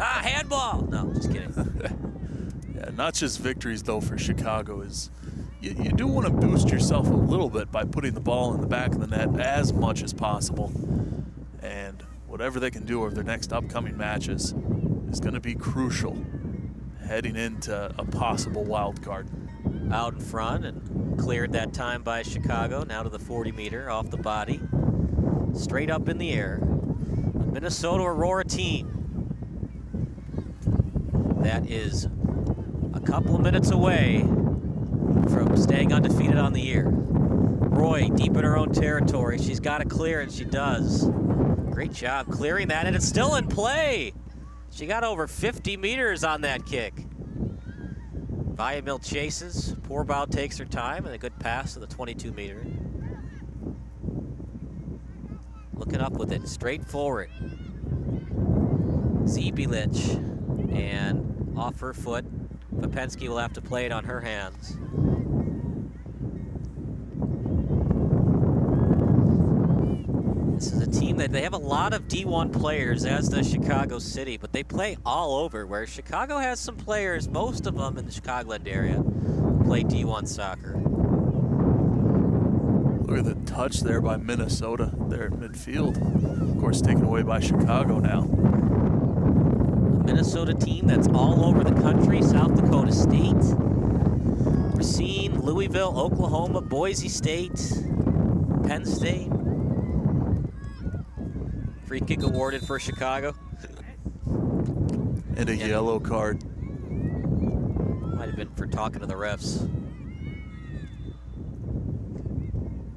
Q: Ah, handball! No, just kidding.
A: Yeah, not just victories, though, for Chicago. You do want to boost yourself a little bit by putting the ball in the back of the net as much as possible. And whatever they can do over their next upcoming matches is going to be crucial heading into a possible wild card.
Q: Out in front and cleared that time by Chicago. Now to the 40-meter off the body. Straight up in the air. A Minnesota Aurora team that is a couple of minutes away from staying undefeated on the year. Roy deep in her own territory. She's got to clear, and she does. Great job clearing that, and it's still in play. She got over 50 meters on that kick. Viamil chases. Poorbow takes her time, and a good pass to the 22-meter. Looking up with it, straight forward. Zebilich, and off her foot. Popensky will have to play it on her hands. This is a team that they have a lot of D1 players, as does Chicago City, but they play all over, where Chicago has some players, most of them in the Chicagoland area, who play D1 soccer.
A: Look at the touch there by Minnesota there at midfield. Of course, taken away by Chicago now.
Q: A Minnesota team that's all over the country, South Dakota State, Racine, Louisville, Oklahoma, Boise State, Penn State. Free kick awarded for Chicago.
A: And a yellow card.
Q: Might have been for talking to the refs.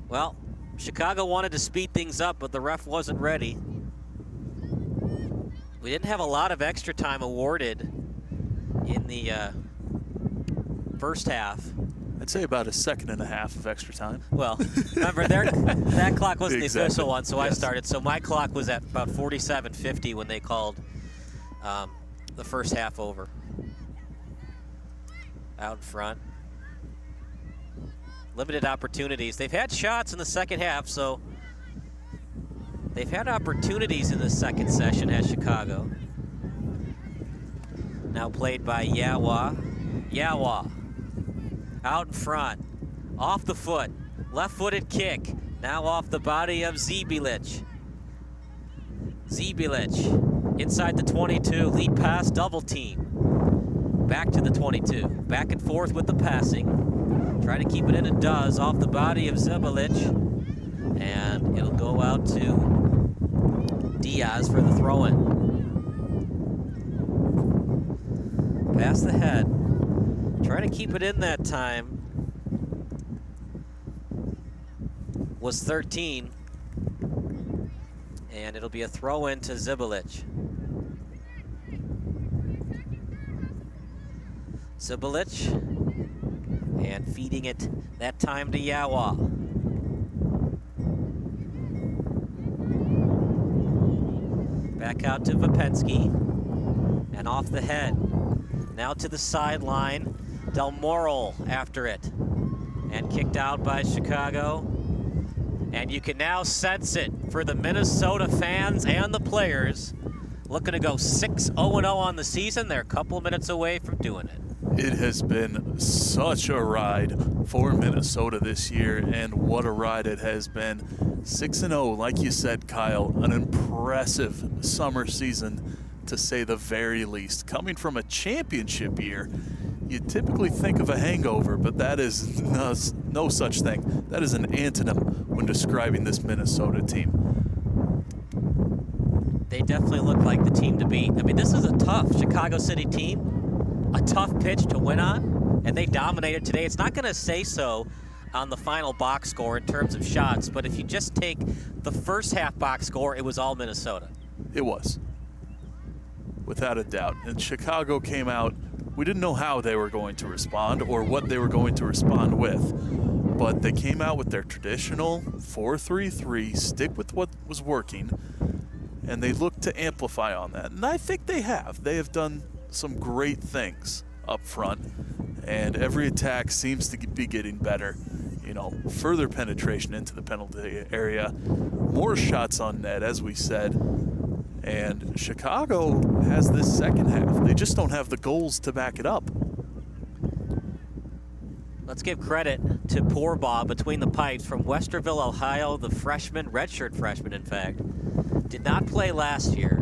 Q: Well, Chicago wanted to speed things up, but the ref wasn't ready. We didn't have a lot of extra time awarded in the first half.
A: I'd say about a second and a half of extra time.
Q: Well, remember, that clock wasn't
A: Exactly.
Q: the official one, so
A: Yes.
Q: I started. So my clock was at about 47:50 when they called the first half over. out in front. Limited opportunities. They've had shots in the second half, so they've had opportunities in the second session at Chicago. Now played by Yawa. Yawa out in front, off the foot, left-footed kick. Now off the body of Zebilic. Zebilic inside the 22, lead pass, double team. Back to the 22, back and forth with the passing. Trying to keep it in, it does, off the body of Zebilic. And it'll go out to Diaz for the throw-in. Pass the head. Trying to keep it in that time. Was 13. And it'll be a throw-in to Zebilic. Zebilic. And feeding it that time to Yawa. Back out to Vapensky. And off the head. Now to the sideline. Del Moral after it. And kicked out by Chicago. And you can now sense it for the Minnesota fans and the players. Looking to go 6-0-0 on the season. They're a couple of minutes away from doing it.
A: It has been such a ride for Minnesota this year, and what a ride it has been. 6-0, like you said, Kyle, an impressive summer season, to say the very least. Coming from a championship year, you typically think of a hangover, but that is no such thing. That is an antonym when describing this Minnesota team.
Q: They definitely look like the team to beat. I mean, this is a tough Chicago City team, a tough pitch to win on, and they dominated today. It's not going to say so on the final box score in terms of shots, but if you just take the first half box score, it was all Minnesota.
A: It was, without a doubt. And Chicago came out, we didn't know how they were going to respond or what they were going to respond with, but they came out with their traditional 4-3-3, stick with what was working, and they looked to amplify on that. And I think they have. They have done some great things up front, and every attack seems to be getting better. You know, further penetration into the penalty area, more shots on net, as we said. And Chicago has this second half. They just don't have the goals to back it up.
Q: Let's give credit to Poorbaugh between the pipes from Westerville, Ohio, the freshman, redshirt freshman, in fact. Did not play last year.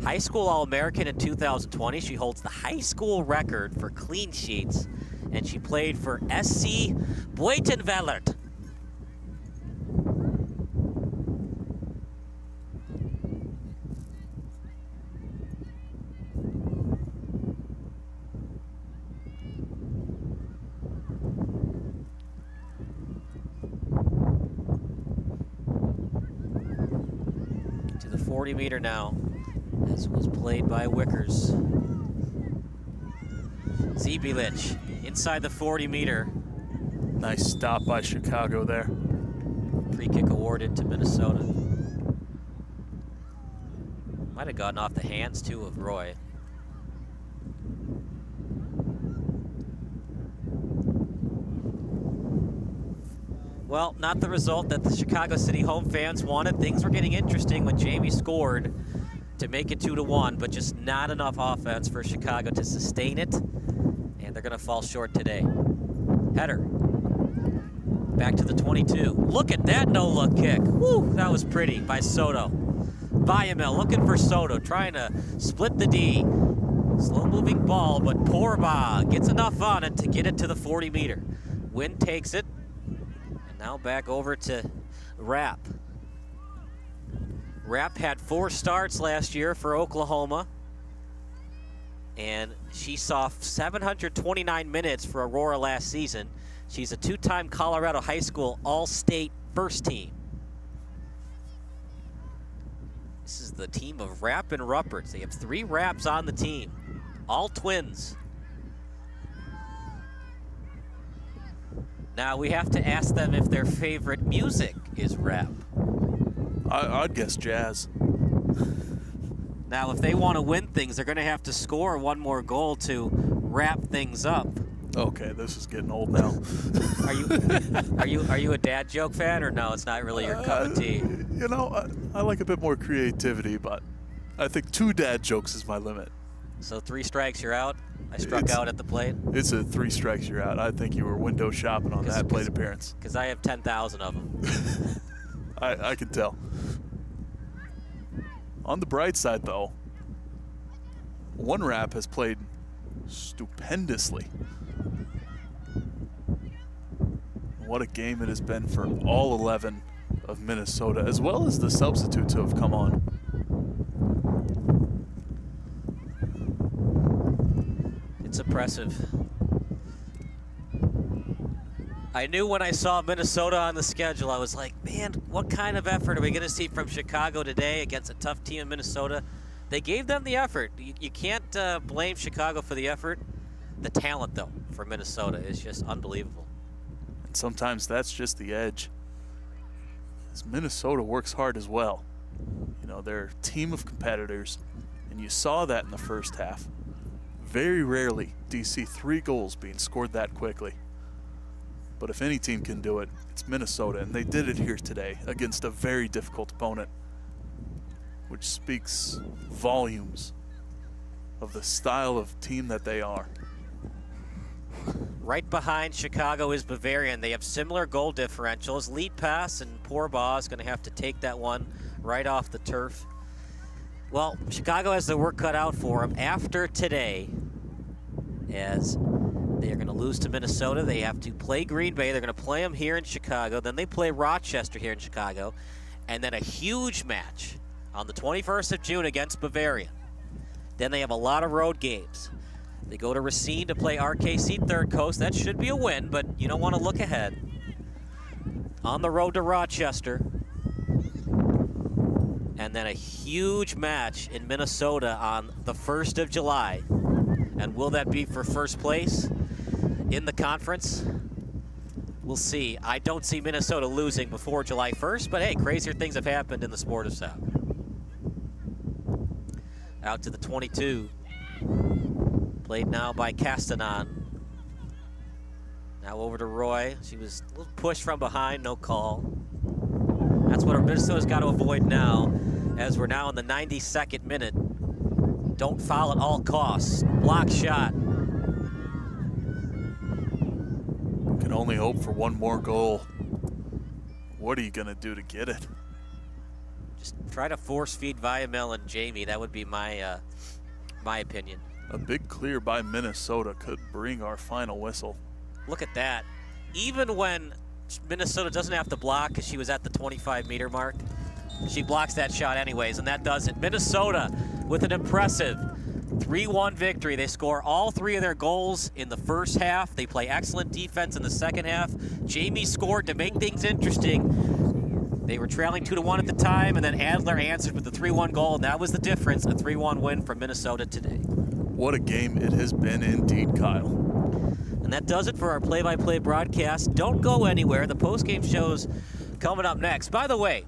Q: High school All-American in 2020. She holds the high school record for clean sheets, and she played for SC Buitenwellert. To the 40-meter now, as was played by Wickers. Zebilic inside the 40-meter.
A: Nice stop by Chicago there.
Q: Free kick awarded to Minnesota. Might have gotten off the hands, too, of Roy. Well, not the result that the Chicago City home fans wanted. Things were getting interesting when Jamie scored to make it 2-1, but just not enough offense for Chicago to sustain it, and they're going to fall short today. Header. Back to the 22. Look at that no-look kick. Woo, that was pretty by Soto. Bayamel looking for Soto, trying to split the D. Slow-moving ball, but Poorbaugh gets enough on it to get it to the 40-meter. Wynn takes it, and now back over to Rapp. Rapp had 4 starts last year for Oklahoma, and she saw 729 minutes for Aurora last season. She's a 2-time Colorado High School All-State first team. This is the team of Rapp and Rupperts. They have 3 Rapps on the team, all twins. Now we have to ask them if their favorite music is rap.
A: I'd guess jazz.
Q: Now, if they want to win things, they're going to have to score one more goal to wrap things up.
A: Okay, this is getting old now.
Q: Are you a dad joke fan, or no? It's not really your cup of tea.
A: You know, I like a bit more creativity, but I think 2 dad jokes is my limit.
Q: So 3 strikes, you're out. I struck out at the plate.
A: It's a 3 strikes, you're out. I think you were window shopping on that plate appearance.
Q: Because I have 10,000 of them.
A: I can tell. On the bright side, though, one rap has played stupendously. What a game it has been for all 11 of Minnesota, as well as the substitutes who have come on.
Q: It's impressive. I knew when I saw Minnesota on the schedule, I was like, man, what kind of effort are we going to see from Chicago today against a tough team in Minnesota? They gave them the effort. You can't blame Chicago for the effort. The talent, though, for Minnesota is just unbelievable.
A: And sometimes that's just the edge. As Minnesota works hard as well. You know, they're a team of competitors, and you saw that in the first half. Very rarely do you see 3 goals being scored that quickly. But if any team can do it, it's Minnesota, and they did it here today against a very difficult opponent, which speaks volumes of the style of team that they are.
Q: Right behind Chicago is Bavarian. They have similar goal differentials. Lead pass, and Pourbaugh is going to have to take that one right off the turf. Well, Chicago has their work cut out for them after today, as they are going to lose to Minnesota. They have to play Green Bay. They're going to play them here in Chicago. Then they play Rochester here in Chicago. And then a huge match on the 21st of June against Bavarian. Then they have a lot of road games. They go to Racine to play RKC Third Coast. That should be a win, but you don't want to look ahead. On the road to Rochester. And then a huge match in Minnesota on the 1st of July. And will that be for first place in the conference? We'll see. I don't see Minnesota losing before July 1st, but hey, crazier things have happened in the sport of soccer. Out to the 22. Played now by Castanon. Now over to Roy. She was a little pushed from behind, no call. That's what Minnesota's got to avoid now, as we're now in the 92nd minute. Don't foul at all costs. Block shot.
A: Can only hope for one more goal. What are you going to do to get it?
Q: Just try to force feed Viamel and Jamie. That would be my opinion.
A: A big clear by Minnesota could bring our final whistle.
Q: Look at that. Even when Minnesota doesn't have to block because she was at the 25-meter mark, she blocks that shot anyways, and that does it. Minnesota with an impressive 3-1 victory. They score all 3 of their goals in the first half. They play excellent defense in the second half. Jamie scored to make things interesting. They were trailing 2-1 at the time, and then Adler answered with the 3-1 goal, and that was the difference, a 3-1 win for Minnesota today.
A: What a game it has been indeed, Kyle.
Q: And that does it for our play-by-play broadcast. Don't go anywhere. The post-game show's coming up next. By the way,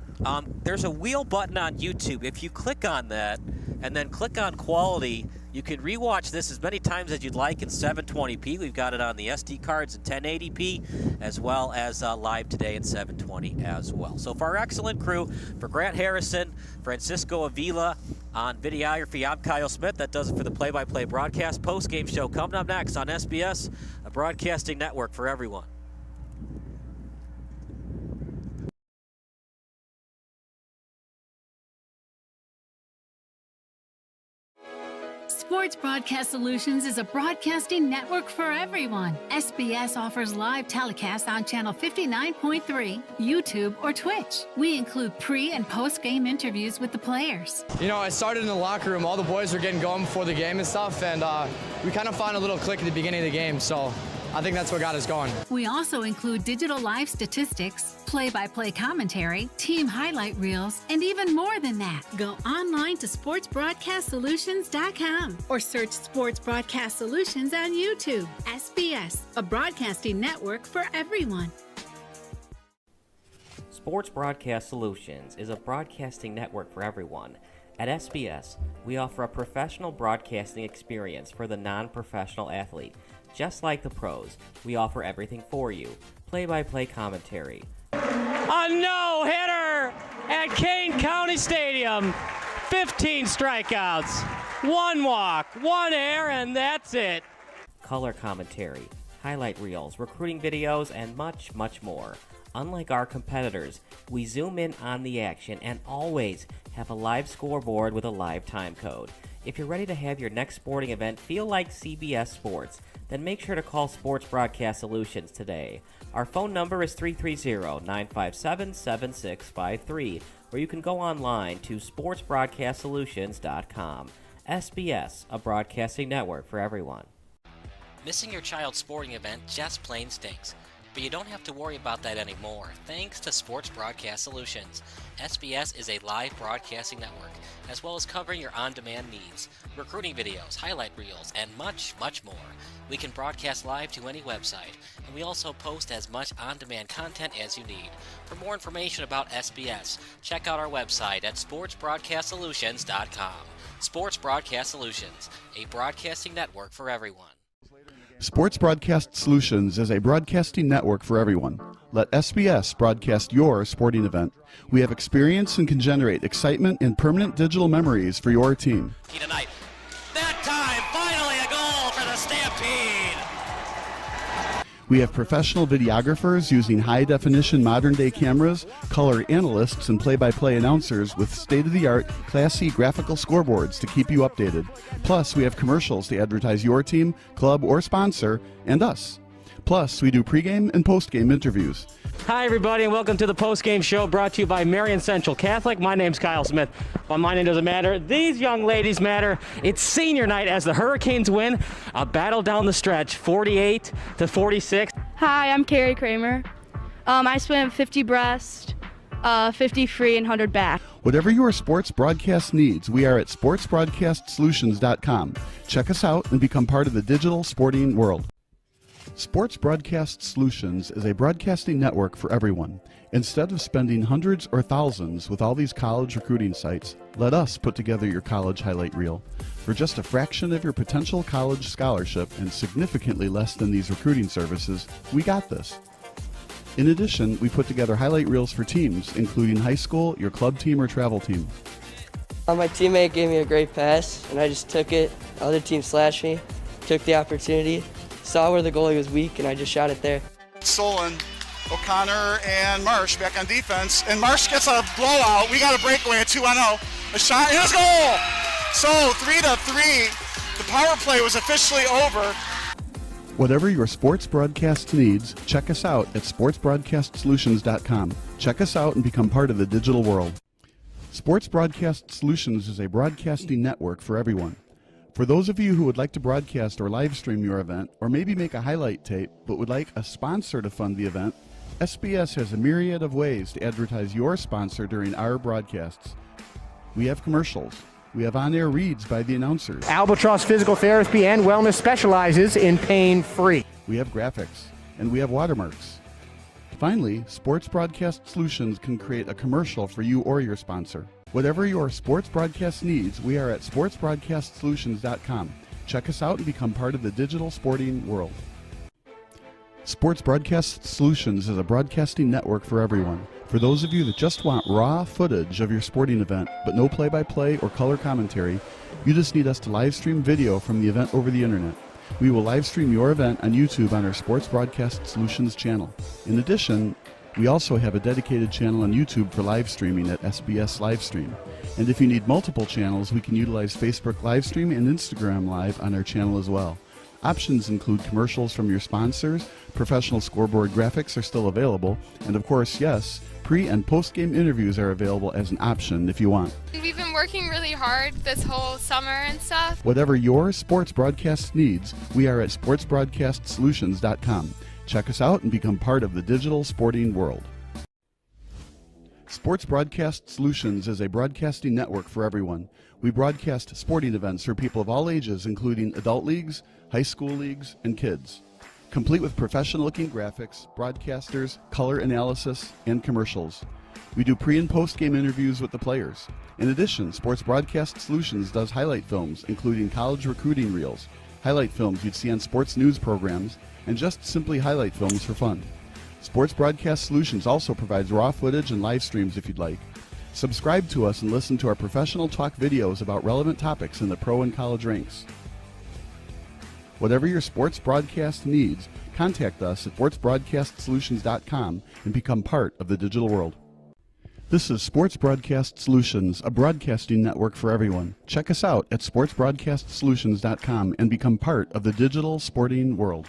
Q: there's a wheel button on YouTube. If you click on that and then click on quality, you can rewatch this as many times as you'd like in 720p. We've got it on the SD cards in 1080p, as well as live today in 720 as well. So for our excellent crew, for Grant Harrison, Francisco Avila on videography, I'm Kyle Smith. That does it for the play-by-play broadcast. Post-game show coming up next on SBS, a broadcasting network for everyone.
B: Sports Broadcast Solutions is a broadcasting network for everyone. SBS offers live telecasts on Channel 59.3, YouTube, or Twitch. We include pre- and post-game interviews with the players.
L: You know, I started in the locker room. All the boys were getting going before the game and stuff, and we kind of found a little click at the beginning of the game, so I think that's what got us going.
B: We also include digital live statistics, play-by-play commentary, team highlight reels, and even more than that. Go online to sportsbroadcastsolutions.com or search Sports Broadcast Solutions on YouTube. SBS, a broadcasting network for everyone.
C: Sports Broadcast Solutions is a broadcasting network for everyone. At SBS, we offer a professional broadcasting experience for the non-professional athlete. Just like the pros, we offer everything for you. Play-by-play commentary.
D: A no-hitter at Kane County Stadium. 15 strikeouts, 1 walk, 1 error, and that's it.
C: Color commentary, highlight reels, recruiting videos, and much, much more. Unlike our competitors, we zoom in on the action and always have a live scoreboard with a live time code. If you're ready to have your next sporting event feel like CBS Sports, then make sure to call Sports Broadcast Solutions today. Our phone number is 330-957-7653, or you can go online to sportsbroadcastsolutions.com. SBS, a broadcasting network for everyone.
E: Missing your child's sporting event just plain stinks. But you don't have to worry about that anymore, thanks to Sports Broadcast Solutions. SBS is a live broadcasting network, as well as covering your on-demand needs, recruiting videos, highlight reels, and much, much more. We can broadcast live to any website, and we also post as much on-demand content as you need. For more information about SBS, check out our website at sportsbroadcastsolutions.com. Sports Broadcast Solutions, a broadcasting network for everyone.
F: Sports Broadcast Solutions is a broadcasting network for everyone. Let SBS broadcast your sporting event. We have experience and can generate excitement and permanent digital memories for your team.
E: Tonight. That time, finally a goal for the Stampede!
F: We have professional videographers using high-definition modern-day cameras, color analysts, and play-by-play announcers with state-of-the-art, classy graphical scoreboards to keep you updated. Plus, we have commercials to advertise your team, club, or sponsor, and us. Plus, we do pregame and postgame interviews.
D: Hi, everybody, and welcome to the postgame show brought to you by Marion Central Catholic. My name's Kyle Smith. Well, my name doesn't matter. These young ladies matter. It's senior night as the Hurricanes win a battle down the stretch, 48-46.
G: Hi, I'm Carrie Kramer. I swim 50 breast, 50 free, and 100 back.
F: Whatever your sports broadcast needs, we are at sportsbroadcastsolutions.com. Check us out and become part of the digital sporting world. Sports Broadcast Solutions is a broadcasting network for everyone. Instead of spending hundreds or thousands with all these college recruiting sites, let us put together your college highlight reel. For just a fraction of your potential college scholarship and significantly less than these recruiting services, we got this. In addition, we put together highlight reels for teams, including high school, your club team, or travel team.
H: My teammate gave me a great pass, and I just took it. The other team slashed me, took the opportunity, saw where the goalie was weak, and I just shot it there.
I: Solon, O'Connor, and Marsh back on defense. And Marsh gets a blowout. We got a breakaway at 2-0. A shot, and a goal! So 3-3. The power play was officially over.
F: Whatever your sports broadcast needs, check us out at sportsbroadcastsolutions.com. Check us out and become part of the digital world. Sports Broadcast Solutions is a broadcasting network for everyone. For those of you who would like to broadcast or live stream your event, or maybe make a highlight tape, but would like a sponsor to fund the event, SBS has a myriad of ways to advertise your sponsor during our broadcasts. We have commercials. We have on-air reads by the announcers.
J: Albatross Physical Therapy and Wellness specializes in pain-free.
F: We have graphics, and we have watermarks. Finally, Sports Broadcast Solutions can create a commercial for you or your sponsor. Whatever your sports broadcast needs, we are at sportsbroadcastsolutions.com. Check us out and become part of the digital sporting world. Sports Broadcast Solutions is a broadcasting network for everyone. For those of you that just want raw footage of your sporting event, but no play-by-play or color commentary, you just need us to live stream video from the event over the internet. We will live stream your event on YouTube on our Sports Broadcast Solutions channel. In addition, we also have a dedicated channel on YouTube for live streaming at SBS Livestream. And if you need multiple channels, we can utilize Facebook Livestream and Instagram Live on our channel as well. Options include commercials from your sponsors, professional scoreboard graphics are still available, and of course, yes, pre- and post-game interviews are available as an option if you want.
K: We've been working really hard this whole summer and stuff.
F: Whatever your sports broadcast needs, we are at sportsbroadcastsolutions.com. Check us out and become part of the digital sporting world. Sports Broadcast Solutions is a broadcasting network for everyone. We broadcast sporting events for people of all ages, including adult leagues, high school leagues, and kids. Complete with professional-looking graphics, broadcasters, color analysis, and commercials. We do pre- and post-game interviews with the players. In addition, Sports Broadcast Solutions does highlight films, including college recruiting reels, highlight films you'd see on sports news programs, and just simply highlight films for fun. Sports Broadcast Solutions also provides raw footage and live streams if you'd like. Subscribe to us and listen to our professional talk videos about relevant topics in the pro and college ranks. Whatever your sports broadcast needs, contact us at sportsbroadcastsolutions.com and become part of the digital world. This is Sports Broadcast Solutions, a broadcasting network for everyone. Check us out at sportsbroadcastsolutions.com and become part of the digital sporting world.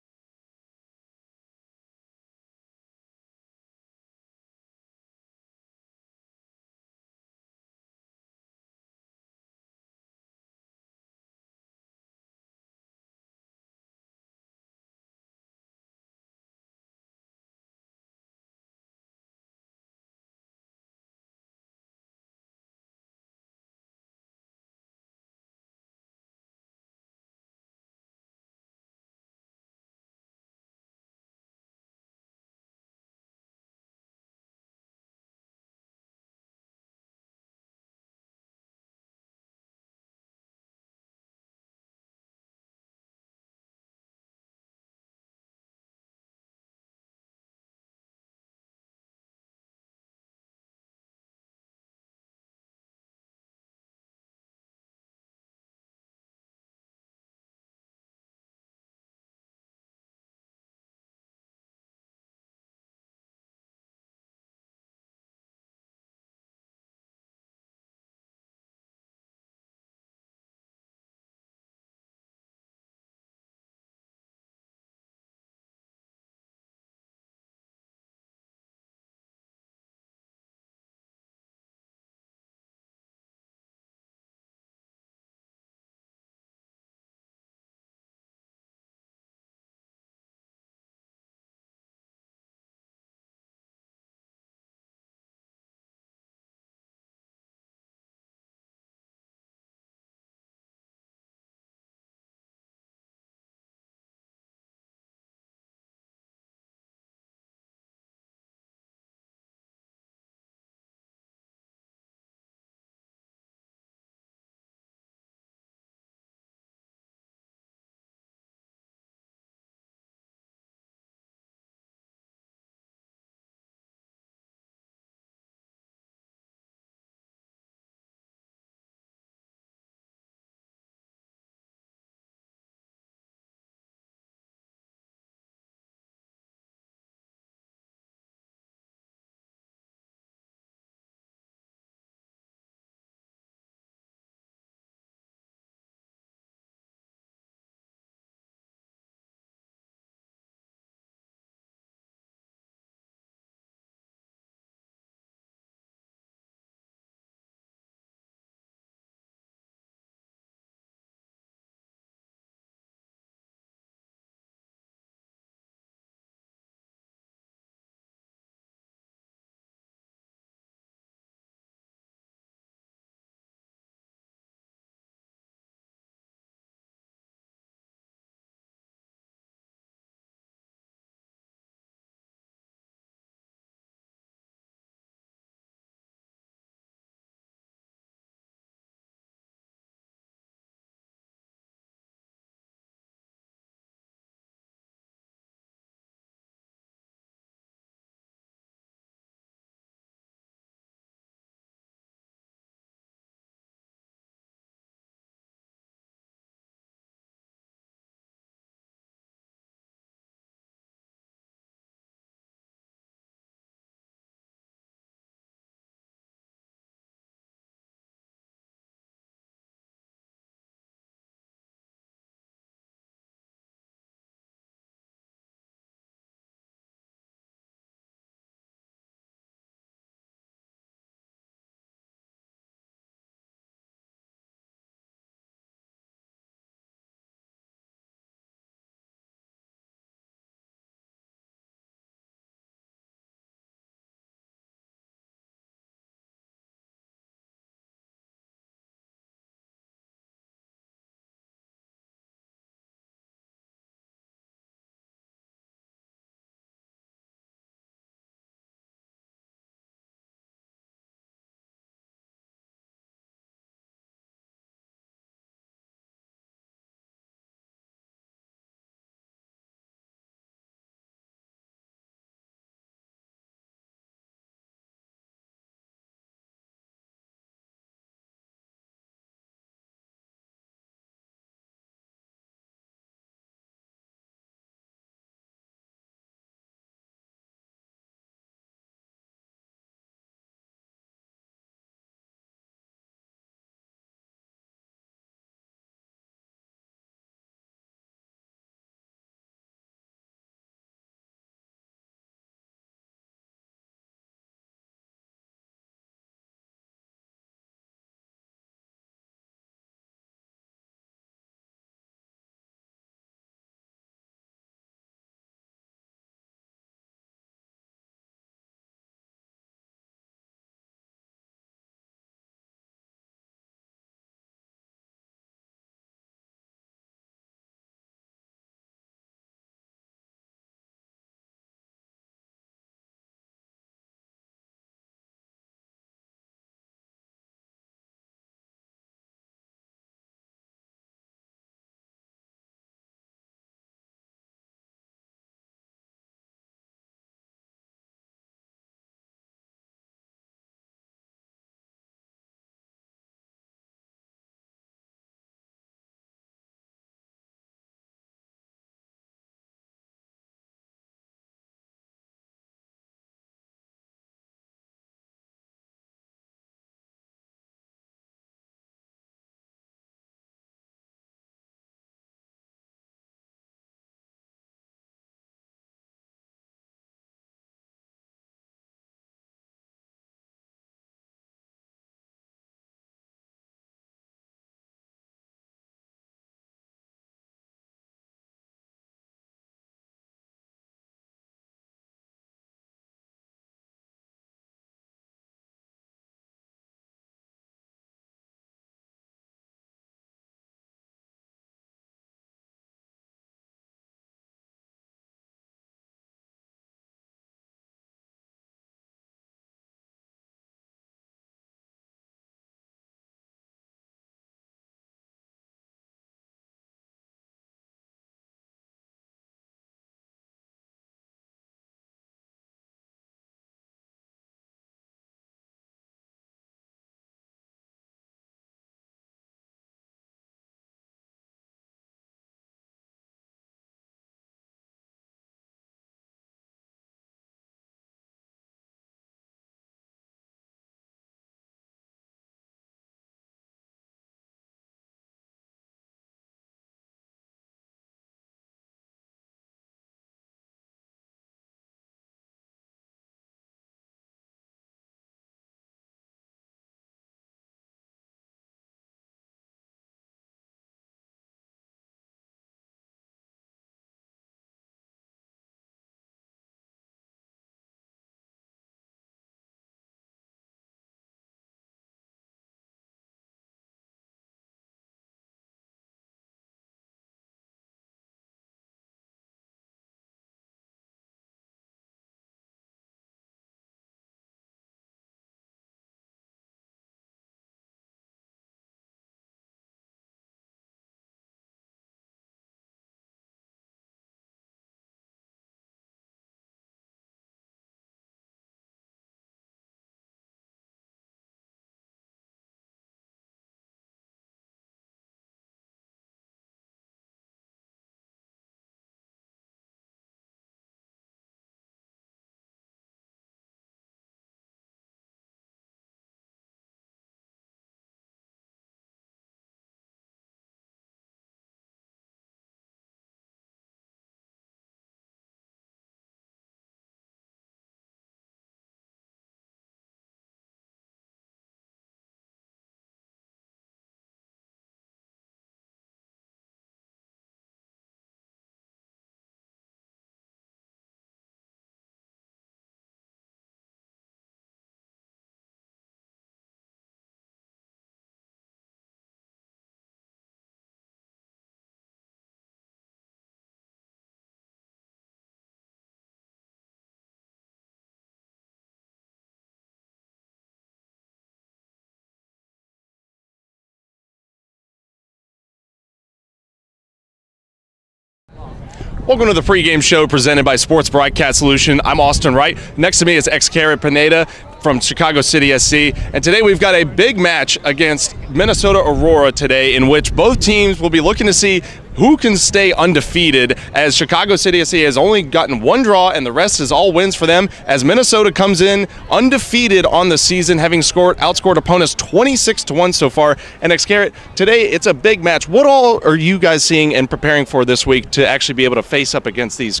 R: Welcome to the pregame show presented by Sports Broadcast Solution. I'm Austin Wright. Next to me is Xcaret Pineda from Chicago City SC. And today we've got a big match against Minnesota Aurora today, in which both teams will be looking to see who can stay undefeated, as Chicago City SC has only gotten one draw and the rest is all wins for them, as Minnesota comes in undefeated on the season, having outscored opponents 26-1 so far. And Xcaret, today it's a big match. What all are you guys seeing and preparing for this week to actually be able to face up against this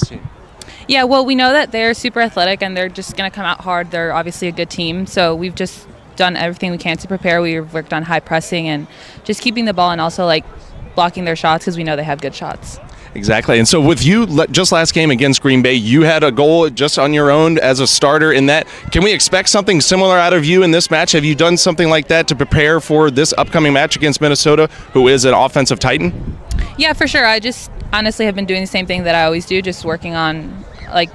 R: team?
S: Yeah, well, we know that they're super athletic and they're just going to come out hard. They're obviously a good team, so we've just done everything we can to prepare. We've worked on high pressing and just keeping the ball, and also blocking their shots, because we know they have good shots.
R: Exactly. And so with you, just last game against Green Bay, you had a goal just on your own as a starter in that. Can we expect something similar out of you in this match? Have you done something like that to prepare for this upcoming match against Minnesota, who is an offensive titan?
S: Yeah, for sure. I just honestly have been doing the same thing that I always do, just working on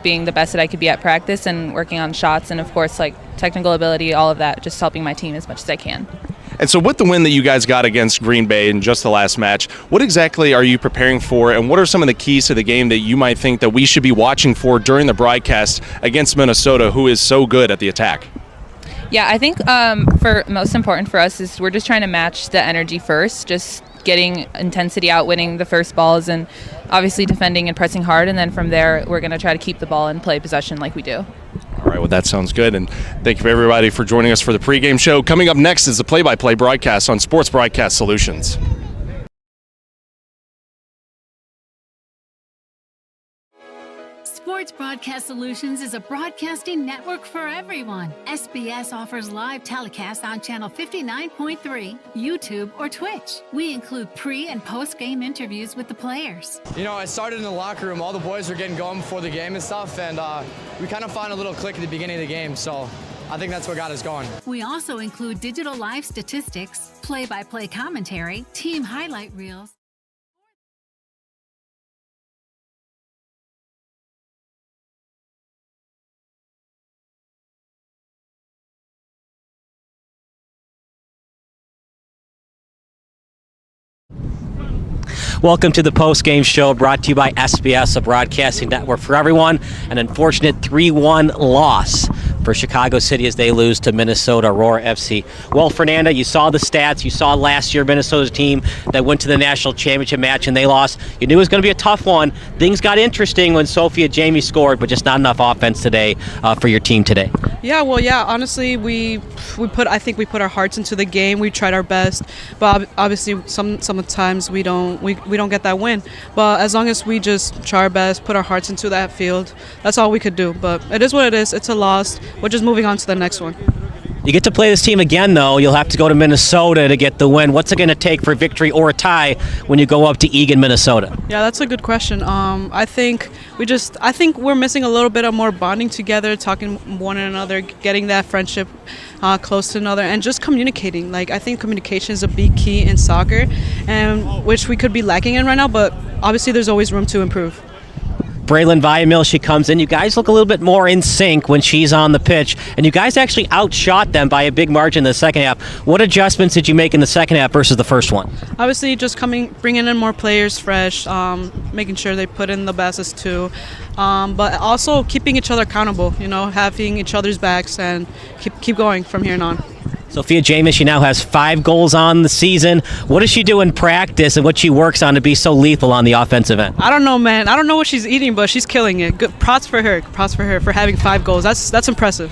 S: being the best that I could be at practice and working on shots and, of course, technical ability, all of that, just helping my team as much as I can.
R: And so with the win that you guys got against Green Bay in just the last match, what exactly are you preparing for, and what are some of the keys to the game that you might think that we should be watching for during the broadcast against Minnesota, who is so good at the attack?
S: Yeah, I think for most important for us is we're just trying to match the energy first, just getting intensity out, winning the first balls, and obviously defending and pressing hard, and then from there we're going to try to keep the ball and play possession like we do.
R: All right, well, that sounds good, and thank you for everybody for joining us for the pregame show. Coming up next is the play-by-play broadcast on Sports Broadcast Solutions.
B: Sports Broadcast Solutions is a broadcasting network for everyone. SBS offers live telecasts on Channel 59.3, YouTube, or Twitch. We include pre- and post-game interviews with the players.
L: You know, it started in the locker room. All the boys were getting going before the game and stuff, and we kind of found a little click at the beginning of the game, so I think that's what got us going.
B: We also include digital live statistics, play-by-play commentary, team highlight reels,
C: Welcome to the post-game show brought to you by SBS, a broadcasting network for everyone. An unfortunate 3-1 loss for Chicago City as they lose to Minnesota Aurora FC. Well, Fernanda, you saw the stats. You saw last year Minnesota's team that went to the national championship match and they lost. You knew it was going to be a tough one. Things got interesting when Sophia Jamie scored, but just not enough offense today for your team today.
U: Yeah, well, honestly, I think we put our hearts into the game. We tried our best, but obviously sometimes we don't get that win. But as long as we just try our best, put our hearts into that field, that's all we could do. But it is what it is. It's a loss. We're just moving on to the next one.
C: You get to play this team again, though. You'll have to go to Minnesota to get the win. What's it going to take for victory or a tie when you go up to Eagan, Minnesota?
U: Yeah, that's a good question. I think we're missing a little bit of more bonding together, talking one another, getting that friendship close to another, and just communicating. I think communication is a big key in soccer, and which we could be lacking in right now. But obviously, there's always room to improve.
C: Braylon Viamil, she comes in. You guys look a little bit more in sync when she's on the pitch, and you guys actually outshot them by a big margin in the second half. What adjustments did you make in the second half versus the first one?
U: Obviously, just bringing in more players fresh, making sure they put in the best too, but also keeping each other accountable, having each other's backs, and keep going from here on.
C: Sophia James, she now has 5 goals on the season. What does she do in practice and what she works on to be so lethal on the offensive end?
U: I don't know, man. I don't know what she's eating, but she's killing it. Good props for her. Props for her for having 5 goals. That's impressive.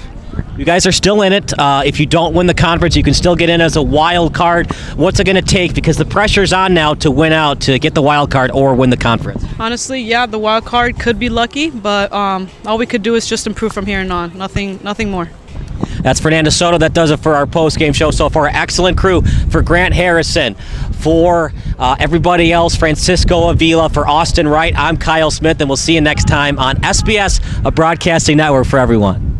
C: You guys are still in it. If you don't win the conference, you can still get in as a wild card. What's it going to take? Because the pressure's on now to win out, to get the wild card or win the conference.
U: Honestly, yeah, the wild card could be lucky, but all we could do is just improve from here on. Nothing more.
C: That's Fernanda Soto. That does it for our post-game show so far. Excellent crew for Grant Harrison, for everybody else, Francisco Avila, for Austin Wright. I'm Kyle Smith, and we'll see you next time on SBS, a broadcasting network for everyone.